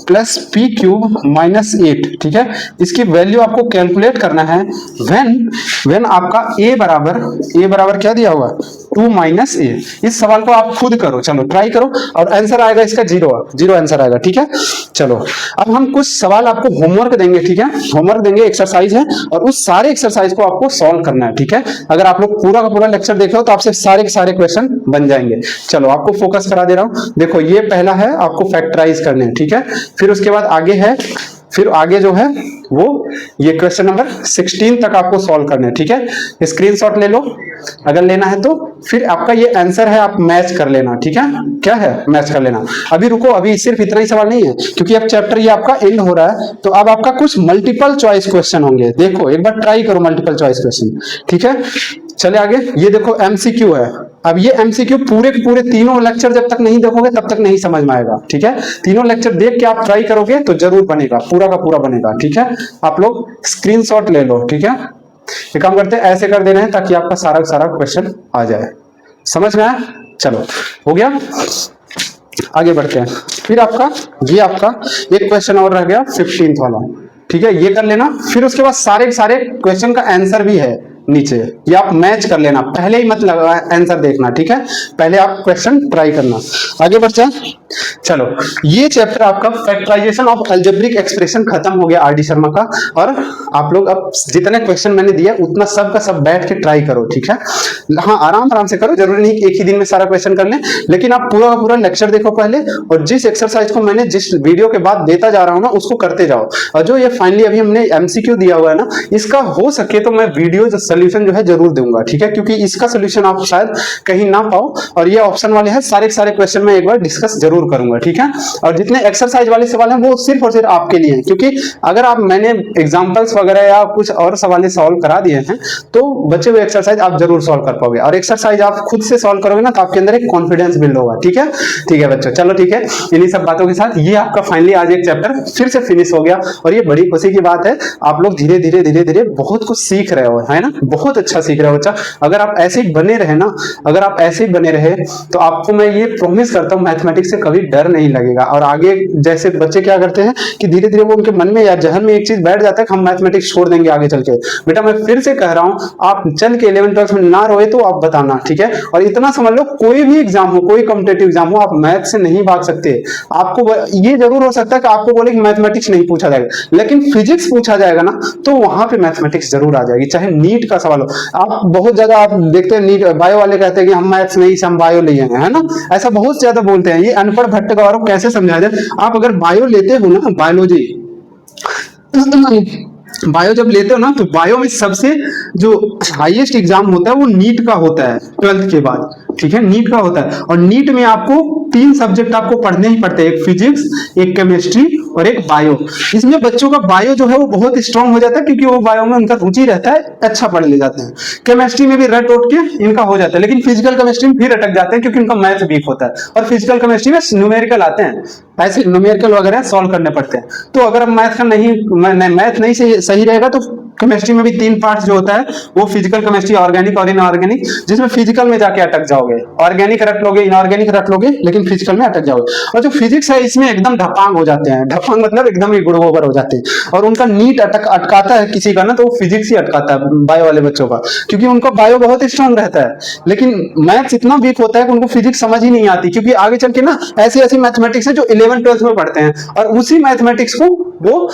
plus p cube minus 8, ठीक है। इसकी वैल्यू आपको कैलकुलेट करना है व्हेन आपका a बराबर क्या दिया हुआ 2 माइनस a। इस सवाल को आप खुद करो, चलो ट्राई करो, और आंसर आएगा इसका 0 आंसर आएगा, ठीक है। चलो अब हम कुछ सवाल आपको होमवर्क देंगे, ठीक है। होमवर्क देंगे, एक्सरसाइज है, और उस सारे एक्सरसाइज को आपको सॉल्व करना है, ठीक है। अगर आप लोग पूरा का पूरा लेक्चर देख लो तो आपसे सारे के सारे क्वेश्चन बन जाएंगे। चलो आपको फोकस करा दे रहा हूं, देखो ये पहला है, आपको फैक्टराइज करने हैं, ठीक है। फिर उसके बाद आगे जो है वो ये क्वेश्चन नंबर 16 तक आपको सॉल्व करना है, ठीक है। स्क्रीनशॉट ले लो अगर लेना है तो, फिर आपका ये आंसर है, आप मैच कर लेना, ठीक है। क्या है, मैच कर लेना। अभी रुको, अभी सिर्फ इतना ही सवाल नहीं है, क्योंकि अब चैप्टर ये आपका एंड हो रहा है, तो अब आपका कुछ मल्टीपल चॉइस क्वेश्चन होंगे। देखो एक बार ट्राई करो मल्टीपल चॉइस क्वेश्चन, ठीक है। चले आगे, ये देखो एमसीक्यू है। अब ये एमसीक्यू पूरे के पूरे तीनों लेक्चर जब तक नहीं देखोगे तब तक नहीं समझ में आएगा, ठीक है। तीनों लेक्चर देख के आप ट्राई करोगे तो जरूर बनेगा, पूरा का पूरा बनेगा, ठीक है। आप लोग स्क्रीनशॉट ले लो, ठीक है। ये काम करते हैं, ऐसे कर देना है ताकि आपका सारा क्वेश्चन आ जाए, समझ में आया। चलो हो गया, आगे बढ़ते हैं। फिर आपका एक क्वेश्चन और रह गया 15th वाला, ठीक है। ये कर लेना, फिर उसके बाद सारे क्वेश्चन का आंसर भी है नीचे, ये आप मैच कर लेना, पहले ही मत आंसर देखना, ठीक है। पहले आप क्वेश्चन ट्राई करना। आगे बढ़ते हैं, चलो ये चैप्टर आपका फैक्टराइजेशन ऑफ अलजेब्रिक एक्सप्रेशन खत्म हो गया आरडी शर्मा का। और आप लोग अब जितने क्वेश्चन मैंने दिया उतना सब का सब बैठ के ट्राई करो, ठीक है। हाँ आराम से करो, जरूरी नहीं एक ही दिन में सारा क्वेश्चन कर लें, लेकिन आप पूरा पूरा लेक्चर देखो पहले, और जिस एक्सरसाइज को मैंने जिस वीडियो के बाद देता जा रहा हूँ ना उसको करते जाओ। और जो ये फाइनली अभी हमने एमसीक्यू दिया हुआ है ना, इसका हो सके तो मैं वीडियो सोल्यूशन जो है जरूर दूंगा, ठीक है। क्योंकि इसका सोल्यूशन आप शायद कहीं ना पाओ, और ये ऑप्शन वाले हैं, सारे क्वेश्चन में एक बार डिस्कस जरूर करूंगा, ठीक है। और जितने एक्सरसाइज वाले सवाल हैं वो सिर्फ और सिर्फ आपके लिए हैं, क्योंकि अगर आप मैंने एग्जांपल्स वगैरह या कुछ और सवाल सॉल्व करा दिए हैं तो बचे हुए एक्सरसाइज आप जरूर सॉल्व कर पाओगे। और एक्सरसाइज आप खुद से सॉल्व करोगे ना तो आपके अंदर एक कॉन्फिडेंस बिल्ड होगा, ठीक है बच्चों। चलो ठीक है, इन्हीं सब बातों के साथ ये आपका फाइनली आज एक चैप्टर फिर से फिनिश हो गया, और ये बड़ी खुशी की बात है। आप लोग धीरे धीरे बहुत कुछ सीख रहे हो, है ना, बहुत अच्छा सीख रहे हो बच्चा। अगर आप ऐसे ही बने रहे तो आपको मैं ये प्रॉमिस करता हूँ मैथमेटिक्स से कभी डर नहीं लगेगा। और आगे जैसे बच्चे क्या करते हैं कि धीरे धीरे वो उनके मन में या जहन में एक चीज बैठ जाता है कि हम मैथमेटिक्स छोड़ देंगे आगे चल के। बेटा मैं फिर से कह रहा हूँ, आप चल के 11th 12th में ना रोए तो आप बताना, ठीक है। और इतना समझ लो, कोई भी एग्जाम हो, कोई कॉम्पिटेटिव एग्जाम हो, आप मैथ से नहीं भाग सकते। आपको ये जरूर हो सकता है कि आपको बोले कि मैथमेटिक्स नहीं पूछा जाएगा, लेकिन फिजिक्स पूछा जाएगा ना तो वहां पे मैथमेटिक्स जरूर आ जाएगी, चाहे नीट का सवाल हो। आप बहुत ज्यादा आप देखते हैं नीट बायो वाले कहते हैं कि हम मैथ्स नहीं, हम बायो लिए हैं, है ना, ऐसा बहुत ज्यादा बोलते हैं। ये अनपढ़ भट्ट गौरव कैसे समझाया जाए। आप अगर बायो लेते हो ना, बायो जब लेते हो ना, तो बायो में सबसे जो हाईएस्ट एग्जाम होता है वो नीट का होता है 12th के बाद, ठीक है, नीट का होता है। और नीट में आपको 3 सब्जेक्ट आपको पढ़ने ही पड़ते हैं, एक फिजिक्स, एक केमिस्ट्री और एक बायो। इसमें बच्चों का बायो जो है वो बहुत स्ट्रांग हो जाता है, क्योंकि वो बायो में उनका रुचि रहता है, अच्छा पढ़ ले जाते हैं। केमिस्ट्री में भी रट उठ के इनका हो जाता है, लेकिन फिजिकल केमिस्ट्री में फिर अटक जाते हैं क्योंकि उनका मैथ वीक होता है। और फिजिकल केमिस्ट्री में न्यूमेरिकल आते हैं, ऐसे न्यूमेरिकल वगैरह सॉल्व करने पड़ते हैं। तो अगर मैथ नहीं सही रहेगा तो केमिस्ट्री में भी 3 पार्ट जो होता है वो फिजिकल केमिस्ट्री, ऑर्गेनिक और इनऑर्गेनिक, जिसमें फिजिकल में जाके अटक जाओगे, ऑर्गेनिक रट लोगे, इनऑर्गेनिक रट लोगे, लेकिन फिजिकल में अटक जाओगे। और जो फिजिक्स है इसमें एकदम ढपांग हो जाते हैं, बफंग मतलब एकदम ही गुड़गोबर हो जाते हैं। और उनका नीट अटकाता है किसी का ना, तो वो फिजिक्स ही अटकाता है बायो वाले बच्चों का, क्योंकि उनका बायो बहुत स्ट्रांग रहता है, लेकिन मैथ्स इतना वीक होता है कि उनको फिजिक्स समझ ही नहीं आती, क्योंकि आगे चल के ना ऐसी ऐसी मैथमेटिक्स है जो 11th-12th में पढ़ते हैं, और उसी मैथमेटिक्स को वो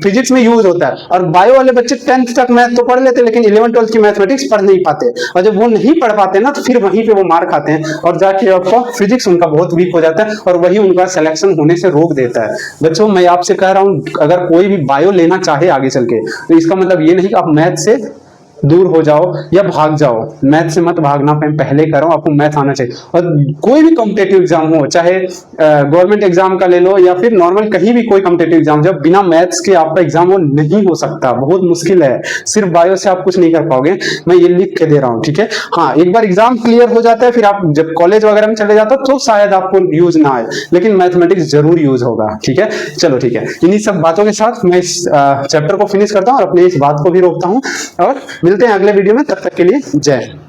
फिजिक्स में यूज होता है। और बायो वाले बच्चे 10th तक मैथ तो पढ़ लेते हैं, लेकिन 11th-12th की मैथमेटिक्स पढ़ नहीं पाते, और जब वो नहीं पढ़ पाते ना, तो फिर वहीं पे वो मार खाते हैं, और जाके आपको फिजिक्स उनका बहुत वीक हो जाता है, और वही उनका सिलेक्शन होने से रोक देता है। बच्चों, मैं आपसे कह रहा हूं, अगर कोई भी बायो लेना चाहे आगे चल के, तो इसका मतलब ये नहीं कि आप मैथ से दूर हो जाओ या भाग जाओ। मैथ से मत भागना, पहले करो, आपको मैथ आना चाहिए। और कोई भी कॉम्पिटेटिव एग्जाम हो, चाहे गवर्नमेंट एग्जाम का ले लो या फिर नॉर्मल कहीं भी कोई कॉम्पिटेटिव एग्जाम, जब बिना मैथ्स के आपका एग्जाम वो नहीं हो सकता, बहुत मुश्किल है। सिर्फ बायो से आप कुछ नहीं कर पाओगे, मैं ये लिख के दे रहा हूँ, ठीक है। हाँ, एक बार एग्जाम क्लियर हो जाता है, फिर आप जब कॉलेज वगैरह में चले जाते हो तो शायद आपको यूज ना आए, लेकिन मैथमेटिक्स जरूर यूज होगा, ठीक है। चलो ठीक है, इन्हीं सब बातों के साथ मैं इस चैप्टर को फिनिश करता हूँ और अपने इस बात को भी रोकता हूँ, और मिलते हैं अगले वीडियो में। तब तक के लिए जय हिंद।